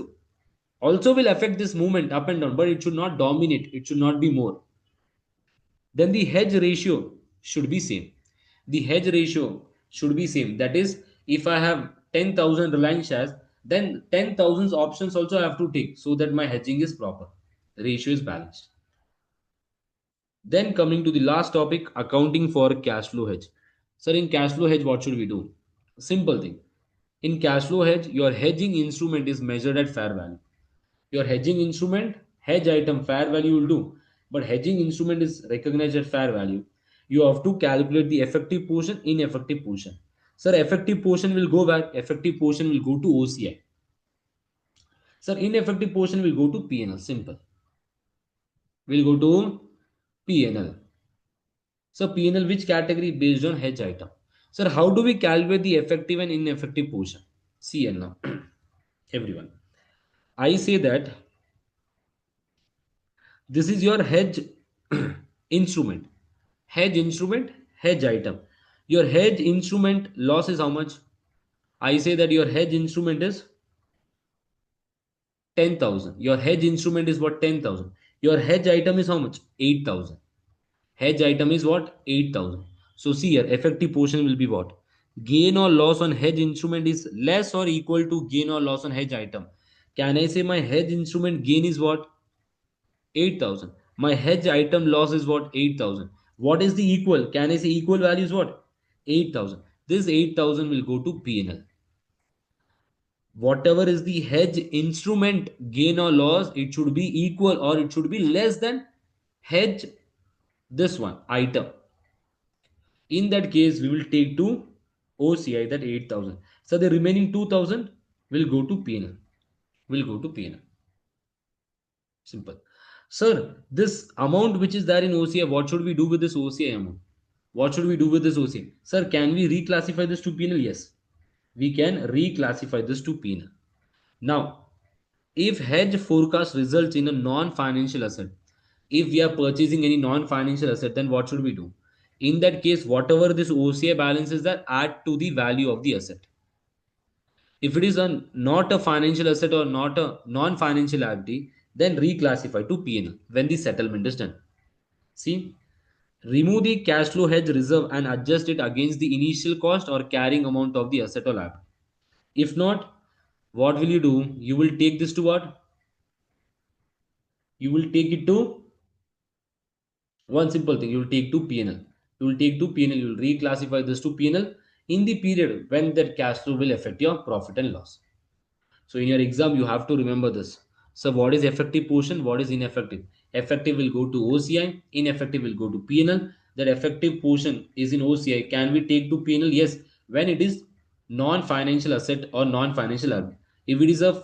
S1: also will affect this movement up and down, but it should not dominate. It should not be more. Then the hedge ratio should be same. The hedge ratio should be same. That is, if I have 10,000 Reliance shares, then 10,000 options also I have to take, so that my hedging is proper. The ratio is balanced. Then coming to the last topic, accounting for cash flow hedge. Sir, in cash flow hedge, what should we do? Simple thing. In cash flow hedge, your hedging instrument is measured at fair value. Your hedging instrument, hedge item, fair value will do. But hedging instrument is recognized at fair value. You have to calculate the effective portion, ineffective portion. Sir, effective portion will go where? Effective portion will go to OCI. Sir, ineffective portion will go to P&L. Simple. Will go to P&L. So P&L which category? Based on hedge item. Sir, how do we calculate the effective and ineffective portion? See now, everyone. I say that this is your hedge instrument. Hedge instrument, hedge item. Your hedge instrument loss is how much? I say that your hedge instrument is 10,000. Your hedge instrument is what? 10,000. Your hedge item is how much? 8,000. Hedge item is what? 8,000. So see here, effective portion will be what? Gain or loss on hedge instrument is less or equal to gain or loss on hedge item. Can I say my hedge instrument gain is what? 8,000. My hedge item loss is what? 8,000. What is the equal? Can I say equal value is what? 8,000. This 8,000 will go to P&L. Whatever is the hedge instrument gain or loss, it should be equal or it should be less than hedge this one item. In that case, we will take to OCI that 8,000. So the remaining 2,000 will go to P&L. Will go to P&L. Simple. Sir, this amount which is there in OCI, what should we do with this OCI amount? What should we do with this OCI? Sir, can we reclassify this to P&L? Yes. We can reclassify this to P&L. Now, if hedge forecast results in a non-financial asset, if we are purchasing any non-financial asset, then what should we do? In that case, whatever this OCI balance is that, add to the value of the asset. If it is not a financial asset or not a non-financial liability, then reclassify to P&L when the settlement is done. See, remove the cash flow hedge reserve and adjust it against the initial cost or carrying amount of the asset or liability. If not, what will you do? You will take this to what? You will take it to one simple thing. You will take to P&L. You will take to P&L. You will reclassify this to P&L in the period when that cash flow will affect your profit and loss. So in your exam, you have to remember this. So what is effective portion? What is ineffective? Effective will go to OCI. Ineffective will go to P&L. That effective portion is in OCI. Can we take to P&L? Yes. When it is non-financial asset or non-financial liability. If it is a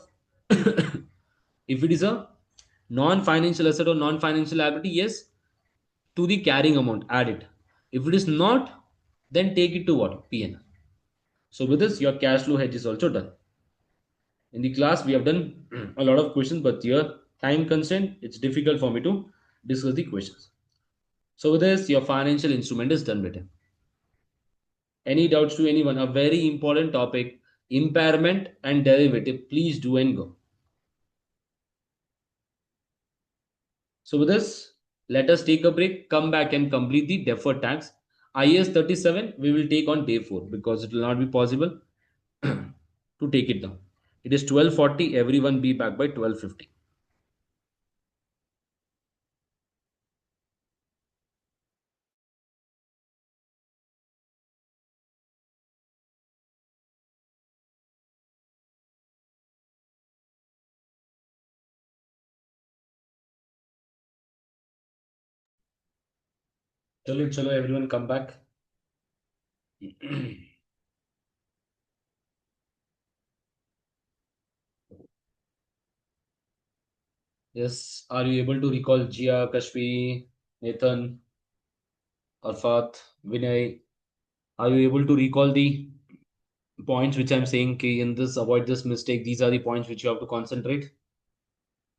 S1: if it is a non-financial asset or non-financial liability, yes, to the carrying amount, add it. If it is not, then take it to what? P&L. So with this, your cash flow hedge is also done. In the class, we have done a lot of questions, but your time constraint, it's difficult for me to discuss the questions. So with this, your financial instrument is done with it. Any doubts to anyone? A very important topic, impairment and derivative. Please do and go. So with this, let us take a break, come back and complete the deferred tax. IAS 37, we will take on day 4 because it will not be possible to take it down. It is 12:40. Everyone be back by 12:50. Chalo, everyone come back. Yes, are you able to recall Jia, Kashfi, Nathan, Arfat, Vinay? Are you able to recall the points which I'm saying? Okay, in this, avoid this mistake. These are the points which you have to concentrate.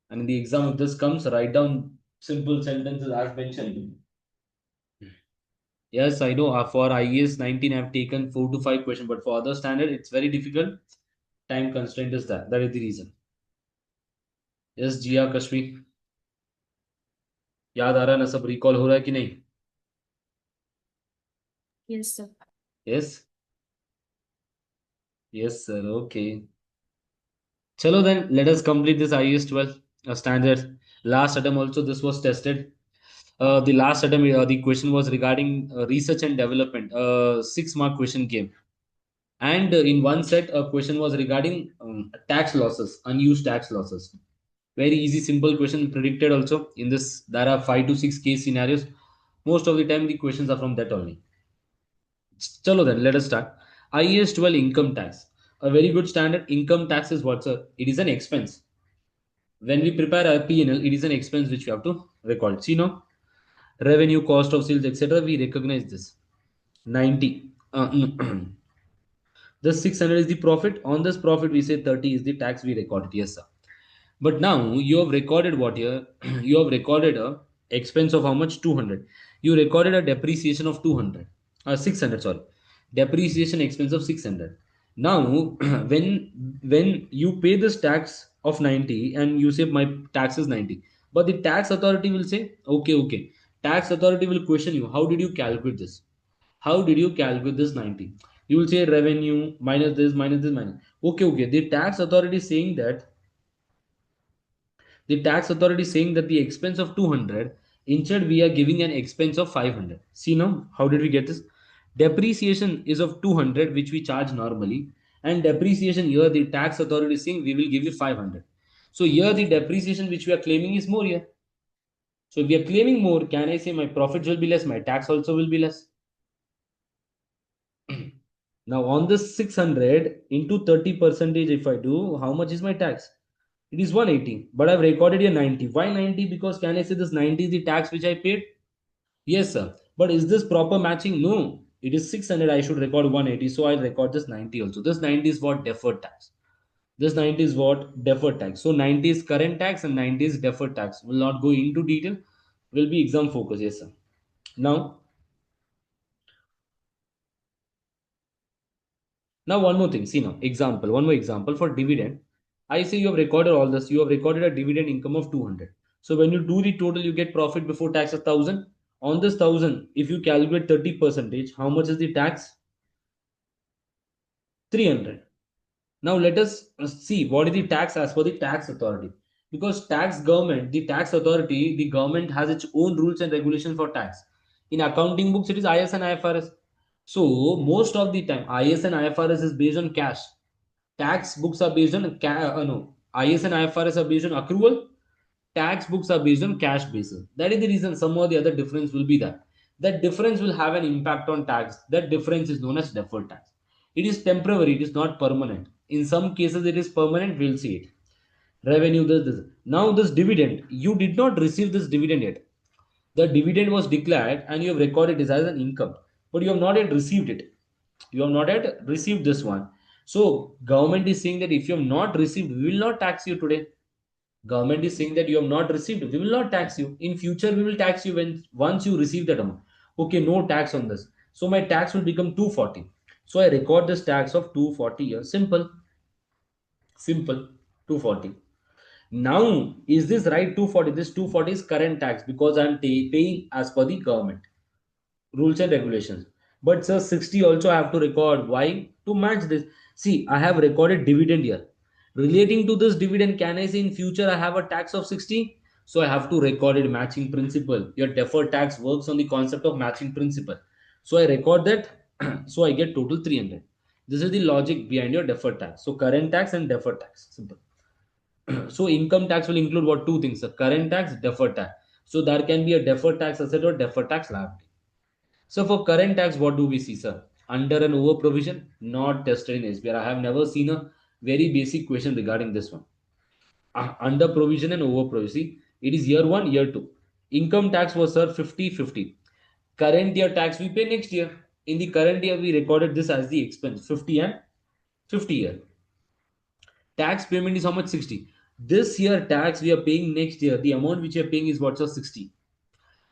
S1: And in the exam, if this comes, write down simple sentences as mentioned. Yes, I know. For IAS 19, I've taken 4 to 5 questions, but for other standard, it's very difficult. Time constraint is that. That is the reason. Yes, Jia, Kashfi, याद आ रहा है ना? सब recall हो रहा है कि नहीं?
S3: Yes, sir.
S1: Yes, yes, sir. Okay. Chalo then, let us complete this IAS 12 standard. Last attempt also this was tested. The last attempt, the question was regarding research and development. 6 mark question came. And in one set, a question was regarding tax losses, unused tax losses. Very easy, simple question predicted also. In this, there are 5 to 6 case scenarios. Most of the time, the questions are from that only. Chalo then, let us start. IAS 12 income tax. A very good standard. Income tax is what, sir? It is an expense. When we prepare a P&L, it is an expense which we have to record. See now, revenue, cost of sales, etc. We recognize this. 90. This 600 is the profit. On this profit, we say 30 is the tax we recorded. Yes, sir. But now you have recorded what here? You have recorded a expense of how much? 200. You recorded a depreciation of 200. 600, sorry. Depreciation expense of 600. Now, when you pay this tax of 90 and you say my tax is 90, but the tax authority will say, okay. Tax authority will question you, how did you calculate this? How did you calculate this 90? You will say revenue minus this, minus this, minus. Okay. The tax authority is saying that the expense of 200, instead we are giving an expense of 500. See now, how did we get this? Depreciation is of 200, which we charge normally, and depreciation here the tax authority is saying we will give you 500. So here the depreciation which we are claiming is more here. So if we are claiming more, can I say my profits will be less, my tax also will be less? Now on this 600 into 30 percentage, if I do, how much is my tax? It is 180, but I've recorded here 90. Why 90? Because can I say this 90 is the tax which I paid? Yes, sir. But is this proper matching? No. It is 600. I should record 180. So I'll record this 90 also. This 90 is what? Deferred tax. This 90 is what? Deferred tax. So 90 is current tax and 90 is deferred tax. Will not go into detail. Will be exam focus. Yes, sir. Now one more thing. See now. Example. One more example for dividend. I say you have recorded all this. You have recorded a dividend income of 200. So when you do the total, you get profit before tax of 1000. On this 1000, if you calculate 30 percentage, how much is the tax? 300. Now let us see what is the tax as per the tax authority. Because the tax authority, the government has its own rules and regulations for tax. In accounting books, it is IAS and IFRS. So most of the time, IAS and IFRS is based on cash. Tax books are based on no. IAS and IFRS are based on accrual. Tax books are based on cash basis. That is the reason some or the other difference will be that. That difference will have an impact on tax. That difference is known as deferred tax. It is temporary, it is not permanent. In some cases, it is permanent, we'll see it. Revenue, this. Now, this dividend, you did not receive this dividend yet. The dividend was declared and you have recorded this as an income, but you have not yet received it. You have not yet received this one. So, government is saying that if you have not received, we will not tax you today. Government is saying that you have not received, we will not tax you. In future, we will tax you when once you receive that amount. Okay, no tax on this. So my tax will become 240. So I record this tax of 240 here. Simple, 240. Now, is this right 240? This 240 is current tax because I am paying as per the government rules and regulations. But sir, 60 also I have to record. Why? To match this. See, I have recorded dividend here. Relating to this dividend, can I say in future I have a tax of 60? So I have to record it matching principle. Your deferred tax works on the concept of matching principle. So I record that. So I get total 300. This is the logic behind your deferred tax. So current tax and deferred tax. Simple. So income tax will include what? Two things: the current tax, deferred tax. So there can be a deferred tax asset or deferred tax liability. So for current tax, what do we see, sir? Under and over provision, not tested in SBR. I have never seen a very basic question regarding this one. Under provision and over provision. See, it is year 1, year 2. Income tax was, sir, 50-50. Current year tax we pay next year. In the current year, we recorded this as the expense, 50 and 50 year. Tax payment is how much? 60. This year tax we are paying next year. The amount which we are paying is what's 60.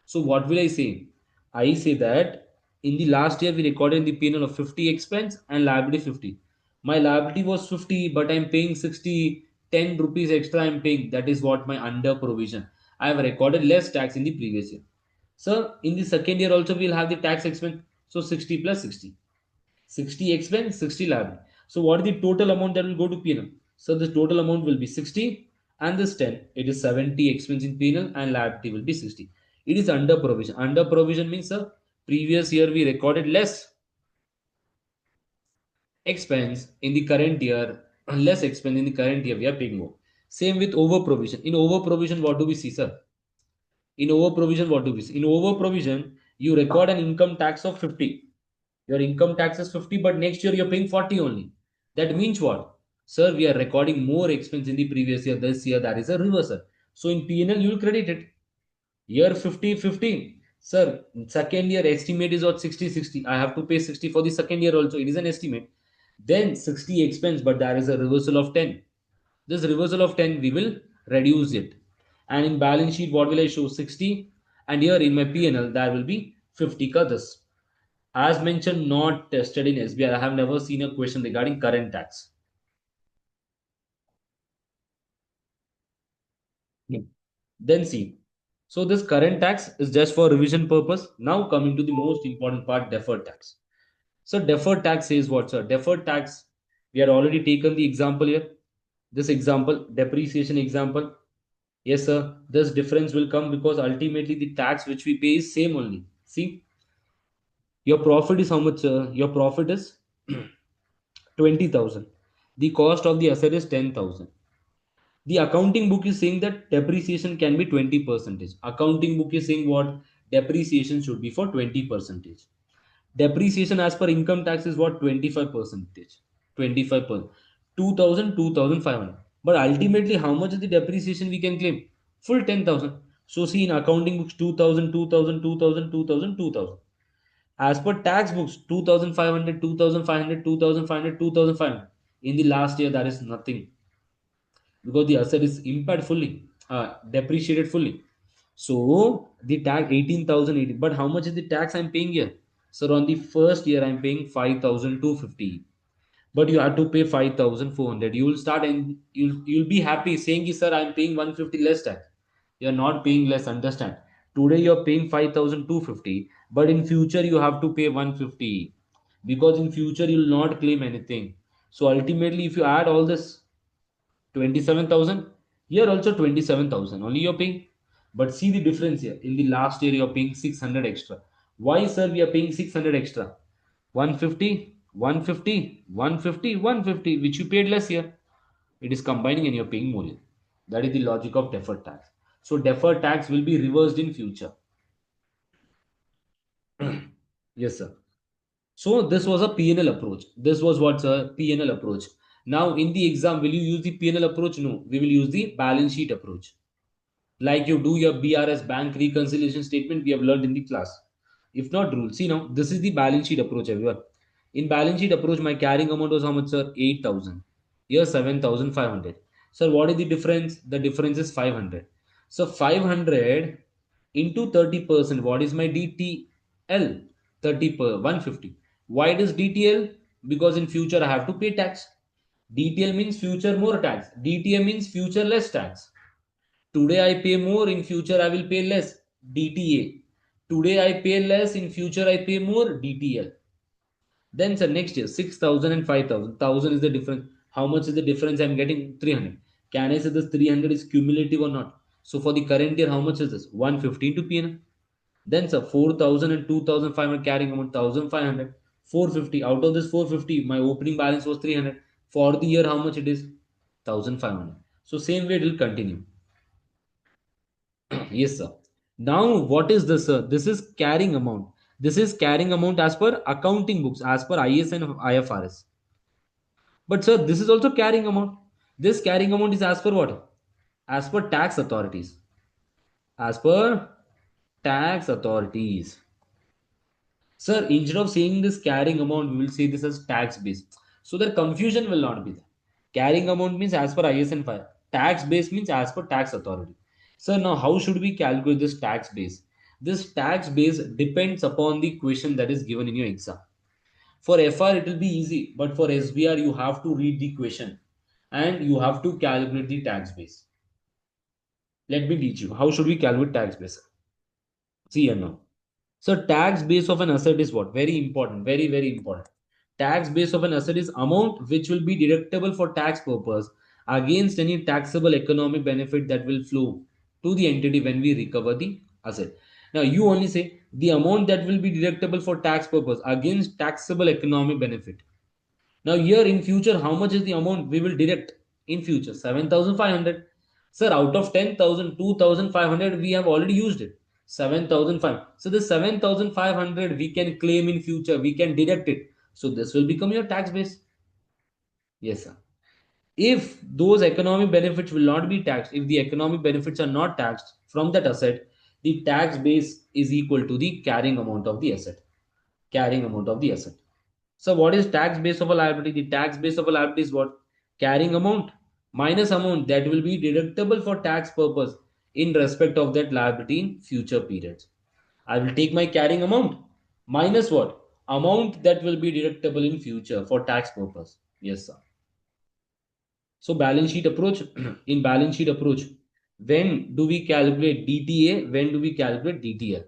S1: So what will I say? I say that in the last year we recorded in the P&L of 50 expense and liability 50. My liability was 50, but I'm paying 60, 10 rupees extra I'm paying. That is what my under provision. I have recorded less tax in the previous year. So in the second year also we'll have the tax expense. So 60 plus 60. 60 expense, 60 liability. So what is the total amount that will go to P&L? So the total amount will be 60 and this 10. It is 70 expense in P&L and liability will be 60. It is under provision. Under provision means, sir, previous year we recorded less expense in the current year, less expense in the current year we are paying more. Same with over provision. In over provision, what do we see, sir? In over provision, what do we see? In over provision, you record an income tax of 50. Your income tax is 50, but next year you're paying 40 only. That means what? Sir, we are recording more expense in the previous year. This year, that is a reversal. So in P&L, you will credit it. Year 50, 15. Sir, second year estimate is what? 60, 60. I have to pay 60 for the second year also. It is an estimate. Then 60 expense, but there is a reversal of 10. This reversal of 10, we will reduce it. And in balance sheet, what will I show? 60. And here in my P&L, there will be 50 kadus. As mentioned, not tested in SBR. I have never seen a question regarding current tax. Then see. So this current tax is just for revision purpose. Now coming to the most important part, deferred tax. So deferred tax says what, sir? Deferred tax, we had already taken the example here. This example, depreciation example. Yes, sir. This difference will come because ultimately the tax which we pay is same only. See, your profit is how much, sir? Your profit is 20,000. The cost of the asset is 10,000. The accounting book is saying that depreciation can be 20 percentage. Accounting book is saying what? Depreciation should be for 20 percentage. Depreciation as per income tax is what? 25 percentage. 25%. 2,000, 2,500. But ultimately, how much is the depreciation we can claim? Full 10,000. So see in accounting books 2,000, 2,000, 2,000, 2,000, 2,000. As per tax books 2,500, 2,500, 2,500, 2,500. In the last year, that is nothing because the asset is impaired fully, depreciated fully. So the tax 18,080. But how much is the tax I'm paying here? So on the first year I'm paying 5,250. But you have to pay 5,400. You will start and you'll be happy saying, sir, I'm paying 150 less tax. You're not paying less. Understand? Today you're paying 5,250, but in future you have to pay 150 because in future you'll not claim anything. So ultimately, if you add all this 27,000. Here also 27,000. Only you're paying. But see the difference here. In the last year, you're paying 600 extra. Why, sir, we are paying 600 extra? 150, 150, 150, 150, which you paid less here. It is combining and you're paying more here. That is the logic of deferred tax. So deferred tax will be reversed in future. Yes, sir. So this was a P&L approach. This was what's a P&L approach. Now in the exam, will you use the P&L approach? No, we will use the balance sheet approach. Like you do your BRS bank reconciliation statement we have learned in the class. If not rule, see now, this is the balance sheet approach, everyone. In balance sheet approach, my carrying amount was how much, sir? 8,000. Here 7,500. Sir, what is the difference? The difference is 500. So 500 into 30%, what is my DTL? 30 per 150. Why does DTL? Because in future I have to pay tax. DTL means future more tax. DTA means future less tax. Today I pay more, in future I will pay less. DTA. Today I pay less, in future I pay more. DTL. Then sir, next year 6,000 and 5,000. 1,000 is the difference. How much is the difference I'm getting? 300. Can I say this 300 is cumulative or not? So for the current year, how much is this? 115 to P&L. Then sir, 4,000 and 2,500 carrying amount 1,500. 450. Out of this 450, my opening balance was 300. For the year, how much it is? 1,500. So same way it will continue. Yes, sir. Now, what is this, sir? This is carrying amount. This is carrying amount as per accounting books, as per IAS and IFRS. But sir, this is also carrying amount. This carrying amount is as per what? As per tax authorities. As per tax authorities. Sir, instead of saying this carrying amount, we will say this as tax base. So the confusion will not be there. Carrying amount means as per IS and fire. Tax base means as per tax authority. Sir, now how should we calculate this tax base? This tax base depends upon the question that is given in your exam. For FR, it will be easy, but for SBR, you have to read the question and you have to calculate the tax base. Let me teach you. How should we calculate tax base? See here now. So tax base of an asset is what? Very important. Very, very important. Tax base of an asset is amount which will be deductible for tax purpose against any taxable economic benefit that will flow to the entity when we recover the asset. Now you only say the amount that will be deductible for tax purpose against taxable economic benefit. Now here in future, how much is the amount we will deduct in future? 7,500. Sir, out of 10,000, 2,500 we have already used it. 7,500. So the 7,500 we can claim in future. We can deduct it. So this will become your tax base. Yes, sir. If those economic benefits will not be taxed, if the economic benefits are not taxed from that asset, the tax base is equal to the carrying amount of the asset. Carrying amount of the asset. So what is tax base of a liability? The tax base of a liability is what? Carrying amount minus amount that will be deductible for tax purpose in respect of that liability in future periods. I will take my carrying amount minus what? Amount that will be deductible in future for tax purpose. Yes, sir. So balance sheet approach, in balance sheet approach, when do we calculate DTA? When do we calculate DTL?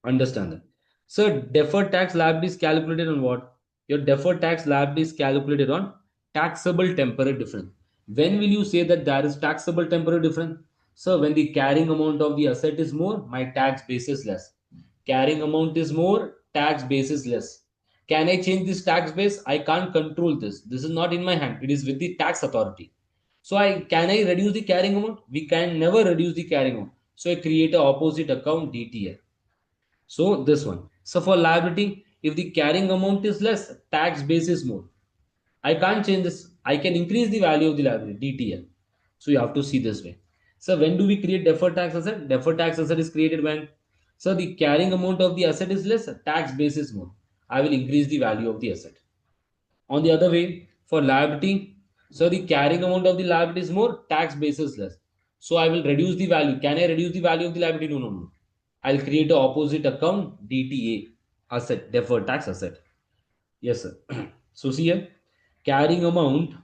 S1: Understand that. So deferred tax liability is calculated on what? Your deferred tax liability is calculated on taxable temporary difference. When will you say that there is taxable temporary difference? So when the carrying amount of the asset is more, my tax base is less. Carrying amount is more, tax base is less. Can I change this tax base? I can't control this. This is not in my hand. It is with the tax authority. So I reduce the carrying amount? We can never reduce the carrying amount. So I create a opposite account DTL. So this one. So for liability, if the carrying amount is less, tax base is more. I can't change this. I can increase the value of the liability, DTL. So you have to see this way. So when do we create deferred tax asset? Deferred tax asset is created when, so the carrying amount of the asset is less, tax base is more. I will increase the value of the asset. On the other way, for liability, so the carrying amount of the liability is more, tax base is less. So I will reduce the value. Can I reduce the value of the liability? No, no, no. I'll create a opposite account DTA, asset, deferred tax asset. Yes, sir. So see here, carrying amount,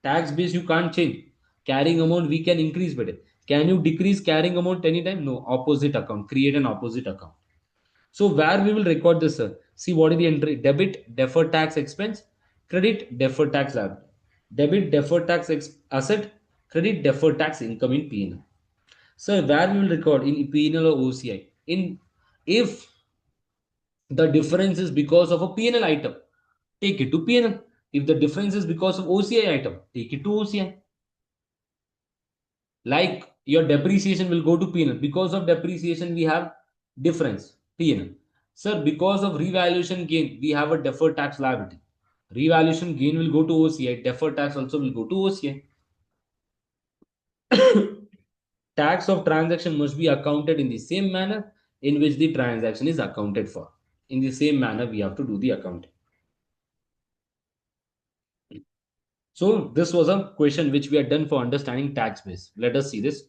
S1: tax base you can't change. Carrying amount we can increase better. Can you decrease carrying amount anytime? No, opposite account. Create an opposite account. So where we will record this, sir? See what is the entry? Debit, deferred tax expense, credit, deferred tax liability. Debit, deferred tax asset, credit, deferred tax income in P&L. So where we will record in P&L or OCI. In if the difference is because of a P&L item, take it to P&L. If the difference is because of OCI item, take it to OCI. Like your depreciation will go to P&L. Because of depreciation, we have difference, P&L. Sir, because of revaluation gain, we have a deferred tax liability. Revaluation gain will go to OCI. Deferred tax also will go to OCI. Tax of transaction must be accounted in the same manner in which the transaction is accounted for. In the same manner, we have to do the accounting. So this was a question which we had done for understanding tax base. Let us see this.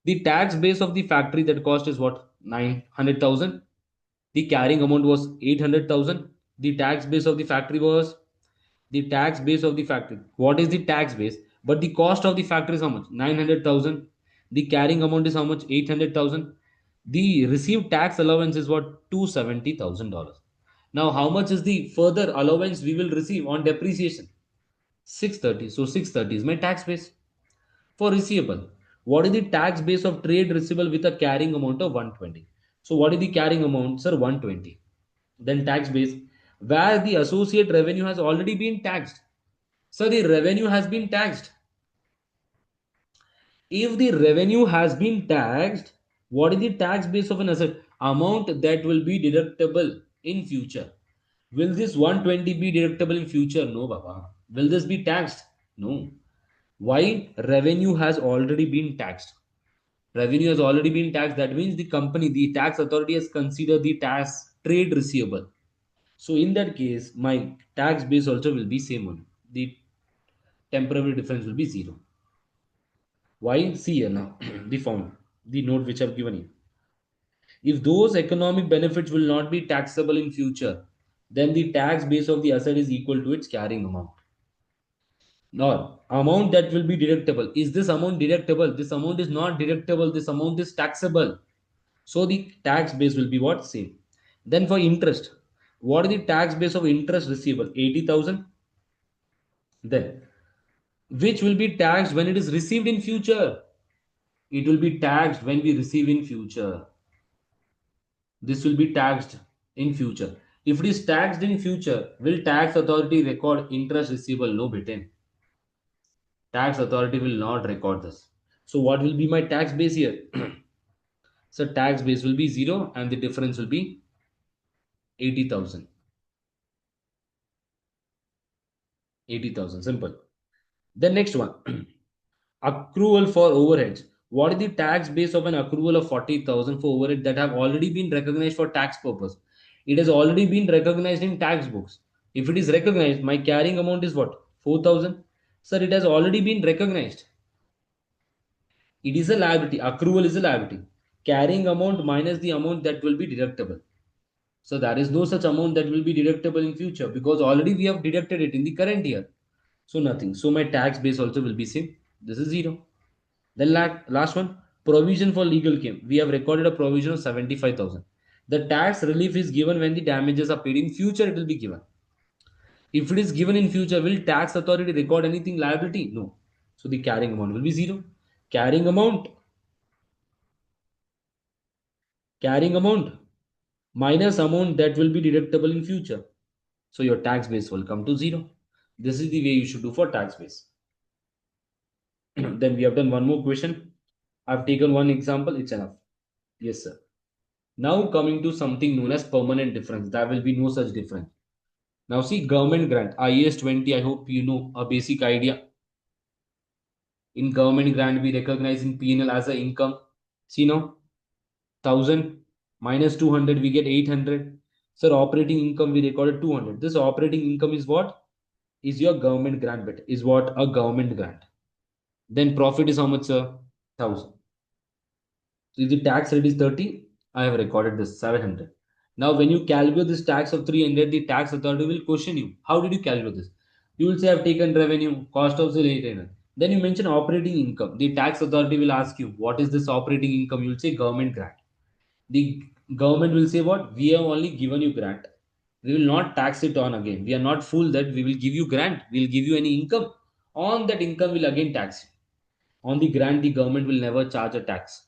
S1: The tax base of the factory that cost is what? 900,000. The carrying amount was 800,000. The tax base of the factory was the tax base of the factory. What is the tax base? But the cost of the factory is how much? 900,000. The carrying amount is how much? 800,000. The received tax allowance is what? $270,000. Now, how much is the further allowance we will receive on depreciation? 630. So 630 is my tax base. For receivable, what is the tax base of trade receivable with a carrying amount of 120? So what is the carrying amount, sir? 120. Then tax base, where the associate revenue has already been taxed. So the revenue has been taxed. If the revenue has been taxed, what is the tax base of an asset? amount that will be deductible in future. Will this 120 be deductible in future? No, Baba. Will this be taxed? No. Why? Revenue has already been taxed. Revenue has already been taxed. That means the company, the tax authority has considered the tax trade receivable. So in that case, my tax base also will be same one. The temporary difference will be zero. Why? See here now, the form, the note which I've given you. If those economic benefits will not be taxable in future, then the tax base of the asset is equal to its carrying amount. Nor amount that will be deductible. Is this amount deductible? This amount is not deductible. This amount is taxable. So the tax base will be what? Same. Then for interest, what is the tax base of interest receivable? 80,000. Then which will be taxed when it is received in future? It will be taxed when we receive in future. This will be taxed in future. If it is taxed in future, will tax authority record interest receivable? No, bitten. Tax authority will not record this. So what will be my tax base here? So tax base will be 0 and the difference will be 80,000. 80,000, simple. The next one, accrual for overheads. What is the tax base of an accrual of 40,000 for overhead that have already been recognized for tax purpose? It has already been recognized in tax books. If it is recognized, my carrying amount is what? 4,000. Sir, it has already been recognized. It is a liability. Accrual is a liability. Carrying amount minus the amount that will be deductible. So there is no such amount that will be deductible in future because already we have deducted it in the current year. So nothing. So my tax base also will be same. This is 0. Then last one, provision for legal claim. We have recorded a provision of 75,000. The tax relief is given when the damages are paid. In future, it will be given. If it is given in future, will tax authority record anything liability? No. So the carrying amount will be 0. Carrying amount minus amount that will be deductible in future. So your tax base will come to 0. This is the way you should do for tax base. Then we have done one more question. I've taken one example. It's enough. Yes, sir. Now coming to something known as permanent difference. There will be no such difference. Now see government grant. IAS 20. I hope you know a basic idea. In government grant, we recognize in P&L as a income. See now, 1,000 minus 200, we get 800. Sir, operating income, we recorded 200. This operating income is what? Is your government grant bit. Is what? A government grant. Then profit is how much, sir? 1,000. So if the tax rate is 30, I have recorded this 700. Now, when you calculate this tax of 300, the tax authority will question you. How did you calculate this? You will say, I've taken revenue, cost of sale 800. Then you mention operating income. The tax authority will ask you, what is this operating income? You will say government grant. The government will say, what? We have only given you grant. We will not tax it on again. We are not fool that we will give you grant. We will give you any income. On that income, will again tax you. On the grant, the government will never charge a tax.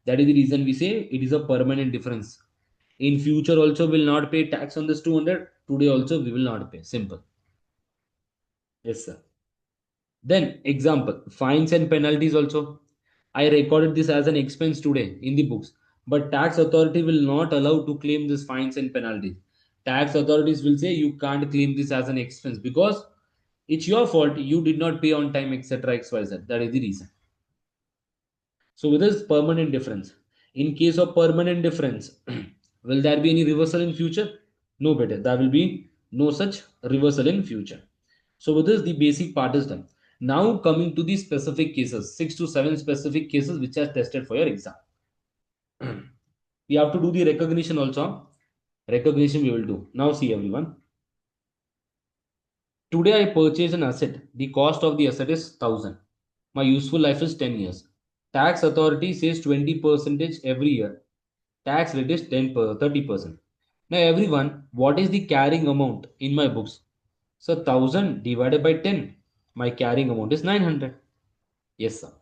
S1: That is the reason we say it is a permanent difference. In future also will not pay tax on this 200. Today also we will not pay. Simple. Yes, sir. Then example, fines and penalties also. I recorded this as an expense today in the books. But tax authority will not allow to claim this fines and penalties. Tax authorities will say you can't claim this as an expense because it's your fault. You did not pay on time, etc. XYZ. That is the reason. So with this permanent difference, in case of permanent difference, will there be any reversal in future? No, better. There will be no such reversal in future. So with this, the basic part is done. Now coming to the specific cases, 6 to 7 specific cases which are tested for your exam. We have to do the recognition also. Recognition we will do. Now see everyone. Today I purchase an asset. The cost of the asset is 1,000. My useful life is 10 years. Tax authority says 20% every year. Tax rate is 30%. Now everyone, what is the carrying amount in my books? So 1,000 divided by 10. My carrying amount is 900. Yes, sir.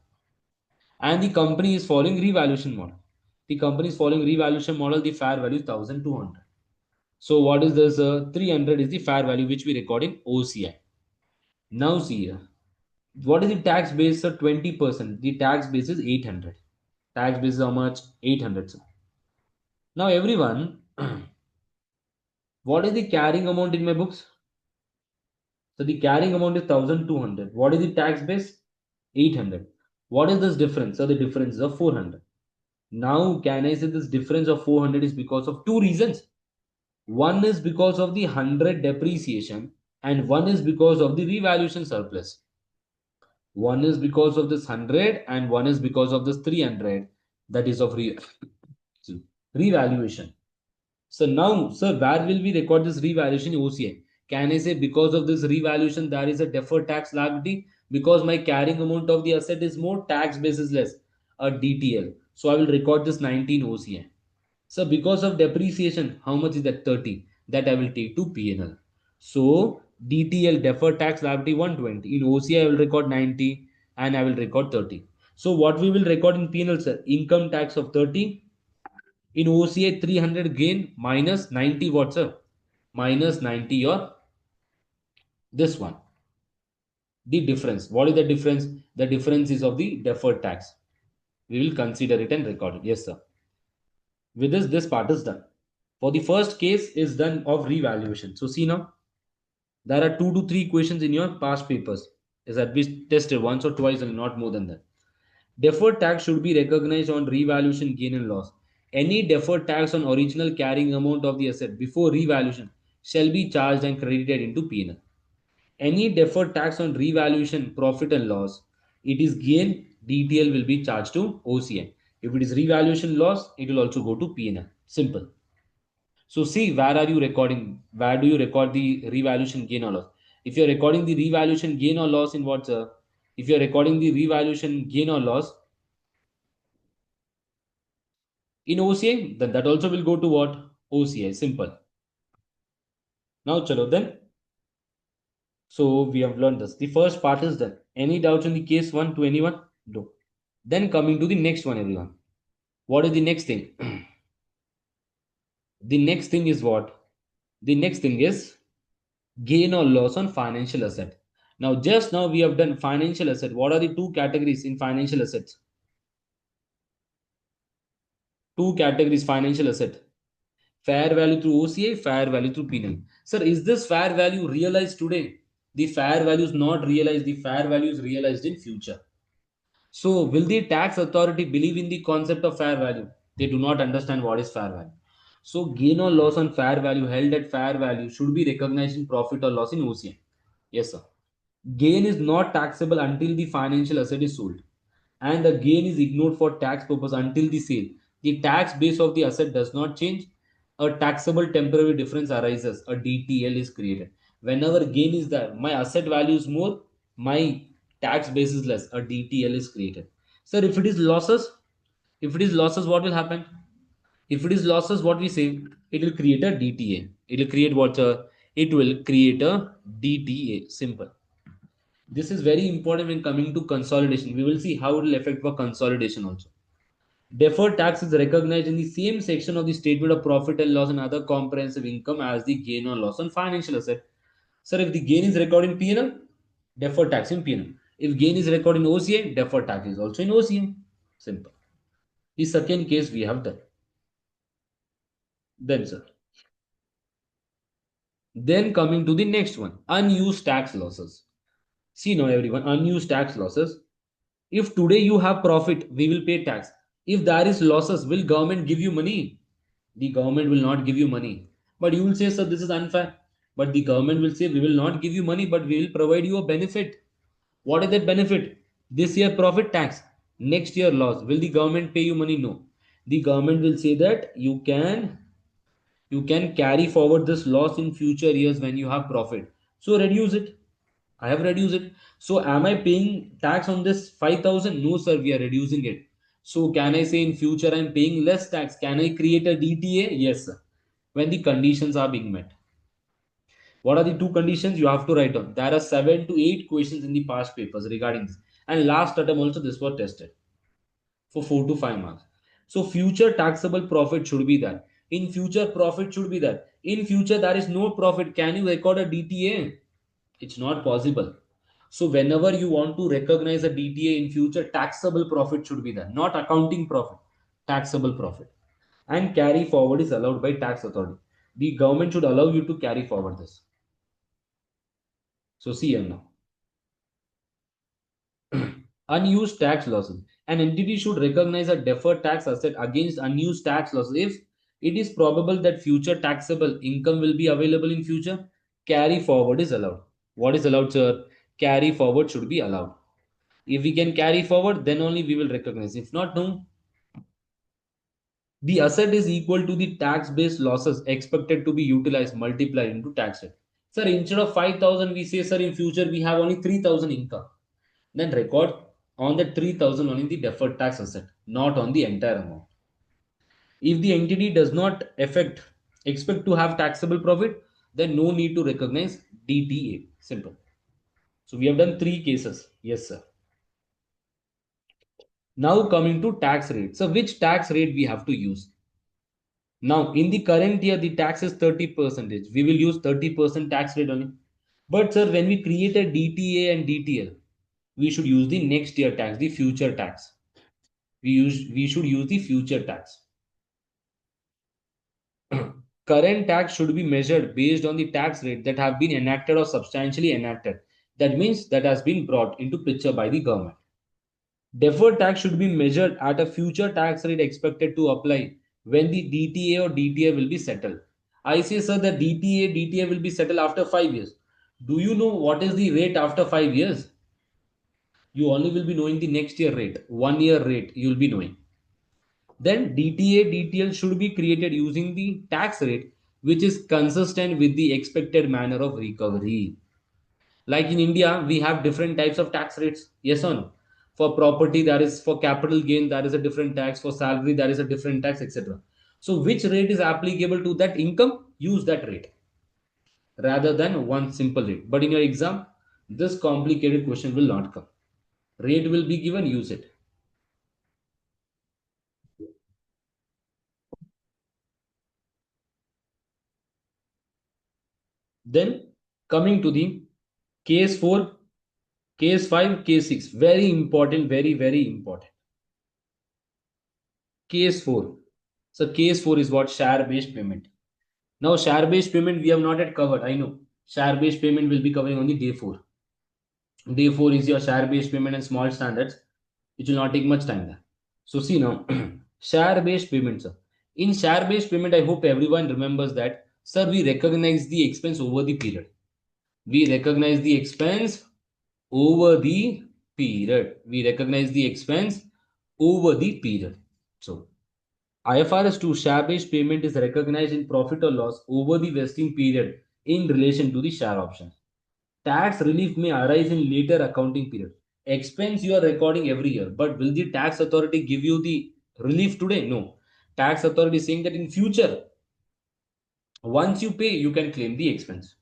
S1: And the company is following revaluation model. The company is following revaluation model. The fair value is 1,200. So what is this? 300 is the fair value which we record in OCI. Now see here. What is the tax base? 20%. The tax base is 800. Tax base is how much? 800. Sir. Now everyone, what is the carrying amount in my books? So the carrying amount is 1200. What is the tax base? 800. What is this difference? So the difference is of 400. Now can I say this difference of 400 is because of two reasons? One is because of the 100 depreciation and one is because of the revaluation surplus. One is because of this 100 and one is because of this 300, that is of revaluation. So now, sir, where will we record this revaluation in OCI? Can I say because of this revaluation there is a deferred tax liability because my carrying amount of the asset is more, tax basis less, a DTL. So I will record this 19 OCI. So because of depreciation, how much is that? 30. That I will take to P&L. So DTL, deferred tax liability, 120. In OCI I will record 90 and I will record 30. So what we will record in P&L, sir? Income tax of 30. In OCI 300 gain minus 90 what, sir? Minus 90 or this one. The difference. What is the difference? The difference is of the deferred tax. We will consider it and record it. Yes, sir. With this part is done. For the first case is done of revaluation. So see now, there are 2 to 3 questions in your past papers. Is that we tested once or twice and not more than that. Deferred tax should be recognized on revaluation gain and loss. Any deferred tax on original carrying amount of the asset before revaluation shall be charged and credited into P&L. Any deferred tax on revaluation profit and loss, it is gain, DTL will be charged to OCI. If it is revaluation loss, it will also go to P&L. Simple. So see, where are you recording? Where do you record the revaluation gain or loss? If you're recording the revaluation gain or loss in what, sir? If you're recording the revaluation gain or loss in OCI, then that also will go to what? OCI. Simple. Now, chalo then. So we have learned this. The first part is done. Any doubts in the case 1 to anyone? No. Then coming to the next one, everyone. What is the next thing? The next thing is what? The next thing is gain or loss on financial asset. Now, just now we have done financial asset. What are the two categories in financial assets? Two categories financial asset. Fair value through OCI, fair value through P&L. Sir, is this fair value realized today? The fair value is not realized. The fair value is realized in future. So, will the tax authority believe in the concept of fair value? They do not understand what is fair value. So, gain or loss on fair value held at fair value should be recognized in profit or loss in OCI. Yes, sir. Gain is not taxable until the financial asset is sold, and the gain is ignored for tax purpose until the sale. The tax base of the asset does not change. A taxable temporary difference arises. A DTL is created. Whenever gain is there, my asset value is more, my tax base is less. A DTL is created. Sir, if it is losses, what will happen? If it is losses, what we say, it will create a DTA. It will create what? It will create a DTA. Simple. This is very important when coming to consolidation. We will see how it will affect for consolidation also. Deferred tax is recognized in the same section of the statement of profit and loss and other comprehensive income as the gain or loss on financial asset. Sir, if the gain is recorded in P&L, deferred tax in P&L. If gain is recorded in OCI, deferred tax is also in OCI. Simple. The second case we have done. Then, sir. Then coming to the next one, unused tax losses. See now, everyone, unused tax losses. If today you have profit, we will pay tax. If there is losses, will government give you money? The government will not give you money. But you will say, sir, this is unfair. But the government will say, we will not give you money, but we will provide you a benefit. What is that benefit? This year profit tax, next year loss. Will the government pay you money? No. The government will say that you can carry forward this loss in future years when you have profit. So reduce it. I have reduced it. So am I paying tax on this 5,000? No, sir, we are reducing it. So can I say in future I'm paying less tax? Can I create a DTA? Yes, sir. When the conditions are being met. What are the two conditions you have to write on? There are 7 to 8 questions in the past papers regarding this. And last attempt also this was tested for 4 to 5 marks. So future taxable profit should be that. In future profit should be that. In future there is no profit. Can you record a DTA? It's not possible. So whenever you want to recognize a DTA in future, taxable profit should be there, not accounting profit, taxable profit. and carry forward is allowed by tax authority. The government should allow you to carry forward this. So see here now. Unused tax losses. An entity should recognize a deferred tax asset against unused tax losses if it is probable that future taxable income will be available in future. Carry forward is allowed. What is allowed, sir? Carry forward should be allowed. If we can carry forward, then only we will recognize. If not, no. The asset is equal to the tax-based losses expected to be utilized multiplied into tax rate. Sir, instead of 5,000, we say, sir, in future we have only 3,000 income. Then record on the 3,000 only the deferred tax asset, not on the entire amount. If the entity does not expect to have taxable profit, then no need to recognize DTA. Simple. So we have done 3 cases. Yes, sir. Now coming to tax rate. So which tax rate we have to use? Now in the current year, the tax is 30%. We will use 30% tax rate only. But sir, when we create a DTA and DTL, we should use the next year tax, the future tax. We should use the future tax. Current tax should be measured based on the tax rate that have been enacted or substantially enacted. That means that has been brought into picture by the government. Deferred tax should be measured at a future tax rate expected to apply when the DTA or DTA will be settled. I say, sir, the DTA will be settled after 5 years. Do you know what is the rate after 5 years? You only will be knowing the next year rate, 1 year rate you will be knowing. Then DTA DTL should be created using the tax rate which is consistent with the expected manner of recovery. Like in India, we have different types of tax rates. Yes or no? For property, there is, for capital gain, there is a different tax. For salary, there is a different tax, etc. So which rate is applicable to that income? Use that rate rather than one simple rate. But in your exam, this complicated question will not come. Rate will be given, use it. Then coming to the case 4, case 5, case 6. Very important, very important. Case 4. So case 4 is what? Share-based payment. Now share-based payment we have not yet covered. I know. Share-based payment will be covering on the day 4. Day 4 is your share-based payment and small standards. It will not take much time there. So see now, share-based payment, sir. In share-based payment, I hope everyone remembers that, sir, we recognize the expense over the period. We recognize the expense over the period. We recognize the expense over the period. So IFRS 2 share-based payment is recognized in profit or loss over the vesting period in relation to the share option. Tax relief may arise in later accounting period. Expense you are recording every year, but will the tax authority give you the relief today? No. Tax authority is saying that in future, once you pay, you can claim the expense.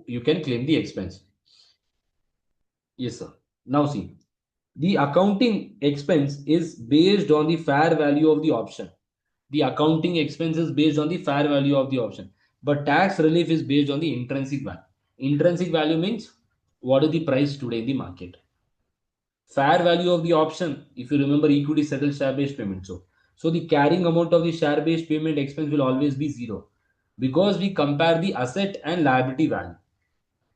S1: You can claim the expense. Yes, sir. Now see, the accounting expense is based on the fair value of the option. The accounting expense is based on the fair value of the option. But tax relief is based on the intrinsic value. Intrinsic value means what is the price today in the market. Fair value of the option, if you remember, equity settled share-based payment. So the carrying amount of the share-based payment expense will always be zero because we compare the asset and liability value.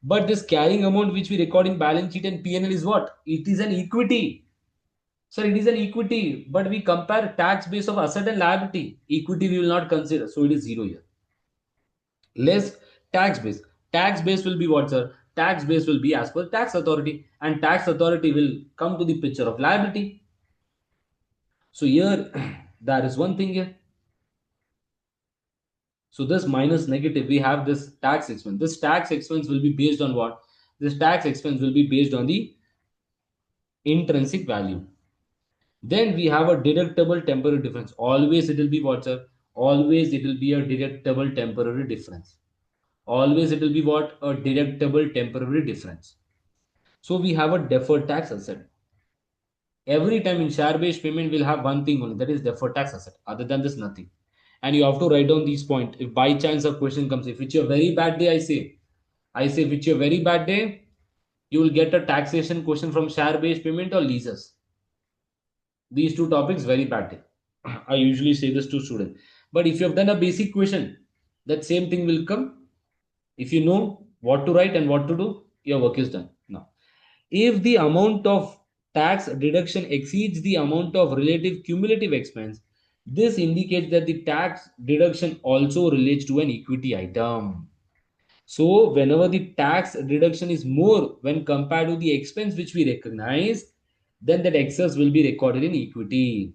S1: But this carrying amount which we record in balance sheet and P&L is what? It is an equity. Sir, it is an equity, but we compare tax base of asset and liability. Equity we will not consider, so it is zero here. Less tax base. Tax base will be what, sir? Tax base will be as per tax authority, and tax authority will come to the picture of liability. So here, there is one thing here. So this minus negative, we have this tax expense. This tax expense will be based on what? This tax expense will be based on the intrinsic value. Then we have a deductible temporary difference. Always it will be what, sir? Always it will be a deductible temporary difference. Always it will be what? A deductible temporary difference. So we have a deferred tax asset. Every time in share-based payment, we'll have one thing only, that is deferred tax asset. Other than this, nothing. And you have to write down these points. If by chance a question comes, if it's a very bad day, I say, if it's a very bad day, you will get a taxation question from share-based payment or leases. These two topics, very bad day. I usually say this to students. But if you have done a basic question, that same thing will come. If you know what to write and what to do, your work is done. Now, if the amount of tax deduction exceeds the amount of relative cumulative expense, this indicates that the tax deduction also relates to an equity item. So, whenever the tax deduction is more when compared to the expense which we recognize, then that excess will be recorded in equity.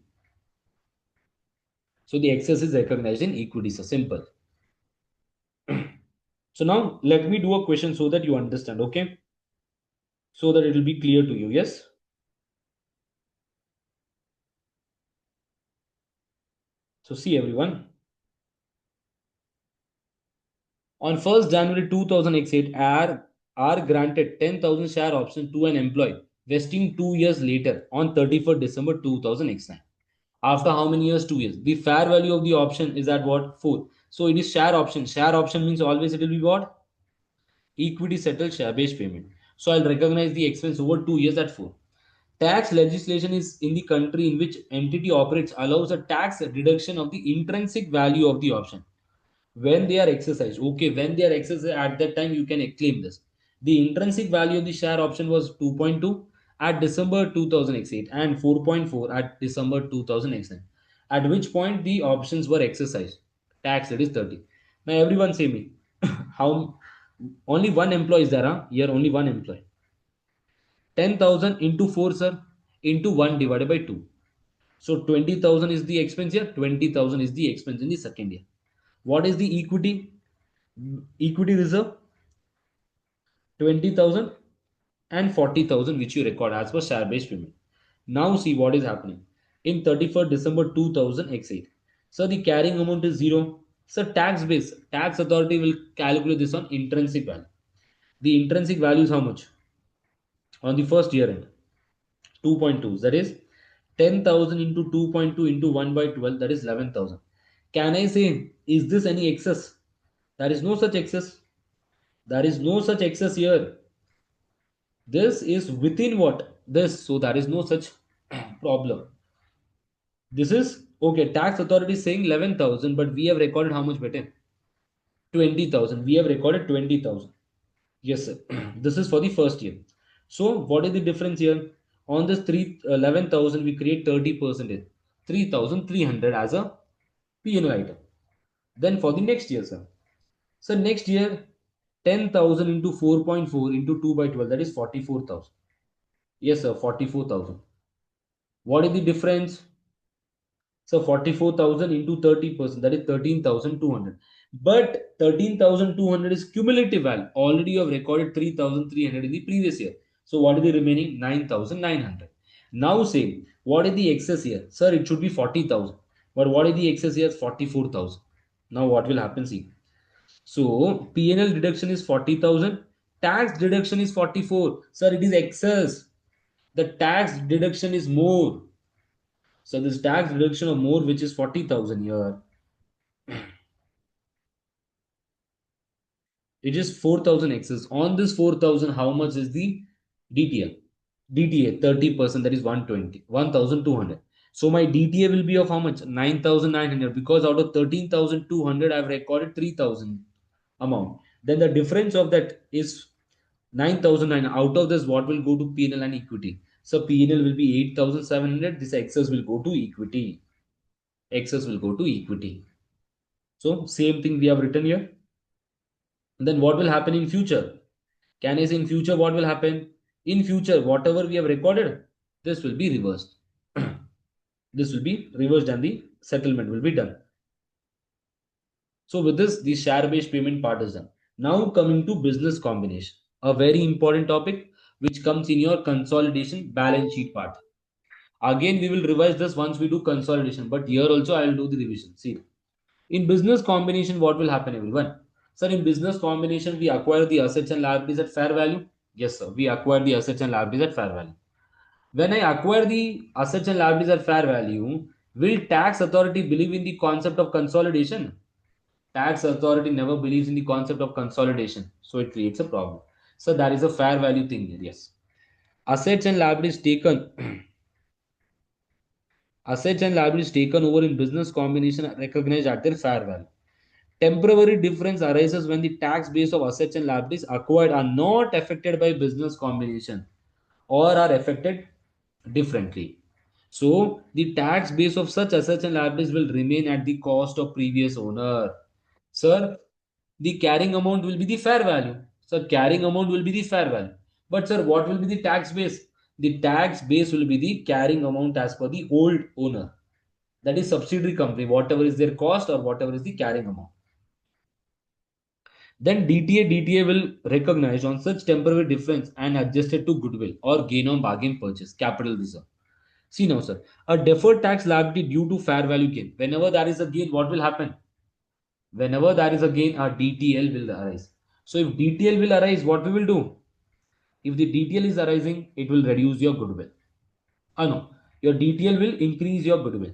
S1: So, the excess is recognized in equity. So, simple. So, now let me do a question so that you understand, okay? So that it will be clear to you. Yes. So, see everyone. On 1st January 2008, are granted 10,000 share options to an employee, vesting 2 years later on 31st December 2009. After how many years? 2 years. The fair value of the option is at what? 4. So it is share option. Share option means always it will be what? Equity settled share based payment. So I'll recognize the expense over 2 years at 4. Tax legislation is in the country in which entity operates allows a tax deduction of the intrinsic value of the option when they are exercised. Okay, when they are exercised, at that time you can claim this. The intrinsic value of the share option was 2.2 at December 2008 and 4.4 at December 2009, at which point the options were exercised. Tax rate is 30. Now everyone say me, how only one employee is there? Huh? Here only one employee. 10,000 into 4, sir, into 1 divided by 2. So 20,000 is the expense here, 20,000 is the expense in the second year. What is the equity? Equity reserve 20,000 and 40,000 which you record as per share based payment. Now see what is happening in 31st December 2008. So the carrying amount is 0. So tax authority will calculate this on intrinsic value. The intrinsic value is how much on the first year end? 2.2. That is 10,000 into 2.2 into 1 by 12, that is 11,000. Can I say, is this any excess? There is no such excess. There is no such excess here. This is within what? This. So there is no such problem. This is okay. Tax authority is saying 11,000, but we have recorded how much better? 20,000. We have recorded 20,000. Yes, sir. This is for the first year. So what is the difference here? On this 11,000, we create 30%. 3,300 as a P&L item. Then for the next year, sir. So next year, 10,000 into 4.4 into 2 by 12, that is 44,000. Yes, sir, 44,000. What is the difference? So 44,000 into 30%, that is 13,200. But 13,200 is cumulative value. Already you have recorded 3,300 in the previous year. So what is the remaining? 9,900. Now say, what is the excess here? Sir, it should be 40,000. But what is the excess here? 44,000. Now what will happen? See. So P&L deduction is 40,000. Tax deduction is 44. Sir, it is excess. The tax deduction is more. So this tax deduction of more, which is 40,000 here, it is 4,000 excess. On this 4,000, how much is the DTA? DTA 30%, that is 120, 1,200. So my DTA will be of how much? 9,900, because out of 13,200, I've recorded 3,000 amount. Then the difference of that is 9,009. Out of this, what will go to P&L and equity? So P&L will be 8,700. This excess will go to equity. Excess will go to equity. So same thing we have written here. Then what will happen in future? Can I say in future what will happen? In future, whatever we have recorded, this will be reversed. This will be reversed and the settlement will be done. So with this, the share-based payment part is done. Now coming to business combination, a very important topic which comes in your consolidation balance sheet part. Again, we will revise this once we do consolidation, but here also I will do the revision. See, in business combination, what will happen, everyone? Sir, in business combination, we acquire the assets and liabilities at fair value. Yes, sir. We acquire the assets and liabilities at fair value. When I acquire the assets and liabilities at fair value, will tax authority believe in the concept of consolidation? Tax authority never believes in the concept of consolidation. So it creates a problem. So that is a fair value thing here. Yes. Assets and liabilities taken Assets and liabilities taken over in business combination are recognized at their fair value. Temporary difference arises when the tax base of assets and liabilities acquired are not affected by business combination or are affected differently. So, the tax base of such assets and liabilities will remain at the cost of previous owner. Sir, the carrying amount will be the fair value. Sir, carrying amount will be the fair value. But sir, what will be the tax base? The tax base will be the carrying amount as per the old owner. That is subsidiary company, whatever is their cost or whatever is the carrying amount. Then DTA will recognize on such temporary difference and adjust it to goodwill or gain on bargain purchase, capital reserve. See now, sir, a deferred tax liability due to fair value gain. Whenever there is a gain, what will happen? Whenever there is a gain, a DTL will arise. So if DTL will arise, what we will do? If the DTL is arising, it will reduce your goodwill. No, your DTL will increase your goodwill.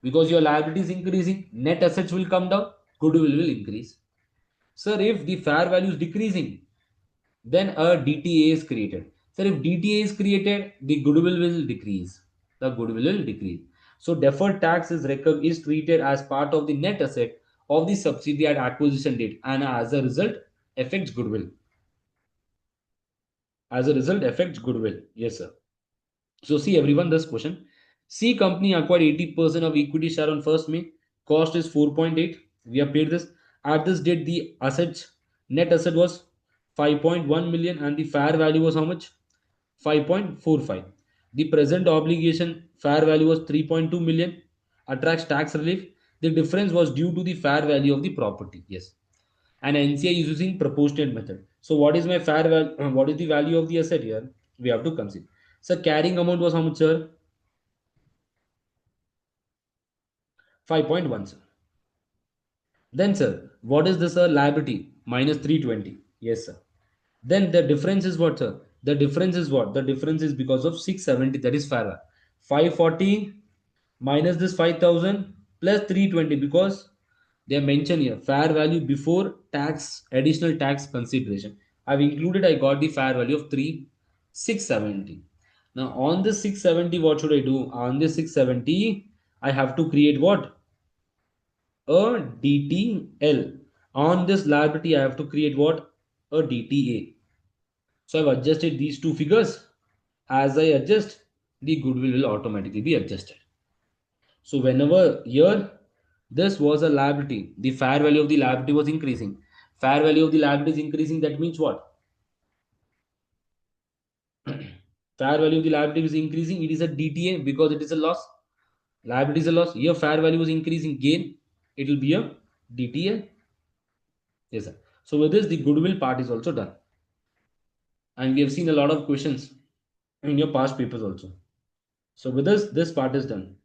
S1: Because your liability is increasing, net assets will come down, goodwill will increase. Sir, if the fair value is decreasing, then a DTA is created. Sir, if DTA is created, the goodwill will decrease. The goodwill will decrease. So deferred tax is treated as part of the net asset of the subsidiary at acquisition date and as a result affects goodwill. As a result affects goodwill. Yes, sir. So see everyone, this question. C company acquired 80% of equity share on 1st May. Cost is 4.8. We have paid this. At this date, the assets, net asset was 5.1 million and the fair value was how much? 5.45. The present obligation fair value was 3.2 million. Attracts tax relief. The difference was due to the fair value of the property. Yes. And NCI is using proportionate method. So what is my fair value? What is the value of the asset here? We have to consider. So carrying amount was how much, sir? 5.1, sir. Then, sir, what is this, sir? Liability minus 320. Yes, sir. Then the difference is what, sir? The difference is what? The difference is because of 670. That is fair value. 540 minus this 5000 plus 320 because they are mentioned here fair value before tax, additional tax consideration. I've included, I got the fair value of 670. Now on this 670, what should I do? On this 670, I have to create what? A DTL. On this liability, I have to create what? A DTA. So I've adjusted these two figures. As I adjust, the goodwill will automatically be adjusted. So whenever here this was a liability, the fair value of the liability was increasing. Fair value of the liability is increasing. That means what? Fair value of the liability is increasing. It is a DTA because it is a loss. Liability is a loss. Here fair value is increasing. Gain. It will be a DTA. Yes, sir. So with this, the goodwill part is also done. And we have seen a lot of questions in your past papers also. So with this part is done.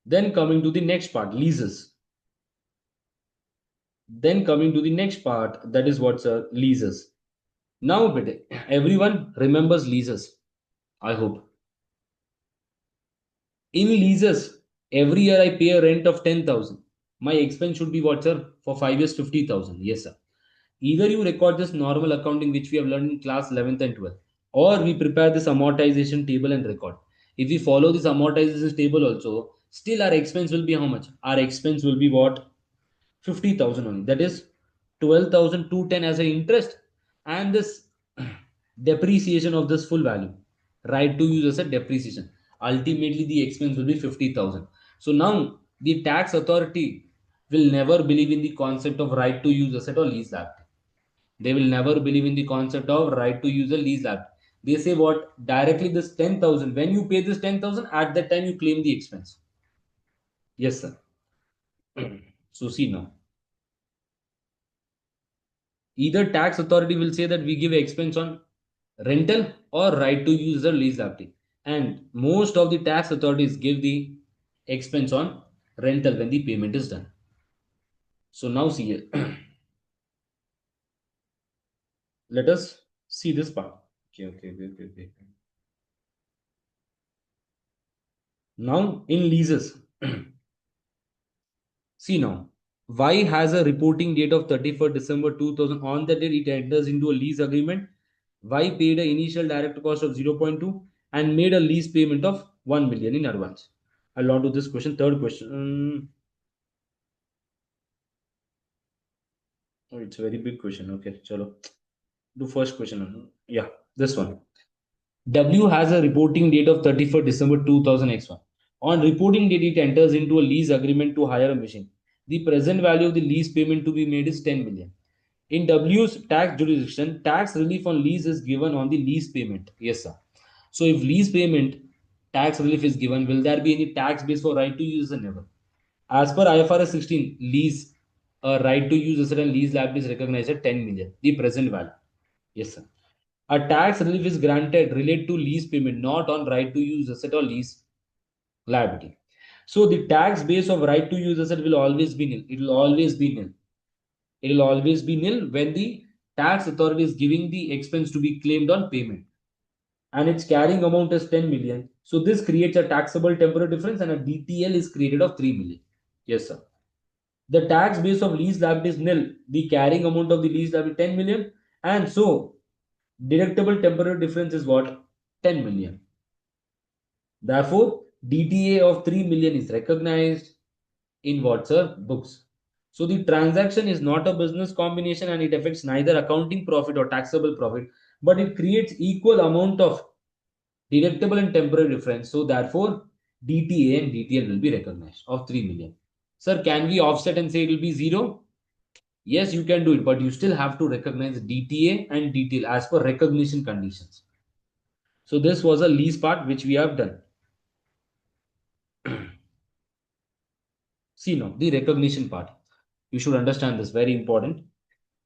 S1: Then coming to the next part, leases. Then coming to the next part, that is what's leases. Now, everyone remembers leases. I hope. In leases, every year I pay a rent of 10,000. My expense should be what, sir? For 5 years, 50,000. Yes, sir. Either you record this normal accounting, which we have learned in class 11th and 12th, or we prepare this amortization table and record. If we follow this amortization table also, still our expense will be how much? Our expense will be what? 50,000 only. That is 12,210 as an interest and this depreciation of this full value. Right to use as a depreciation. Ultimately, the expense will be 50,000. So now the tax authority will never believe in the concept of right to use asset or lease liability. They will never believe in the concept of right to use a lease liability. They say what? Directly this 10,000. When you pay this 10,000, at that time you claim the expense. Yes, sir. So see now. Either tax authority will say that we give expense on rental or right to use the lease liability. And most of the tax authorities give the expense on rental when the payment is done. So now see here. Let us see this part. Okay. Now in leases. See now. Y has a reporting date of 31st December 2000. On that date, it enters into a lease agreement. Y paid an initial direct cost of 0.2 and made a lease payment of 1 million in advance. I'll on to this question. Third question. Oh, it's a very big question. Okay, chalo. Do first question. Yeah, this one. W has a reporting date of 31st December 2000X1. On reporting date, it enters into a lease agreement to hire a machine. The present value of the lease payment to be made is 10 million. In W's tax jurisdiction, tax relief on lease is given on the lease payment. Yes, sir. So if lease payment tax relief is given, will there be any tax base for right to use? Never. As per IFRS 16, lease a right to use asset and lease liability is recognized at 10 million, the present value. Yes, sir. A tax relief is granted related to lease payment, not on right to use asset or lease liability. So the tax base of right to use asset will always be nil. It will always be nil. It will always be nil when the tax authority is giving the expense to be claimed on payment. And its carrying amount is 10 million. So this creates a taxable temporary difference and a DTL is created of 3 million. Yes, sir. The tax base of lease liability is nil. The carrying amount of the lease liability 10 million. And so deductible temporary difference is what? 10 million. Therefore, DTA of 3 million is recognized in what, sir? Books. So the transaction is not a business combination and it affects neither accounting profit or taxable profit, but it creates equal amount of deductible and temporary difference. So therefore, DTA and DTL will be recognized of 3 million. Sir, can we offset and say it will be 0? Yes, you can do it, but you still have to recognize DTA and DTL as per recognition conditions. So this was a lease part which we have done. See now, the recognition part. You should understand this, very important.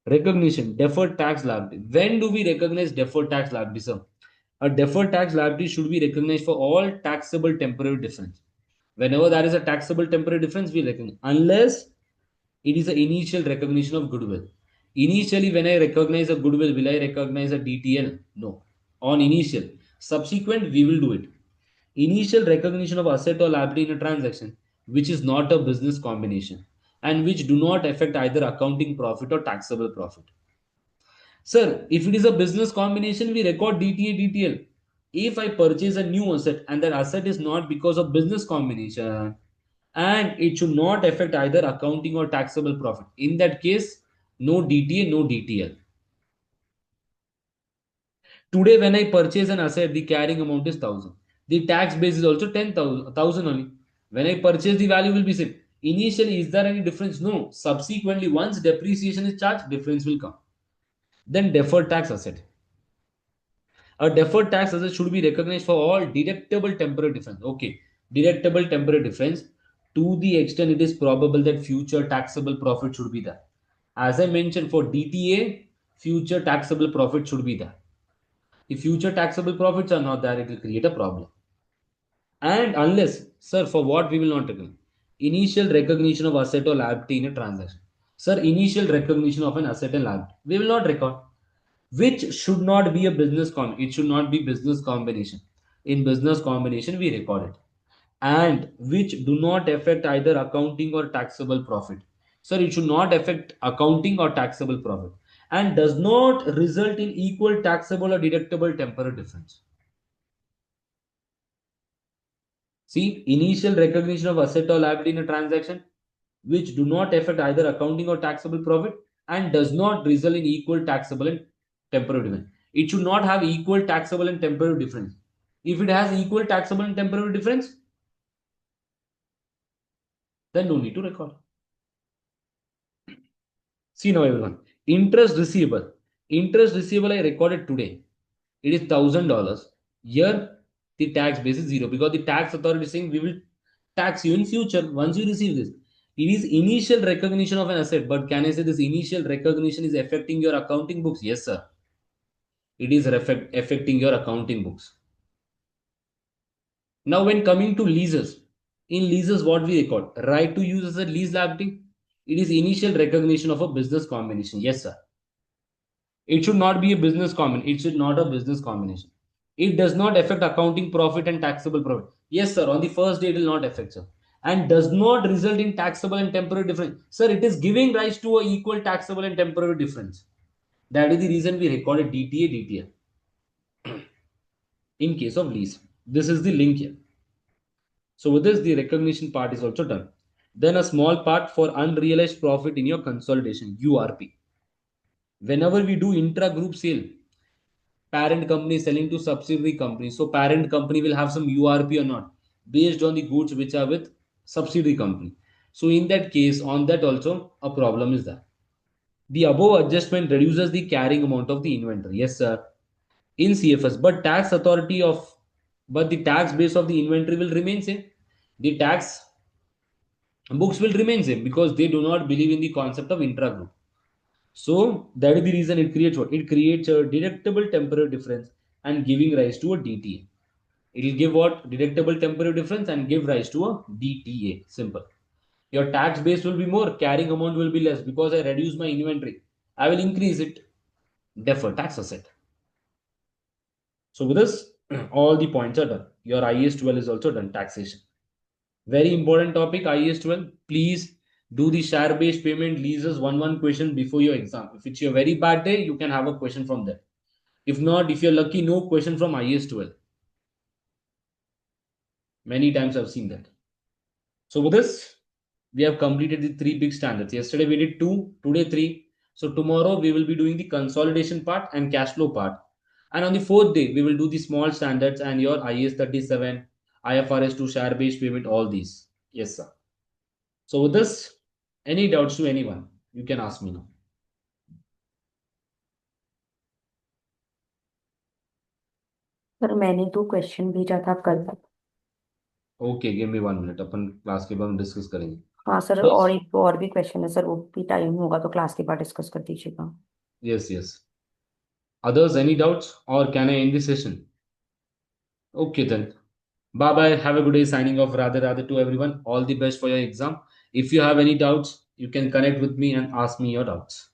S1: Recognition, deferred tax liability. When do we recognize deferred tax liability, sir? A deferred tax liability should be recognized for all taxable temporary difference. Whenever there is a taxable temporary difference, we recognize. Unless it is an initial recognition of goodwill. Initially, when I recognize a goodwill, will I recognize a DTL? No. On initial. Subsequent, we will do it. Initial recognition of asset or liability in a transaction, which is not a business combination and which do not affect either accounting profit or taxable profit. Sir, if it is a business combination, we record DTA, DTL. If I purchase a new asset and that asset is not because of business combination and it should not affect either accounting or taxable profit, in that case, no DTA, no DTL. Today, when I purchase an asset, the carrying amount is 1000. The tax base is also 10,000 only. When I purchase, the value will be same. Initially, is there any difference? No. Subsequently, once depreciation is charged, difference will come. Then deferred tax asset. A deferred tax asset should be recognized for all deductible temporary difference. Okay, deductible temporary difference to the extent it is probable that future taxable profit should be there. As I mentioned, for DTA, future taxable profit should be there. If future taxable profits are not there, it will create a problem. And unless, sir, for what we will not recognize? Initial recognition of asset or liability in a transaction. Sir, initial recognition of an asset and liability. We will not record. Which should not be a business combination. It should not be business combination. In business combination, we record it. And which do not affect either accounting or taxable profit. Sir, it should not affect accounting or taxable profit. And does not result in equal taxable or deductible temporary difference. See, initial recognition of asset or liability in a transaction which do not affect either accounting or taxable profit and does not result in equal taxable and temporary difference. It should not have equal taxable and temporary difference. If it has equal taxable and temporary difference, then no need to record. See now everyone, interest receivable. Interest receivable I recorded today. It is $1,000. Here the tax base is 0 because the tax authority is saying we will tax you in future once you receive this. It is initial recognition of an asset, but can I say this initial recognition is affecting your accounting books? Yes, sir. It is affecting your accounting books. Now, when coming to leases, in leases, what we record? Right to use as a lease liability. It is initial recognition of a business combination. Yes, sir. It should not be a business combination. It should not a business combination. It does not affect accounting profit and taxable profit. Yes, sir. On the first day, it will not affect, sir. And does not result in taxable and temporary difference. Sir, it is giving rise to a equal taxable and temporary difference. That is the reason we recorded DTA, DTL. in case of lease. This is the link here. So with this, the recognition part is also done. Then a small part for unrealized profit in your consolidation, URP. Whenever we do intra-group sale, parent company selling to subsidiary company, so parent company will have some URP or not based on the goods which are with subsidiary company. So in that case, on that also a problem is there. The above adjustment reduces the carrying amount of the inventory. Yes, sir. In CFS, but the tax base of the inventory will remain same. The tax books will remain same because they do not believe in the concept of intra-group. So that is the reason it creates what? It creates a deductible temporary difference and giving rise to a DTA. It will give what? Deductible temporary difference and give rise to a DTA. Simple. Your tax base will be more, carrying amount will be less because I reduce my inventory. I will increase it. Deferred tax asset. So with this, all the points are done. Your IAS 12 is also done. Taxation. Very important topic, IAS 12. Please do the share-based payment leases one question before your exam. If it's your very bad day, you can have a question from there. If not, if you're lucky, no question from IAS 12. Many times I've seen that. So with this, we have completed the 3 big standards. Yesterday we did 2, today 3. So tomorrow we will be doing the consolidation part and cash flow part. And on the 4th day, we will do the small standards and your IAS 37, IFRS 2 share-based payment, all these. Yes, sir. So with this, any doubts to anyone, you can ask me now.
S2: Sir मैंने तो question भेजा था कल।
S1: Okay, give me 1 minute. अपन class के बाद discuss करेंगे.
S2: हाँ sir,
S1: Yes.
S2: और एक और भी क्वेश्चन है सर, वो भी टाइम होगा तो क्लास के बाद डिस्कस कर दीजिएगा।
S1: Yes, yes. Others, any doubts or can I end the session? Okay then. Bye bye. Have a good day. Signing off. Radhe Radhe to everyone. All the best for your exam. If you have any doubts, you can connect with me and ask me your doubts.